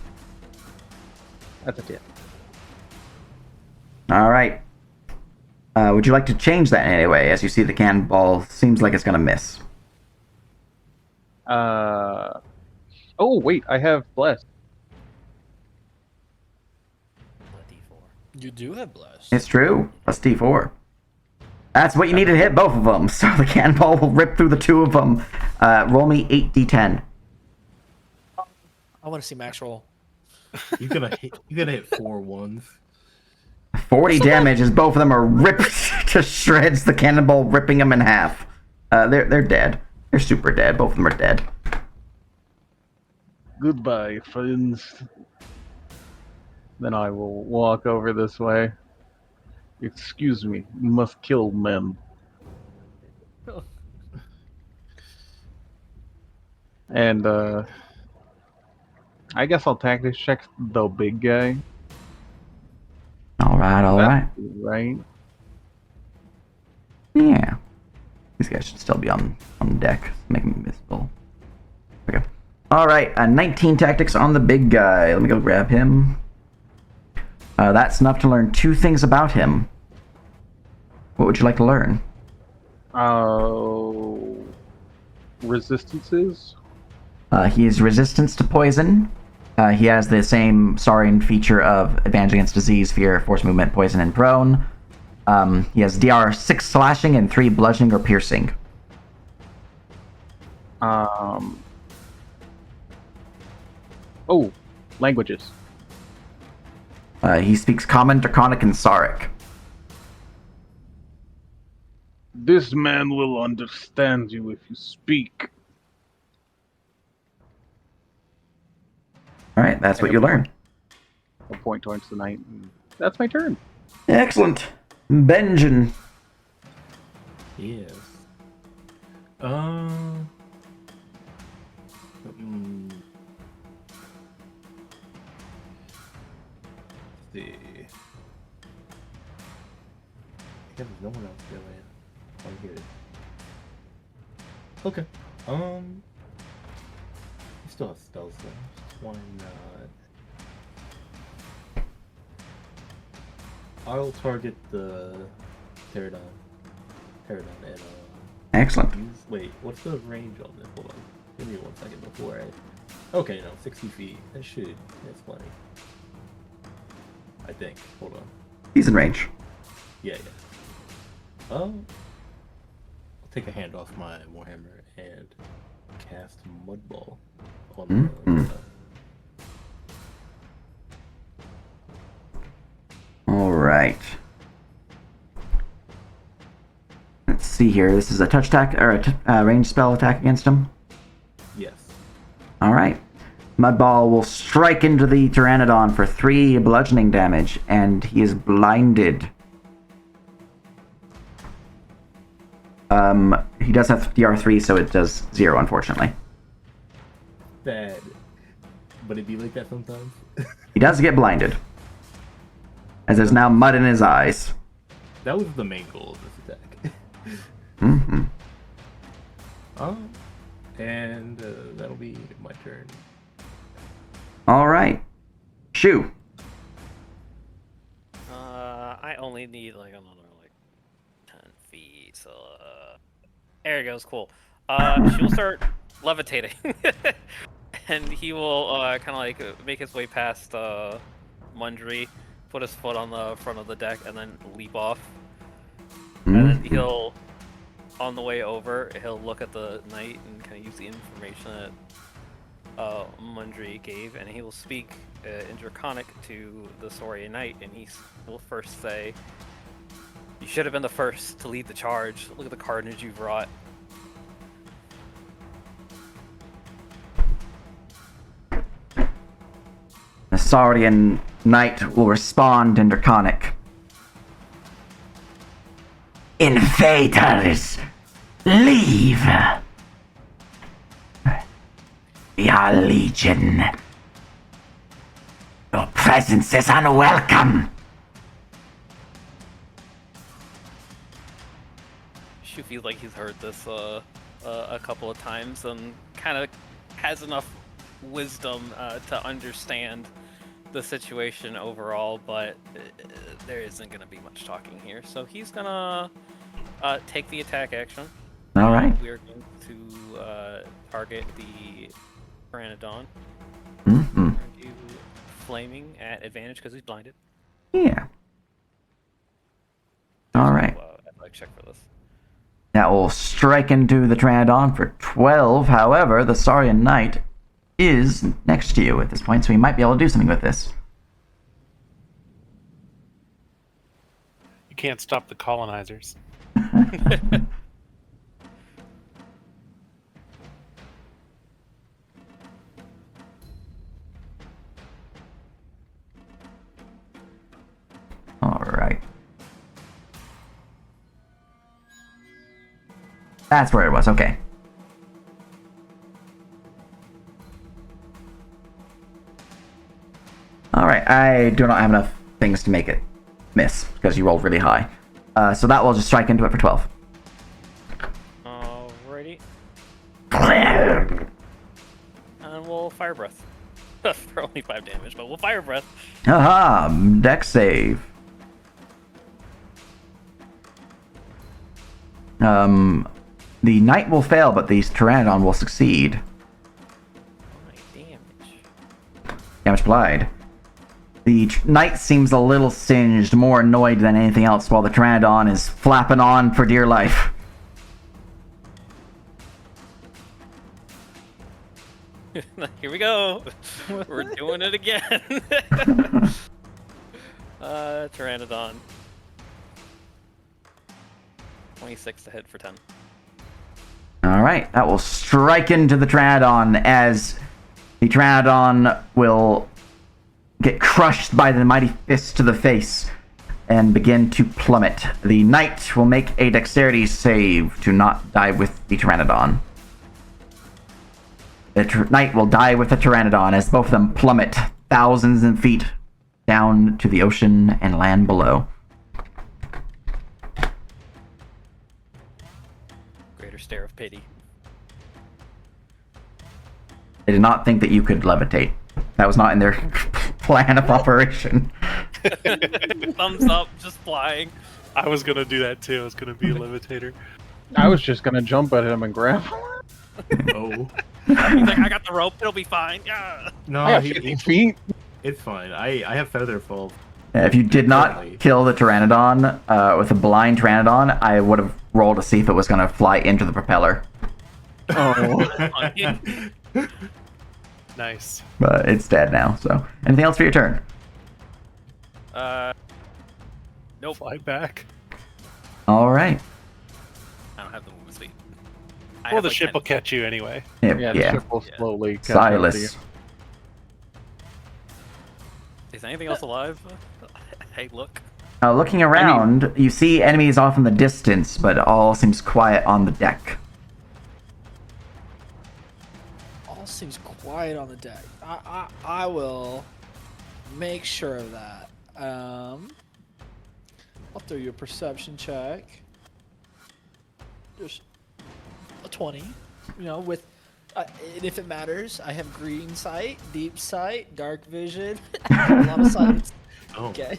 That's a 10. Alright. Would you like to change that in any way? As you see, the cannonball seems like it's gonna miss. Oh, wait, I have blessed. You do have blessed. It's true. Plus D4. That's what you need to hit both of them. So the cannonball will rip through the two of them. Roll me 8d10. I want to see Max roll. you're gonna hit 4 ones. 40 damage as both of them are ripped to shreds. The cannonball ripping them in half. They're dead. They're super dead. Both of them are dead. Goodbye, friends. Then I will walk over this way. Excuse me, must kill men. And, I guess I'll tactics check the big guy. Alright. Right? Yeah. These guys should still be on deck. Make them visible. Okay. Alright, 19 tactics on the big guy. Let me go grab him. That's enough to learn 2 things about him. What would you like to learn? Resistances? He is resistance to poison. He has the same Saurian feature of advantage against disease, fear, force movement, poison, and prone. He has DR 6 slashing and 3 bludgeoning or piercing. Languages. He speaks Common, Draconic, and Syrik. This man will understand you if you speak. Alright, that's what you learn. I'll point towards the knight. And that's my turn. Excellent. Benjamin. Yes. See. I guess there's no one else doing it. Oh, here it is. Okay. We still have spells though. Why not? I'll target the Pteranodon. And Excellent. wait, what's the range on this? Hold on. Give me 1 second before I. Okay, no, 60 feet. That should. That's plenty. I think. Hold on. He's in range. Yeah. I'll take a hand off my Warhammer and cast Mud Ball on All right. Let's see here. This is a touch attack or a range spell attack against him. Yes. All right. Mudball will strike into the Pteranodon for 3 bludgeoning damage, and he is blinded. He does have DR3, so it does 0, unfortunately. Bad. But it'd be like that sometimes. He does get blinded, as there's now mud in his eyes. That was the main goal of this attack. Mm-hmm. And that'll be my turn. All right. Shoo. I only need like another 10 feet, so there it goes. Cool. She'll start levitating, and he will kind of like make his way past Mundry, put his foot on the front of the deck, and then leap off. And then he'll, on the way over, he'll look at the knight and kind of use the information that Mundry gave, and he will speak in Draconic to the Saurian knight, and he will first say, "You should have been the first to lead the charge. Look at the carnage you've wrought." The Saurian knight will respond in Draconic. Invaders, leave! We are legion. Your presence is unwelcome. She feels like he's heard this a couple of times and kind of has enough wisdom to understand the situation overall, but there isn't going to be much talking here. So he's going to take the attack action. All right. We are going to target the Pteranodon. Mm-hmm. We're going to do flaming at advantage because he's blinded. Yeah. All right. I'd like to check for this. That will strike into the Pteranodon for 12. However, the Saurian knight is next to you at this point, so he might be able to do something with this. You can't stop the colonizers. All right. That's where it was. Okay. All right. I do not have enough things to make it miss because you rolled really high. So that will just strike into it for 12. Alrighty. And we'll fire breath. For only 5 damage, but we'll fire breath. Aha! Dex save. The knight will fail, but the Pteranodon will succeed. Damage applied. The knight seems a little singed, more annoyed than anything else, while the Pteranodon is flapping on for dear life. Here we go. We're doing it again. Pteranodon. 26 to hit for 10. Alright, that will strike into the Pteranodon as the Pteranodon will get crushed by the mighty fist to the face and begin to plummet. The knight will make a dexterity save to not die with the Pteranodon. The knight will die with the Pteranodon as both of them plummet thousands of feet down to the ocean and land below. Greater stare of pity. They did not think that you could levitate. That was not in their plan of operation. Thumbs up, just flying. I was gonna do that too. I was gonna be a levitator. I was just gonna jump at him and grab him. Oh. He's like, I got the rope, it'll be fine. Yeah. No, I got 50 feet. it's fine. I have feather fall If you did not Currently. kill the Pteranodon with a blind Pteranodon, I would have rolled to see if it was going to fly into the propeller. Oh, Nice. But it's dead now, so. Anything else for your turn? Nope. Fly back. Alright. I don't have the movement speed. Well, the ship will catch you anyway. Yeah. yeah, the ship will slowly catch up to you. Silas. Is anything else alive? Hey, look. Looking around, you see enemies off in the distance, but all seems quiet on the deck. All seems quiet on the deck. I will make sure of that. I'll throw you a perception check. Just a 20. You know, with and if it matters, I have green sight, deep sight, dark vision, a lot of sights. Oh. Okay.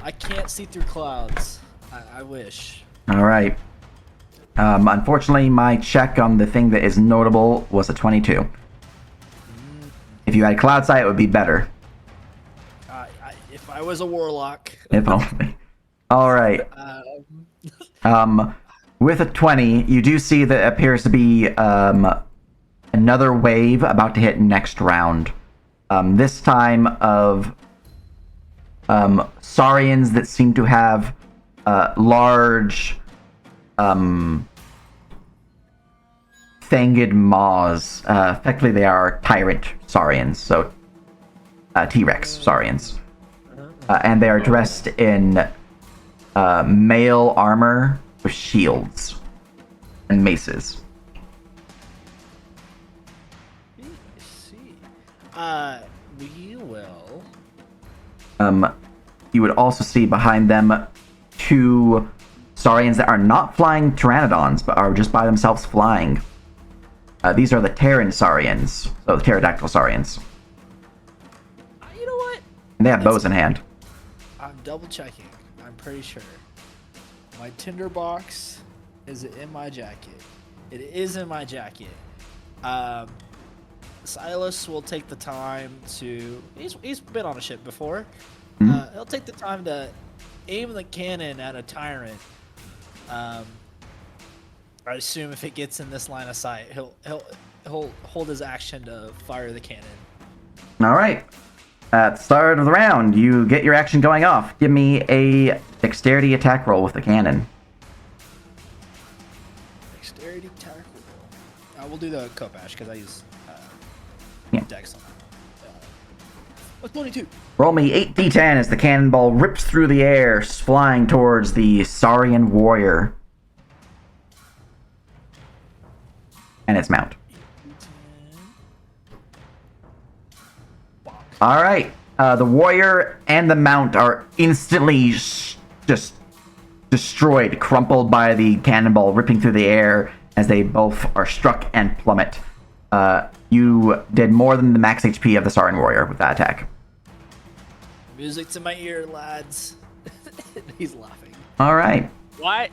I can't see through clouds. I wish. Alright. Unfortunately, my check on the thing that is notable was a 22. If you had cloud sight, it would be better. If I was a warlock. If only. Alright. Um, With a 20, you do see that appears to be another wave about to hit next round. This time of Saurians that seem to have large fanged maws. Effectively, they are tyrant Saurians, so T-Rex Saurians. And they are dressed in male armor with shields and maces. see. We will. You would also see behind them two Saurians that are not flying Pteranodons, but are just by themselves flying. These are the Terran Saurians, so the pterodactyl Saurians. You know what? And they have bows in hand. I'm double checking. I'm pretty sure. My tinderbox is in my jacket. It is in my jacket. Silas will take the time to. He's been on a ship before. He'll take the time to aim the cannon at a tyrant. I assume if it gets in this line of sight, he'll hold his action to fire the cannon. All right. At the start of the round, you get your action going off. Give me a dexterity attack roll with the cannon. Dexterity attack roll. We'll do the Kopash because I use Dex on that. 22. Roll me 8d10 as the cannonball rips through the air, flying towards the Saurian warrior and its mount. All right. The warrior and the mount are instantly just destroyed, crumpled by the cannonball ripping through the air as they both are struck and plummet. You did more than the max HP of the Saurian warrior with that attack. Music to my ear, lads. He's laughing. All right. What?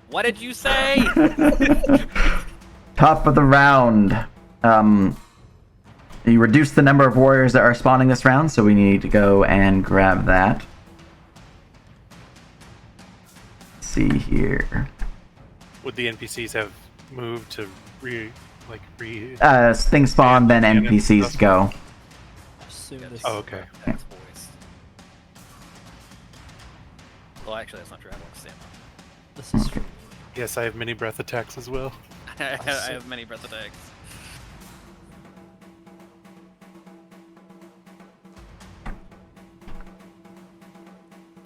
What did you say? Top of the round. You reduced the number of warriors that are spawning this round, so we need to go and grab that. Let's see here. Would the NPCs have moved to re? Things spawn, then Yeah, NPCs stuff. go. Assume this. Oh, okay. That's voiced. Well, actually, that's not true. I won't stand This is true. Yes, I have mini breath attacks as well. I have many breath attacks.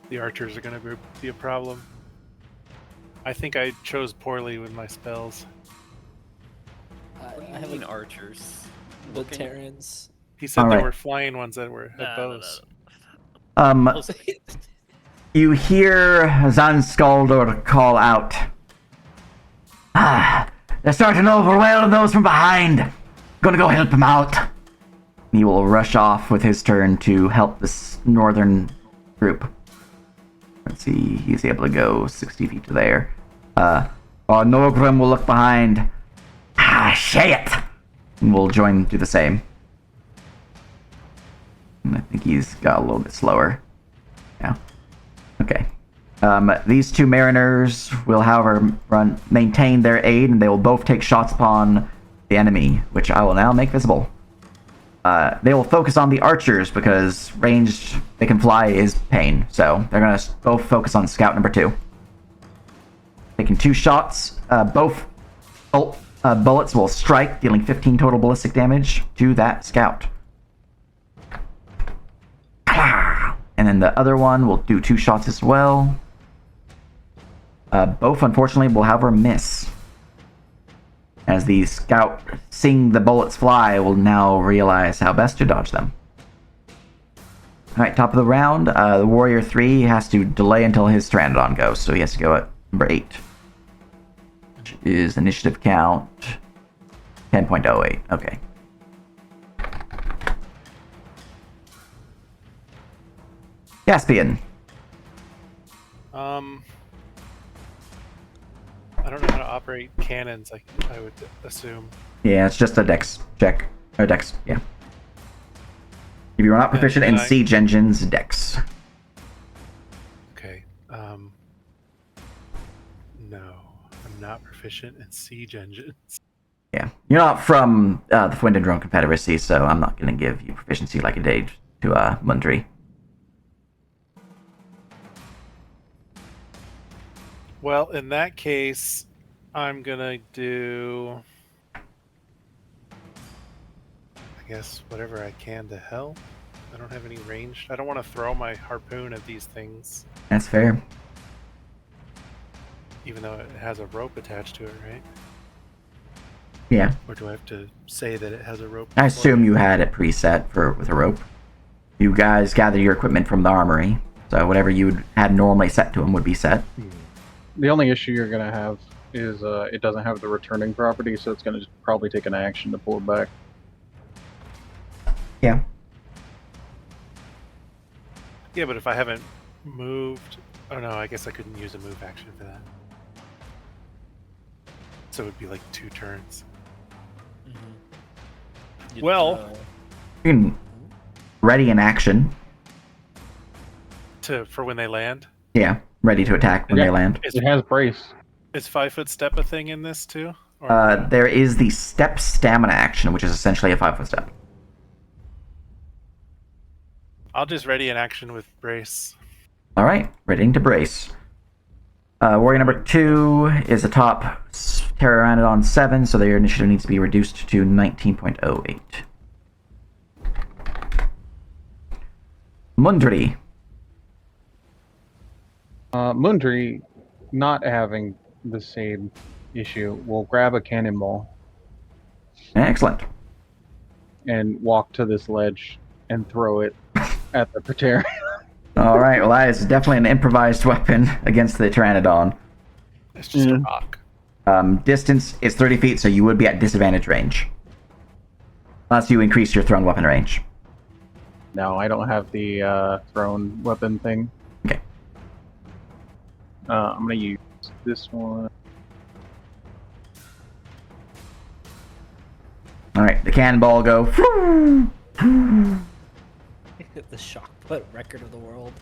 The archers are going to be a problem. I think I chose poorly with my spells. What do I you have mean like archers? the Looking- Terrans. He said All there right. were flying ones that were No, had no, bows. no. You hear Zanskaldor call out. They're starting to overwhelm those from behind. Gonna go help him out. He will rush off with his turn to help this northern group. Let's see, he's able to go 60 feet to there. Norgrim will look behind. Shit! And we'll join do the same. I think he's got a little bit slower. Yeah. Okay. These two mariners will, however, maintain their aid, and they will both take shots upon the enemy, which I will now make visible. They will focus on the archers because ranged, they can fly is pain. So they're going to both focus on scout number 2. Taking 2 shots. Both bullets will strike, dealing 15 total ballistic damage to that scout. And then the other one will do 2 shots as well. Both, unfortunately, will however miss. As the scout, seeing the bullets fly, will now realize how best to dodge them. Alright, top of the round. The Warrior 3 has to delay until his Pteranodon goes, so he has to go at number 8. Which is initiative count 10.08. Okay. Caspian. I don't know how to operate cannons. I would assume. Yeah, it's just a dex check. Or dex, yeah. If you're not proficient in siege engines, dex. Okay. No, I'm not proficient in siege engines. Yeah. You're not from the Wind and Drone Confederacy, so I'm not going to give you proficiency like I did to Mundry. Well, in that case, I'm gonna do, I guess, whatever I can to help. I don't have any range. I don't want to throw my harpoon at these things, That's fair. even though it has a rope attached to it, right? Yeah. Or do I have to say that it has a rope? I assume you had it preset with a rope. You guys gather your equipment from the armory, so whatever you had normally set to them would be set. The only issue you're going to have is it doesn't have the returning property, so it's going to probably take an action to pull it back. Yeah. Yeah, but if I haven't moved... Oh no, I guess I couldn't use a move action for that. So it would be like 2 turns. Well... You can ready in action. For when they land? Yeah. Ready to attack when they land. It has brace. Is 5-foot step a thing in this too? Or There is the step stamina action, which is essentially a 5-foot step. I'll just ready an action with brace. Alright, ready to brace. Warrior number 2 is a top Pteranodon 7, so their initiative needs to be reduced to 19.08. Mundry. Mundry, not having the same issue, will grab a cannonball Excellent. and walk to this ledge and throw it at the Pteranodon. Alright, well that is definitely an improvised weapon against the Pteranodon. It's just a rock. Distance is 30 feet, so you would be at disadvantage range. Unless you increase your thrown weapon range. No, I don't have the thrown weapon thing. Okay. I'm going to use this one. Alright, the cannonball go. The shock put record of the world.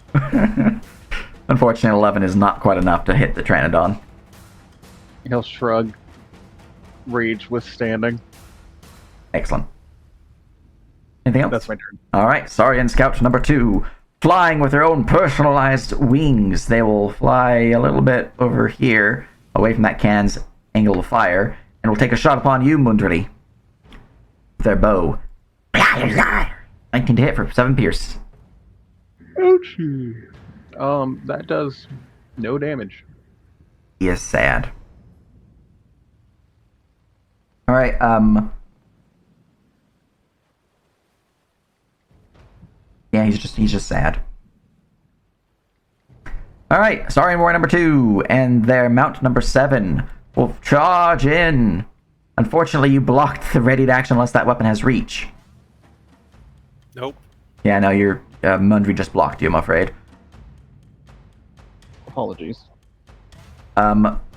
Unfortunately, 11 is not quite enough to hit the Pteranodon. He'll shrug. Rage withstanding. Excellent. Anything else? That's my turn. Alright, Saurian Scout number 2. Flying with their own personalized wings. They will fly a little bit over here, away from that cannon's angle of fire, and will take a shot upon you, Mundry. With their bow. 19 to hit for 7 pierce. Ouchie. That does no damage. He is sad. Alright, yeah, he's just sad. Alright, Saurian Warrior number 2 and their mount number 7 will charge in. Unfortunately, you blocked the readied action unless that weapon has reach. Nope. Yeah, no, your Mundry just blocked you, I'm afraid. Apologies.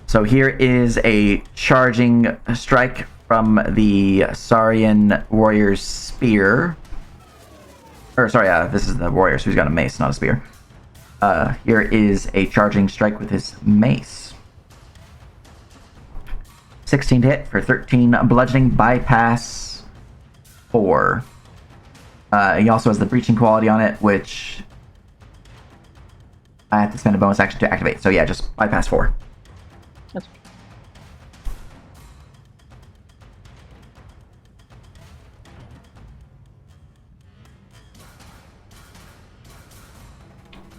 So here is a charging strike from the Saurian Warrior's spear. Or sorry, this is the warrior, so he's got a mace, not a spear. Here is a charging strike with his mace. 16 to hit for 13 bludgeoning, bypass 4. He also has the breaching quality on it, which I have to spend a bonus action to activate. So yeah, just bypass 4. That's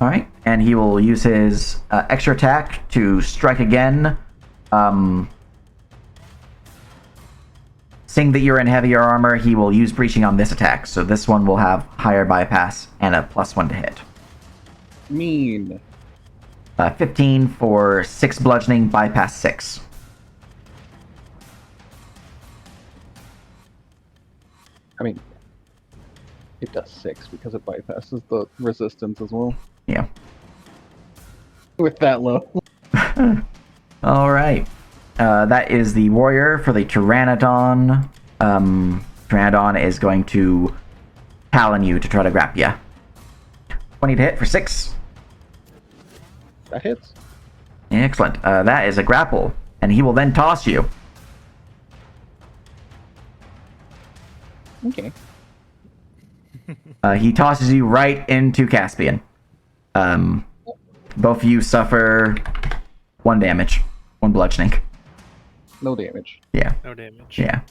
Alright, and he will use his extra attack to strike again. Seeing that you're in heavier armor, he will use breaching on this attack. So this one will have higher bypass and a +1 to hit. mean. 15 for 6 bludgeoning, bypass 6. I mean, it does 6 because it bypasses the resistance as well. Yeah. With that low. Alright. That is the warrior for the Pteranodon. Pteranodon is going to talon you to try to grab you. 20 to hit for 6. That hits. Excellent. That is a grapple, and he will then toss you. Okay. He tosses you right into Caspian. Both of you suffer 1 damage. 1 bludgeoning. No damage. Yeah. No damage. Yeah.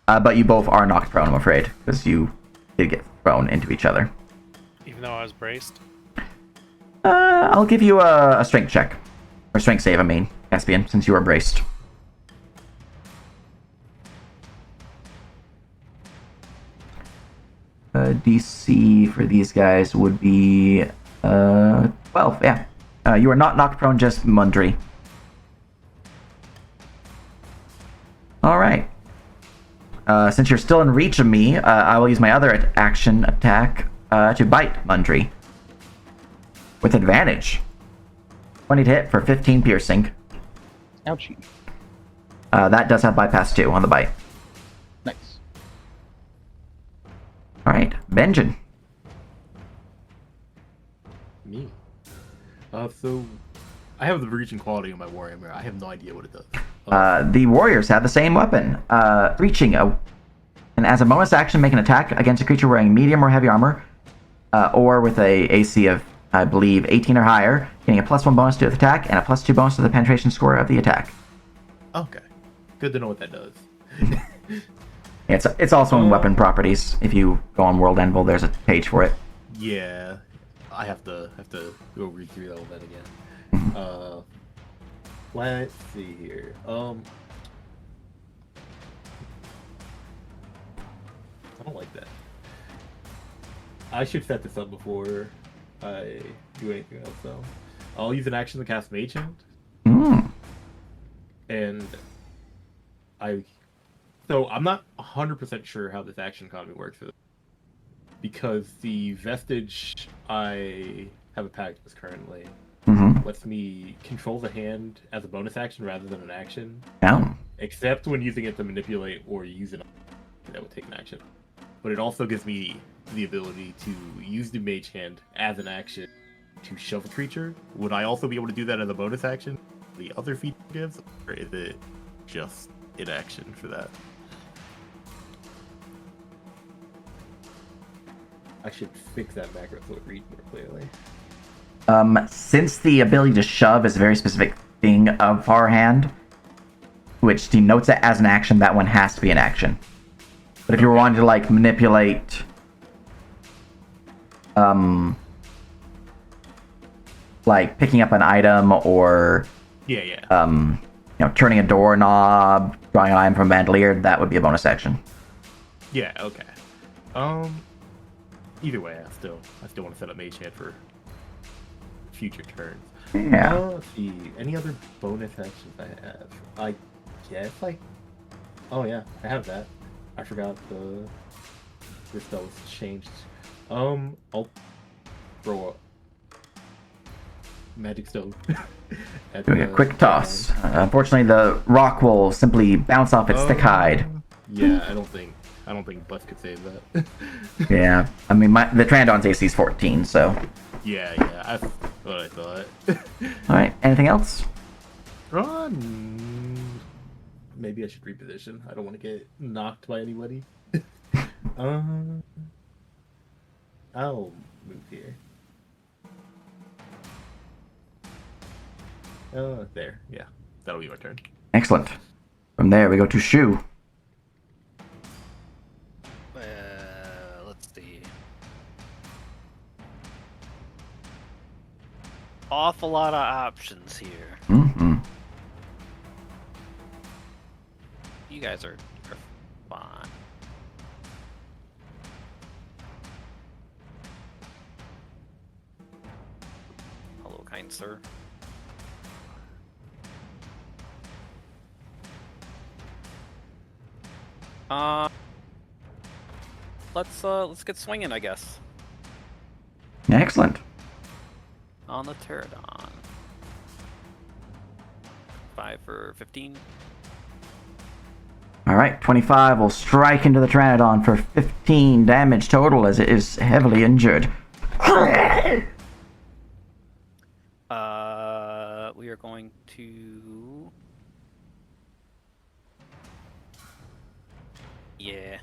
But you both are knocked prone, I'm afraid, because you did get thrown into each other. Even though I was braced. I'll give you a strength check. Or strength save, I mean, Caspian, since you are braced. DC for these guys would be 12, yeah. You are not knocked prone, just Mundry. Alright. Since you're still in reach of me, I will use my other action attack to bite Mundry. With advantage. 20 to hit for 15 piercing. Ouchie. That does have bypass 2 on the bite. Nice. Alright, Benjamin. Me. So I have the breaching quality on my warrior mirror. I have no idea what it does. The warriors have the same weapon. Reaching and as a bonus action, make an attack against a creature wearing medium or heavy armor, or with a AC of, I believe, 18 or higher, getting a +1 bonus to the attack and a +2 bonus to the penetration score of the attack. Okay, good to know what that does. It's also in weapon properties. If you go on World Anvil, there's a page for it. Yeah, I have to go read through all that again. Let's see here. I don't like that. I should set this up before I do anything else, though. I'll use an action to cast Mage Hand. And so I'm not 100% sure how this action economy works for this. Because the vestige I have a pact with currently lets me control the hand as a bonus action rather than an action. Yeah. Except when using it to manipulate or use it, that would take an action. But it also gives me the ability to use the mage hand as an action to shove a creature. Would I also be able to do that as a bonus action? The other feature gives, or is it just in action for that? I should fix that macro so it reads more clearly. Since the ability to shove is a very specific thing of Far Hand, which denotes it as an action, that one has to be an action. But if you were wanting to, like, manipulate... like, picking up an item, or... turning a doorknob, drawing an item from a bandolier, that would be a bonus action. Yeah, okay. Either way, I still want to set up Mage Hand for future turns. Yeah. Let's see. Any other bonus actions I have? I guess oh yeah, I have that. I forgot this that was changed. I'll throw a magic stone. Doing a quick toss. Unfortunately, the rock will simply bounce off its thick hide. Yeah, I don't think I don't think Bus could save that. Yeah, I mean, the Pteranodon's AC is 14, so. Yeah, that's what I thought. Alright, anything else? Maybe I should reposition. I don't want to get knocked by anybody. I'll move here. There. Yeah, that'll be my turn. Excellent. From there, we go to Shu. Let's see. Awful lot of options here. Mm-hmm. You guys are fine. Hello, kind sir. Let's get swinging, I guess. Excellent. On the Pterodon. 5 for 15. Alright, 25 will strike into the Pteranodon for 15 damage total as it is heavily injured. We are going to... Yeah.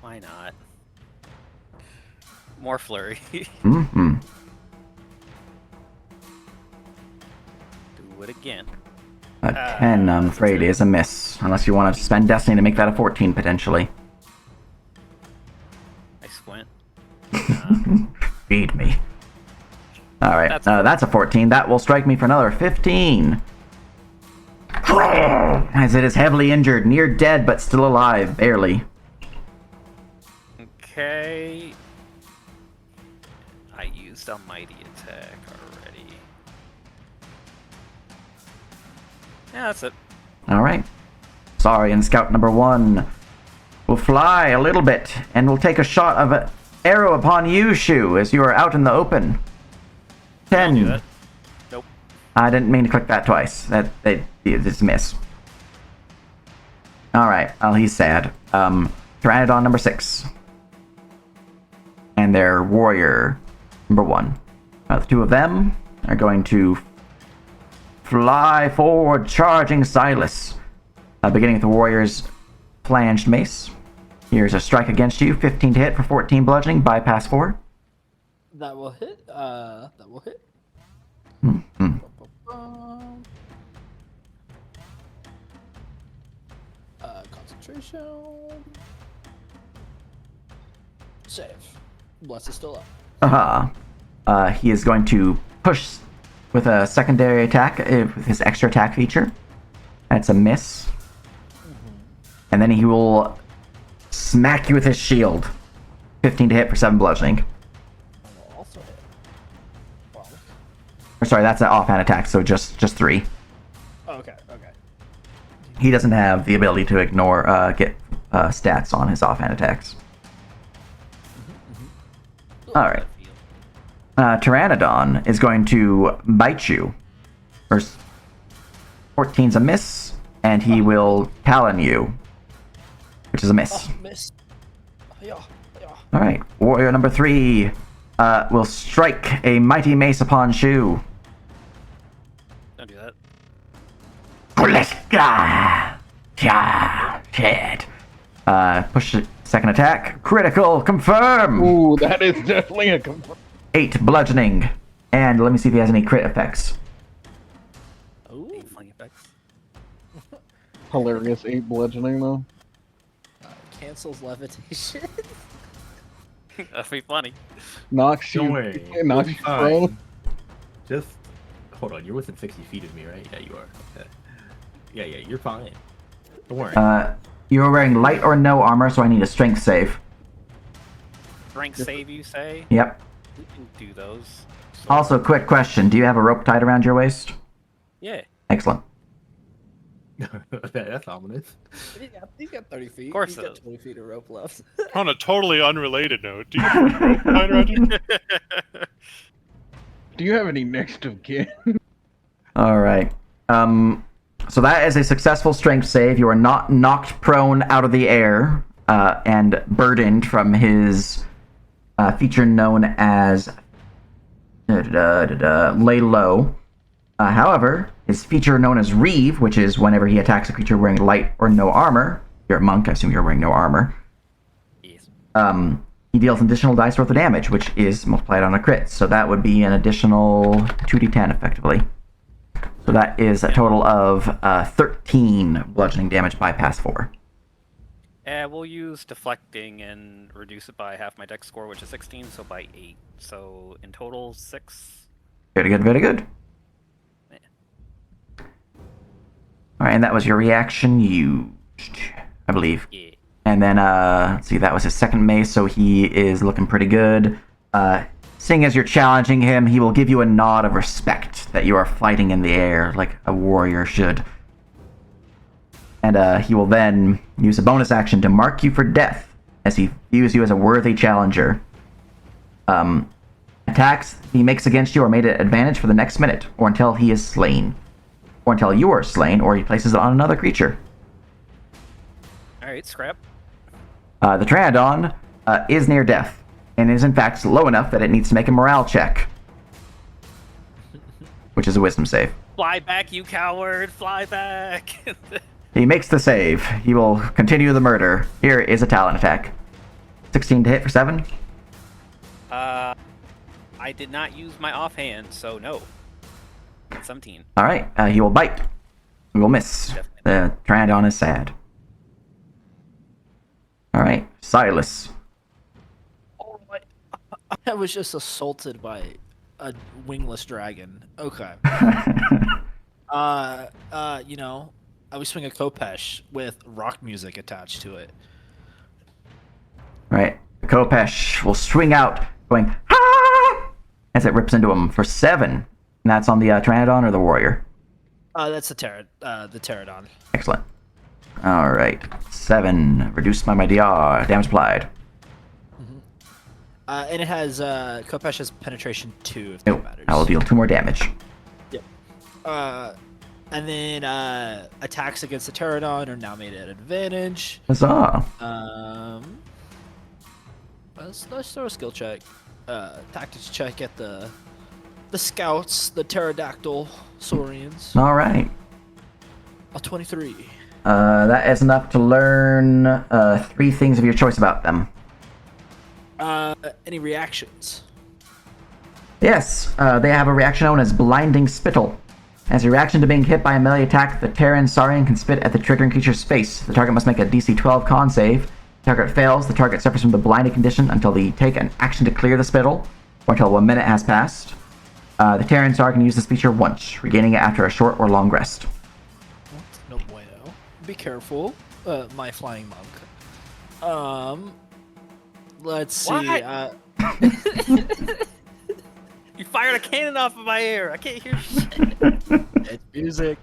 Why not? More flurry. Mm-hmm. Do it again. A 10, I'm afraid, is a miss. Unless you want to spend Destiny to make that a 14, potentially. I squint. Feed me. Alright, that's a 14. That will strike me for another 15. As it is heavily injured, near dead, but still alive, barely. Okay. I used a mighty attack already. Yeah, that's it. Alright. Sorry, and Scout number 1 will fly a little bit, and will take a shot of an arrow upon you, Shu, as you are out in the open. 10. Do that. Nope. I didn't mean to click that twice. It's a miss. Alright, well, he's sad. Pteranodon number 6. And their warrior number 1. The two of them are going to fly forward, charging Silas. Beginning with the warrior's flanged mace. Here's a strike against you. 15 to hit for 14 bludgeoning. Bypass 4. That will hit. That will hit. Mm-hmm. Concentration. Save. Bless is still up. Aha. He is going to push with a secondary attack with his extra attack feature. That's a miss. And then he will smack you with his shield. 15 to hit for 7 bludgeoning. And will also hit. Well. Or sorry, that's an offhand attack, so just 3. Okay. He doesn't have the ability to ignore get stats on his offhand attacks. Alright. Pteranodon is going to bite you. First, 14's a miss, and he will talon you, which is a miss. Oh, miss. Yeah. Alright, warrior number 3 will strike a mighty mace upon Shu. Don't do that. Shit. Push it, second attack. Critical, confirm! Ooh, that is definitely a confirm. 8 bludgeoning. And let me see if he has any crit effects. Oh, flying effects. Hilarious 8 bludgeoning though. Cancels levitation. That'd be funny. Knocks Don't you. worry. Knocks you prone. Fine. Just hold on. You're within 60 feet of me, right? Yeah, you are. Okay. Yeah, you're fine. Don't worry. You are wearing light or no armor, so I need a strength save. Rank save, you say? Yep. We can do those. So, Also, quick question. Do you have a rope tied around your waist? yeah. Excellent. That's ominous. He's got 30 feet. Of course He's it got is. 20 feet of rope left. On a totally unrelated note, do you have a rope tied around you? Do you have any next of kin? Alright. So that is a successful strength save. You are not knocked prone out of the air and burdened from his feature known as lay low. However, his feature known as reeve, which is whenever he attacks a creature wearing light or no armor. You're a monk, I assume you're wearing no armor. Yes. He deals an additional dice worth of damage, which is multiplied on a crit. So that would be an additional 2d10 effectively. So that is a total of 13 bludgeoning damage bypass 4. We'll use deflecting and reduce it by half my dex score, which is 16, so by 8. So in total, 6. Very good, very good. Alright, and that was your reaction used, I believe. Yeah. And then, let's see, that was his second mace, so he is looking pretty good. Seeing as you're challenging him, he will give you a nod of respect that you are fighting in the air like a warrior should. And he will then use a bonus action to mark you for death, as he views you as a worthy challenger. Attacks he makes against you are made at advantage for the next minute, or until he is slain. Or until you are slain, or he places it on another creature. Alright, scrap. The Pteranodon is near death, and is in fact low enough that it needs to make a morale check. Which is a wisdom save. Fly back, you coward! Fly back! He makes the save. He will continue the murder. Here is a talent attack. 16 to hit for 7. I did not use my offhand, so no. 17. Alright, he will bite. He will miss. Definitely. The Pteranodon is sad. Alright, Silas. Oh, I was just assaulted by a wingless dragon. Okay. You know, I was swing a Kopesh with rock music attached to it. Right. The Kopesh will swing out, going, ah! As it rips into him for 7. And that's on the Pteranodon or the warrior? That's the Pteranodon. Excellent. Alright. 7. Reduced by my DR. Damage applied. And it has, Kopesh has penetration 2, if Oh, that matters. I will deal 2 more damage. Yep. And then, attacks against the Pteranodon are now made at advantage. Huzzah. Let's throw a skill check. Tactics check at the scouts, the pterodactyl saurians. Alright. A 23. That is enough to learn 3 things of your choice about them. Any reactions? Yes, they have a reaction known as Blinding Spittle. As a reaction to being hit by a melee attack, the Terran Saurian can spit at the triggering creature's face. The target must make a DC 12 con save. If the target fails, the target suffers from the blinding condition until they take an action to clear the spittle, or until 1 minute has passed. The Terran Saurian can use this feature once, regaining it after a short or long rest. No bueno. Be careful, my flying monk. Let's see. What? You fired a cannon off of my air. I can't hear shit. It's music.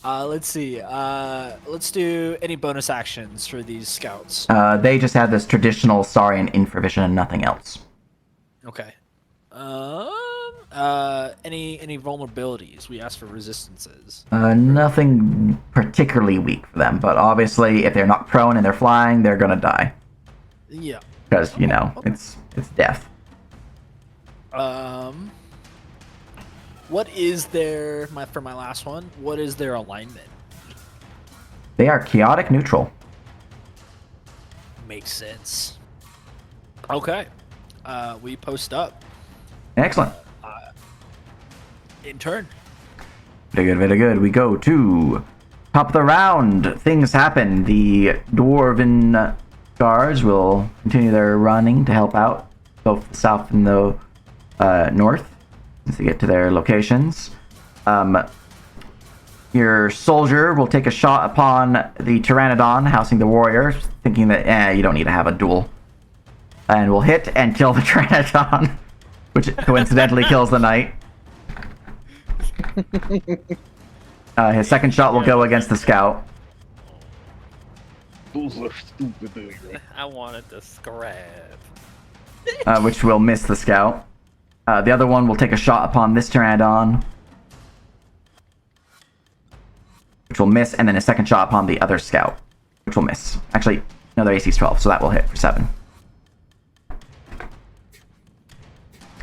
Let's see. Let's do any bonus actions for these scouts. They just have this traditional Saurian infravision and nothing else. Okay. Any vulnerabilities? We asked for resistances. Nothing particularly weak for them, but obviously if they're not prone and they're flying, they're gonna die. Yeah. Because, you know, it's death. What is their for my last one? What is their alignment? They are chaotic neutral. Makes sense. Okay. We post up. Excellent. In turn. Very good, very good. We go to top of the round. Things happen. The Dwarven guards will continue their running to help out both the south and the north as they get to their locations. Your soldier will take a shot upon the Pteranodon housing the warrior, thinking that, you don't need to have a duel. And will hit and kill the Pteranodon, which coincidentally kills the knight. His second shot will go against the scout. Those are stupid. I wanted to scrap. Which will miss the scout. The other one will take a shot upon this Pteranodon, which will miss, and then a second shot upon the other scout, which will miss. Actually, no, their AC is 12, so that will hit for 7.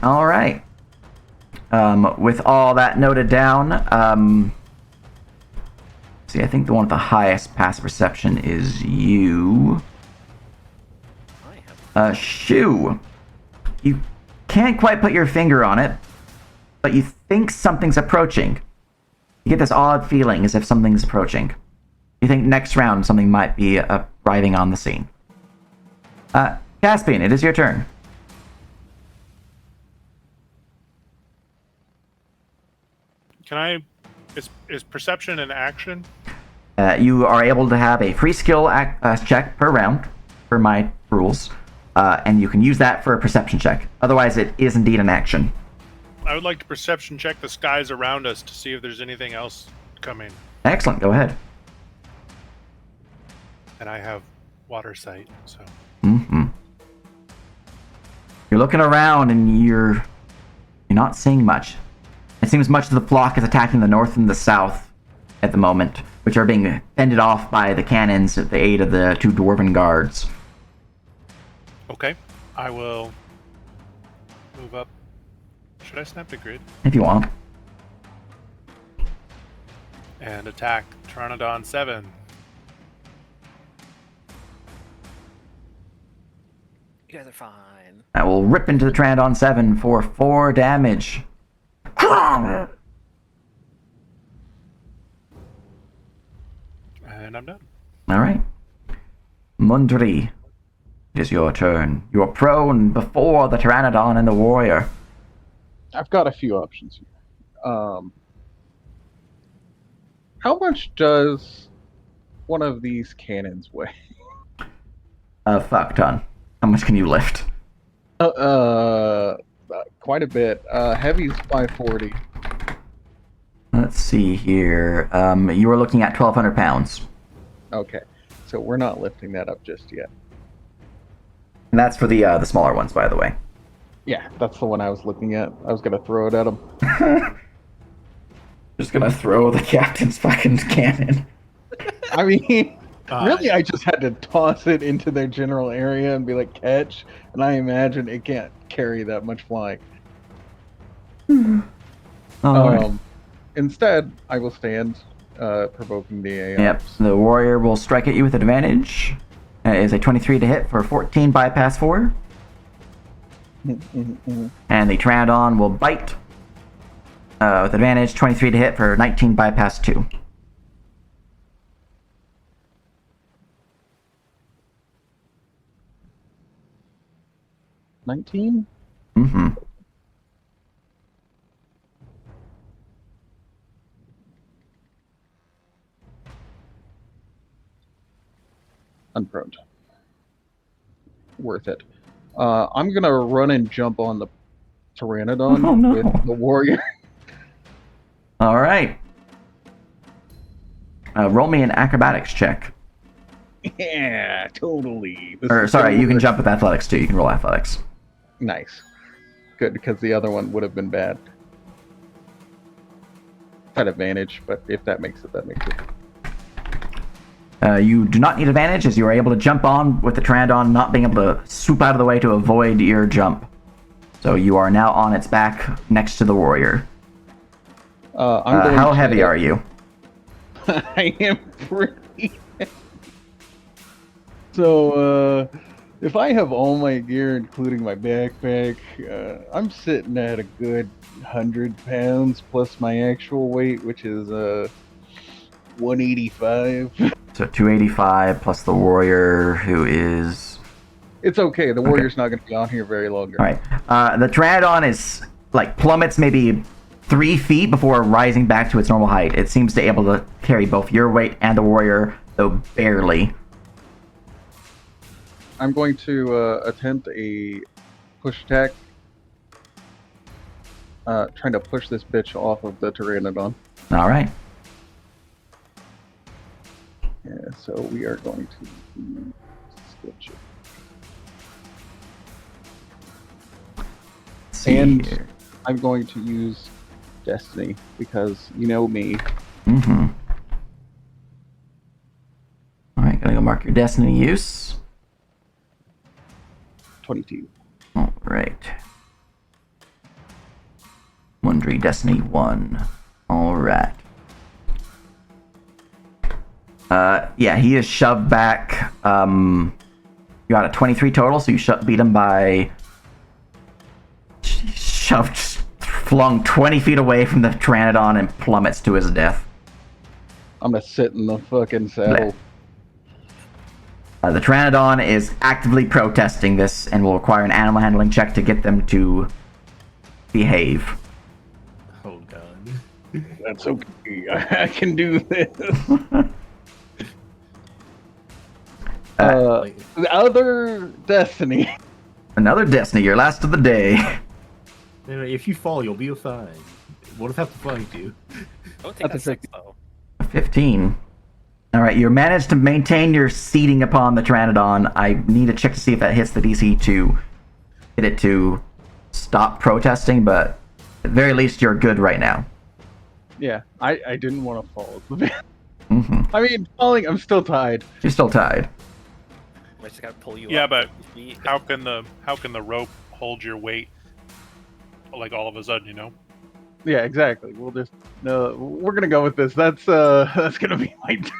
All right. With all that noted down, see, I think the one with the highest passive perception is you. Shu. You can't quite put your finger on it, but you think something's approaching. You get this odd feeling as if something's approaching. You think next round something might be arriving on the scene. Caspian, it is your turn. Can I? Is perception an action? You are able to have a free skill check per round, per my rules, and you can use that for a perception check. Otherwise, it is indeed an action. I would like to perception check the skies around us to see if there's anything else coming. Excellent, go ahead. And I have water sight, so. You're looking around and you're not seeing much. It seems much of the flock is attacking the north and the south at the moment, which are being fended off by the cannons at the aid of the 2 dwarven guards. Okay, I will move up. Should I snap the grid? If you want. And attack Pteranodon 7. You guys are fine. I will rip into the Pteranodon 7 for 4 damage. And I'm done. Alright. Mundri, it is your turn. You are prone before the Pteranodon and the warrior. I've got a few options here. How much does one of these cannons weigh? A fuck ton. How much can you lift? Quite a bit. Heavy's 540. Let's see here. You are looking at 1,200 pounds. Okay, so we're not lifting that up just yet. And that's for the smaller ones, by the way. Yeah, that's the one I was looking at. I was gonna throw it at him. Just gonna throw the captain's fucking cannon. I mean, really, I just had to toss it into their general area and be like, catch. And I imagine it can't carry that much flying. Alright. Instead, I will stand, provoking the AI. Yep, the warrior will strike at you with advantage. It is a 23 to hit for 14 bypass 4. And the Pteranodon will bite with advantage, 23 to hit for 19 bypass 2. $19? Unprone. Worth it. I'm gonna run and jump on the Pteranodon with the warrior. Alright. Roll me an acrobatics check. Yeah, totally. Or, sorry, you can jump with athletics too. You can roll athletics. Nice. Good, because the other one would have been bad. Had advantage, but if that makes it, that makes it. You do not need advantage as you are able to jump on with the Pteranodon not being able to swoop out of the way to avoid your jump. So you are now on its back next to the warrior. How heavy are you? I am pretty heavy. So, if I have all my gear, including my backpack, I'm sitting at a good 100 pounds plus my actual weight, which is 185. So 285 plus the warrior, who is... It's okay. The warrior's not going to be on here very long. All right. The Pteranodon is like plummets maybe 3 feet before rising back to its normal height. It seems to be able to carry both your weight and the warrior, though barely. I'm going to attempt a push attack. Trying to push this bitch off of the Pteranodon. All right. Yeah, so we are going to switch it. And here. I'm going to use Destiny because you know me. Gonna go mark your destiny use. 22. Alright. Wondry Destiny 1. Alright. Yeah, he is shoved back. You got a 23 total, so you beat him by... Shoved, flung 20 feet away from the Pteranodon and plummets to his death. I'm gonna sit in the fucking saddle. The Pteranodon is actively protesting this and will require an animal handling check to get them to behave. Oh god. That's okay. I can do this. The other destiny. Another Destiny, your last of the day. Anyway, if you fall, you'll be fine. What if I have to find you? Don't take That's a a 6 though. 15. Alright, you managed to maintain your seating upon the Pteranodon. I need to check to see if that hits the DC to get it to stop protesting, but at the very least, you're good right now. Yeah, I didn't want to fall. Mm-hmm. I mean, falling, I'm still tied. You're still tied. I just gotta pull you Yeah, up but 50 feet. how can the rope hold your weight? Like all of a sudden, you know. Yeah, exactly. We'll just we're gonna go with this. That's gonna be my turn.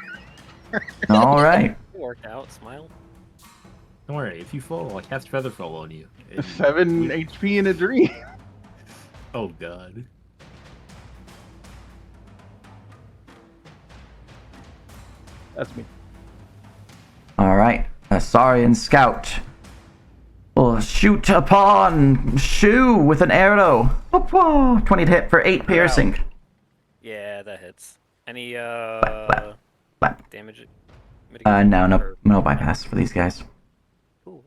Alright. It worked out. Smile. Don't worry, if you fall, I cast Feather Fall on you. And 7 HP in a dream. Oh god. That's me. Alright. Saurian Scout will shoot upon Shu with an arrow. 20 to hit for 8 piercing. Yeah, that hits. Any Flap. damage? No bypass for these guys. Cool.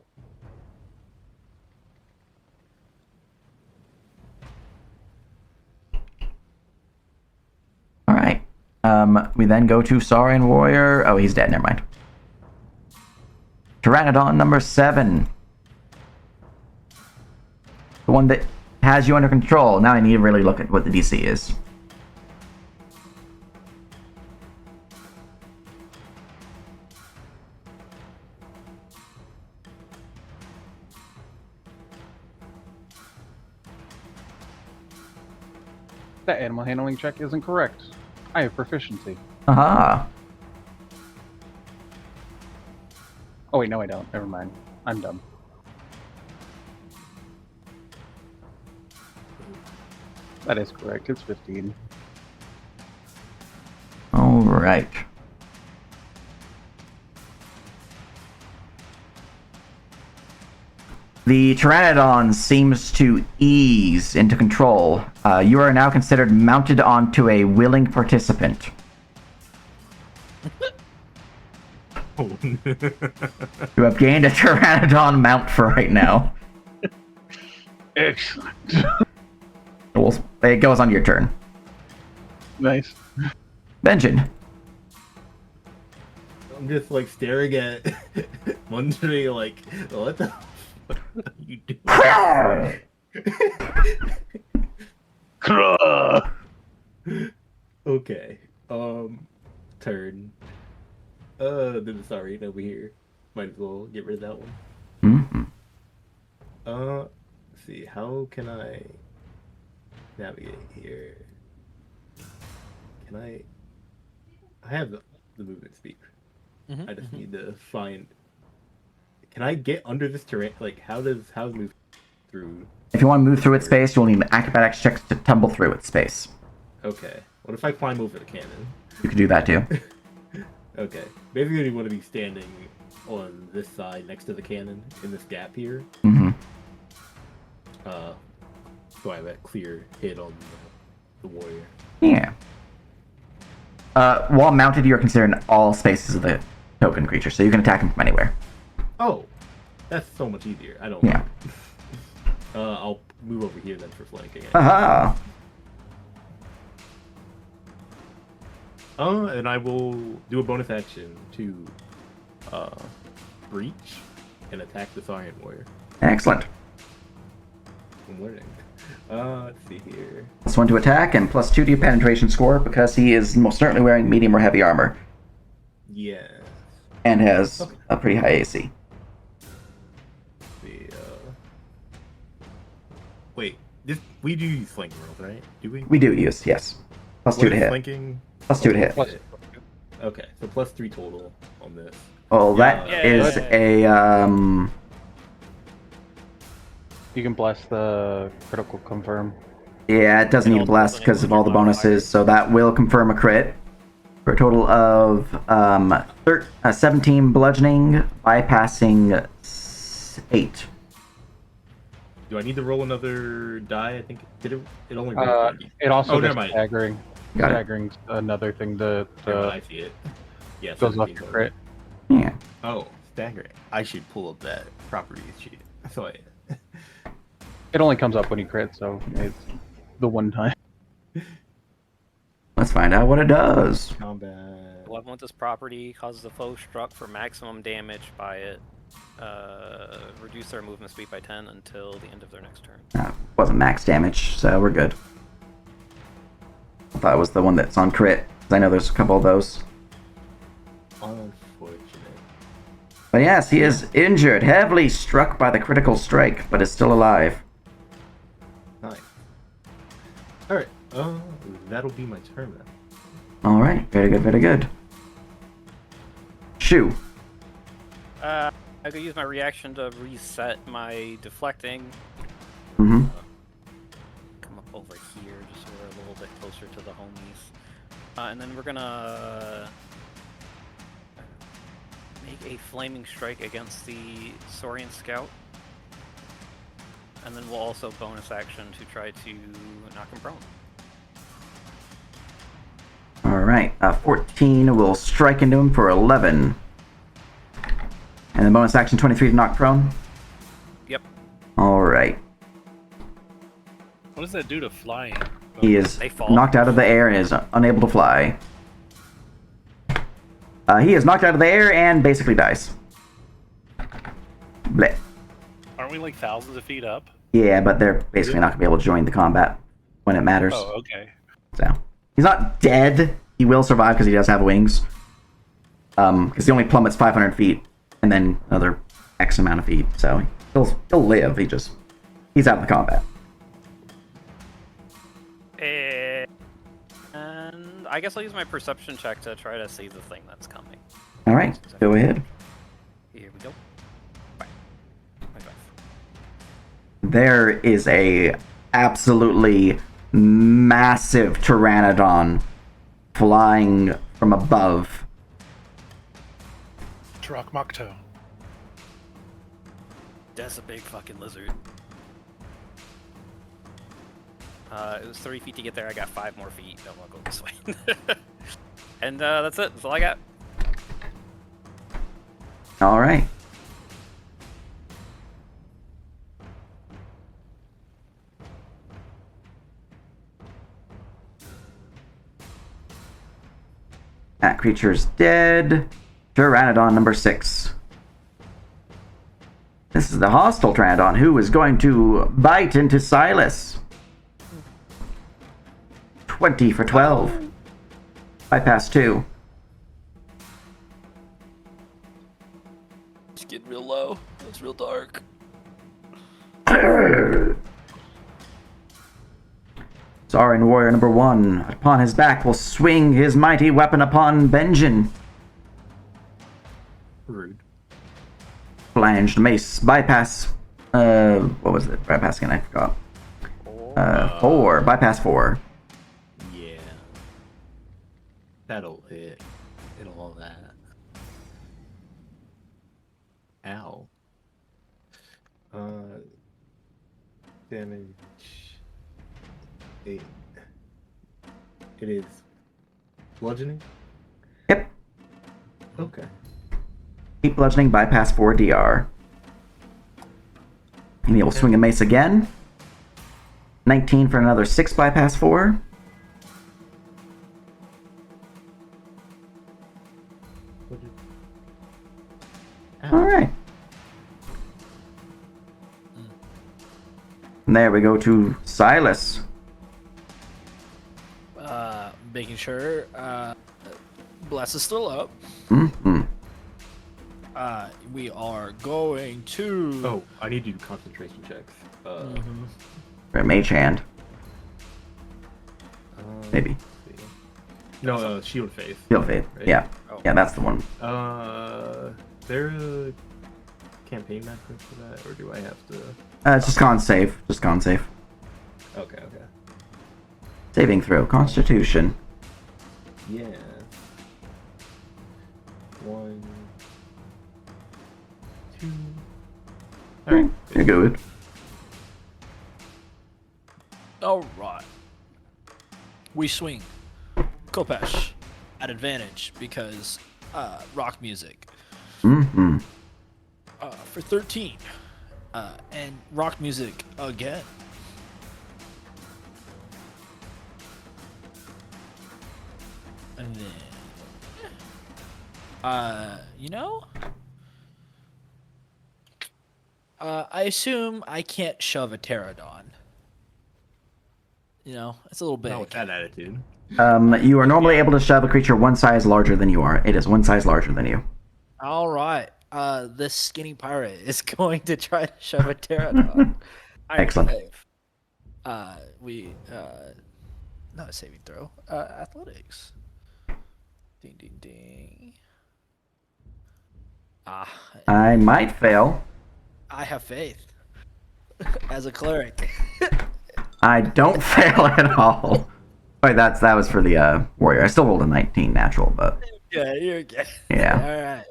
Alright. We then go to Saurian Warrior. Oh, he's dead, never mind. Pteranodon number 7. The one that has you under control. Now I need to really look at what the DC is. That animal handling check isn't correct. I have proficiency. Aha. Oh wait, no I don't. Never mind. I'm dumb. That is correct. It's 15. Alright. The Pteranodon seems to ease into control. You are now considered mounted onto a willing participant. Oh. You have gained a Pteranodon mount for right now. Excellent. It goes on your turn. Nice. Benjamin. I'm just like staring at wondering like what the fuck are you doing? Okay. Turn. There's a Saurian over here. Might as well get rid of that one. Mm-hmm. Let's see, how can I navigate here? Can I have the movement speed. I just need to find. Can I get under this terrain? Like, how's move through? If you want to move through its space, you'll need an acrobatics check to tumble through its space. Okay. What if I climb over the cannon? You could do that too. Okay. Basically, you want to be standing on this side next to the cannon in this gap here. Mm-hmm. So I have a clear hit on the warrior. Yeah. While mounted, you're considered in all spaces of the token creature, so you can attack him from anywhere. Oh, that's so much easier. I don't. Yeah. I'll move over here then for flanking. Aha! And I will do a bonus action to breach and attack the Saurian warrior. Excellent. I'm learning. Let's see here. +1 to attack and +2 to your penetration score because he is most certainly wearing medium or heavy armor. Yes. and has a pretty high AC. The wait, we do use flanking rolls, right? Do we? We do use, yes. Plus 2 What to is hit. flanking? Plus 2 to hit. Okay, so +3 total on this. Well, that Yeah. is a You can bless the critical confirm. yeah, it doesn't It need also bless doesn't because of include all the your bonuses, so that will confirm a crit. For a total of 17 bludgeoning, bypassing 8. Do I need to roll another die? I think it only rolled 1d. It also Oh, does never mind. staggering. Got it. Staggering's another thing that Never mind, I see it. Yeah, goes off 17 your total. crit. Yeah. Oh, staggering. I should pull up that properties sheet. So It only comes up when you crit, so it's the one time. Let's find out what it does. combat. Weapon with this property causes a foe struck for maximum damage by it. Reduce their movement speed by 10 until the end of their next turn. Wasn't max damage, so we're good. I thought it was the one that's on crit, because I know there's a couple of those. Unfortunate. But yes, he is injured, heavily struck by the critical strike, but is still alive. Nice. Alright, that'll be my turn then. Alright, very good, very good. Shoo. I could use my reaction to reset my deflecting. Mm-hmm. Come up over here just so we're a little bit closer to the homies. And then we're gonna make a flaming strike against the Saurian scout. And then we'll also bonus action to try to knock him prone. Alright, 14 will strike into him for 11. And then bonus action 23 to knock prone? Yep. Alright. What does that do to flying? He is They fall. knocked out of the air and is unable to fly. He is knocked out of the air and basically dies. Bleh. Aren't we like thousands of feet up? Yeah, but they're basically not going to be able to join the combat when it matters. Oh, okay. So he's not dead. He will survive because he does have wings. Because he only plummets 500 feet and then another X amount of feet. So he'll live. He's out of the combat. And I guess I'll use my perception check to try to see the thing that's coming. All right, go ahead. Here we go. Bye. Bye. There is a absolutely massive pteranodon flying from above. Troc Mokto. That's a big fucking lizard. It was 3 feet to get there. I got 5 more feet. No, I'll go this way. And that's it. That's all I got. All right. That creature's dead. Pteranodon number 6. This is the hostile Pteranodon who is going to bite into Silas. 20 for 12. Bypass 2. It's getting real low. It's real dark. Saurian warrior number 1, upon his back, will swing his mighty weapon upon Benjin. Rude. Flanged mace, bypass. What was it? Bypass again, I forgot. 4. Bypass 4. Yeah. That'll hit. Hit all that. Ow. Damage. 8. It is bludgeoning? Yep. Okay. Keep bludgeoning, bypass 4 DR. And he will swing a mace again. 19 for another 6 bypass 4. Alright. And there we go to Silas. Making sure. Bless is still up. Mm-hmm. we are going to. Oh, I need to do concentration checks. Or Mage Hand, maybe. let's see. No, Shield Faith. Shield Faith. Right? Yeah. Oh. Yeah, that's the one. There a campaign method for that, or do I have to? It's just con save. Just con save. Okay. Saving throw. Constitution. Yeah. 1, 2. Alright. You're good. All right. We swing. Kopesh at advantage because rock music. Mm-hmm. For 13. And rock music again. And then, I assume I can't shove a pterodon. It's a little big. Not with that attitude. You are normally able to shove a creature one size larger than you are. It is one size larger than you. All right. This skinny pirate is going to try to shove a pterodon. Excellent. Save. Not a saving throw. Athletics. Ding, ding, ding. I might fail. I have faith. As a cleric. I don't fail at all. Wait, that was for the warrior. I still rolled a 19 natural, but Yeah, you're okay. yeah. All right.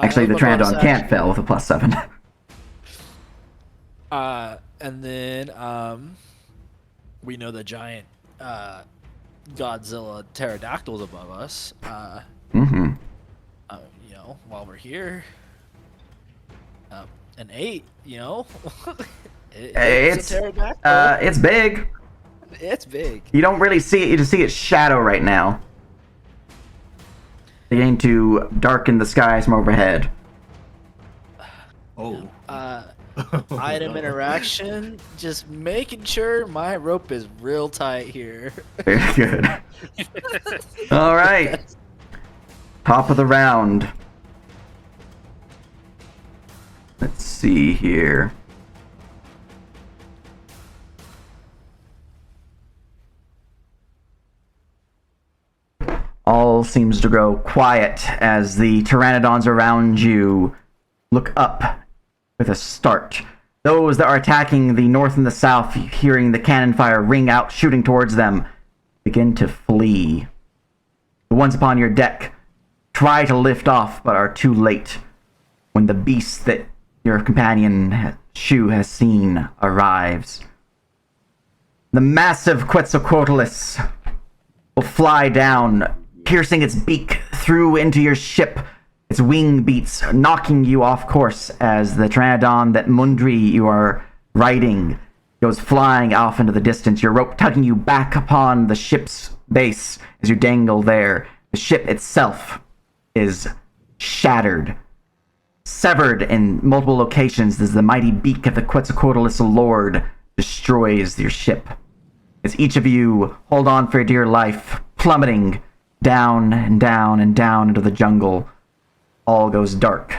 Actually, the that's my bonus Trandon can't action. fail with a +7. And then we know the giant Godzilla pterodactyls above us. Mm-hmm. While we're here, an 8. It's a pterodactyl. It's big. It's big. You don't really see it. You just see its shadow right now, beginning to darken the skies from overhead. Oh. Item interaction. Just making sure my rope is real tight here. Very good. All right. Top of the round. Let's see here. All seems to grow quiet as the pteranodons around you look up with a start. Those that are attacking the north and the south, hearing the cannon fire ring out, shooting towards them, begin to flee. The ones upon your deck try to lift off, but are too late when the beast that your companion Shu has seen arrives. The massive Quetzalcoatlus will fly down, piercing its beak through into your ship. Its wing beats, knocking you off course as the Pteranodon that Mundri you are riding goes flying off into the distance, your rope tugging you back upon the ship's base as you dangle there. The ship itself is shattered, severed in multiple locations as the mighty beak of the Quetzalcoatlus Lord destroys your ship. As each of you hold on for dear life, plummeting down and down and down into the jungle, all goes dark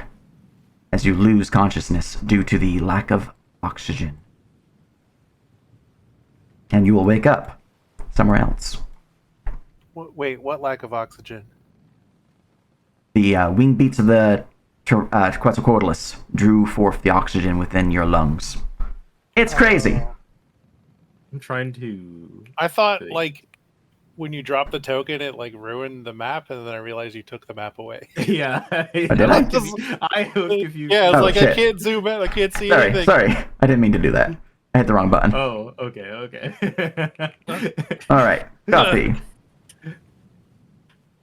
as you lose consciousness due to the lack of oxygen. And you will wake up somewhere else. Wait, what lack of oxygen? The wing beats of the Quetzalcoatlus drew forth the oxygen within your lungs. It's crazy. I'm trying to. I thought see. like when you dropped the token, it like ruined the map, and then I realized you took the map away. Yeah. did I? I was confused. Yeah, it's Oh, like shit. I can't zoom in, I can't see anything. Sorry. I didn't mean to do that. I hit the wrong button. Oh, okay. All right, copy.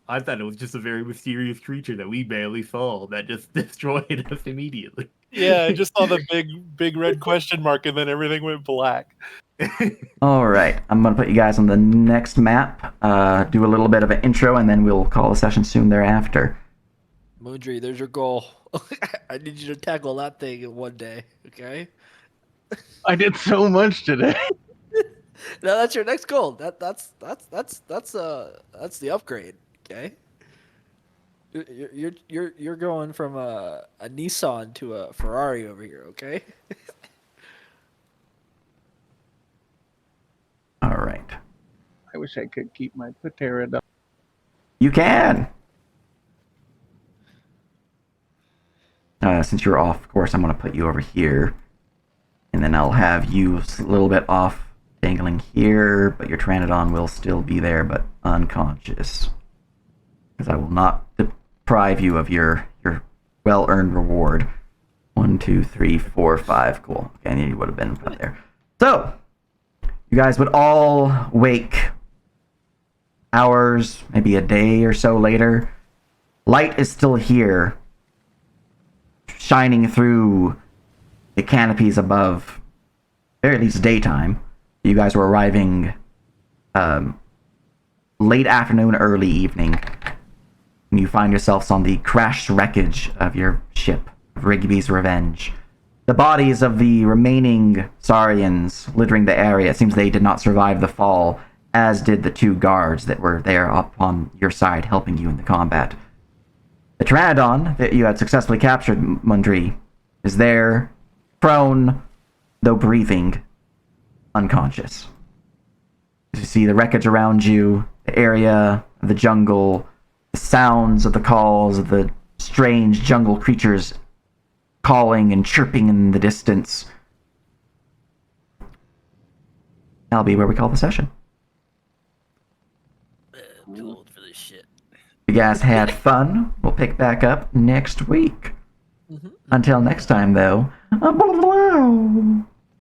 I thought it was just a very mysterious creature that we barely saw that just destroyed us immediately. Yeah, I just saw the big red question mark, and then everything went black. All right, I'm going to put you guys on the next map, do a little bit of an intro, and then we'll call a session soon thereafter. Mundri, there's your goal. I need you to tackle that thing in one day, okay? I did so much today. No, that's your next goal. That's the upgrade, okay? You're going from a Nissan to a Ferrari over here, okay? All right. I wish I could keep my Patera down. You can. Since you're off course, I'm going to put you over here. And then I'll have you a little bit off, dangling here, but your Pteranodon will still be there, but unconscious. Because I will not deprive you of your well-earned reward. 1, 2, 3, 4, 5. Cool. Okay, and you would have been put there. So, you guys would all wake hours, maybe a day or so later. Light is still here, shining through the canopies above, or at least daytime. You guys were arriving late afternoon, early evening. And you find yourselves on the crashed wreckage of your ship, Rigby's Revenge. The bodies of the remaining Saurians littering the area. It seems they did not survive the fall, as did the 2 guards that were there up on your side helping you in the combat. The Pteranodon that you had successfully captured, Mundry, is there, prone, though breathing, unconscious. You see the wreckage around you, the area of the jungle, the sounds of the calls of the strange jungle creatures calling and chirping in the distance. That'll be where we call the session. Too old for this shit. You guys had fun. We'll pick back up next week. Until next time, though.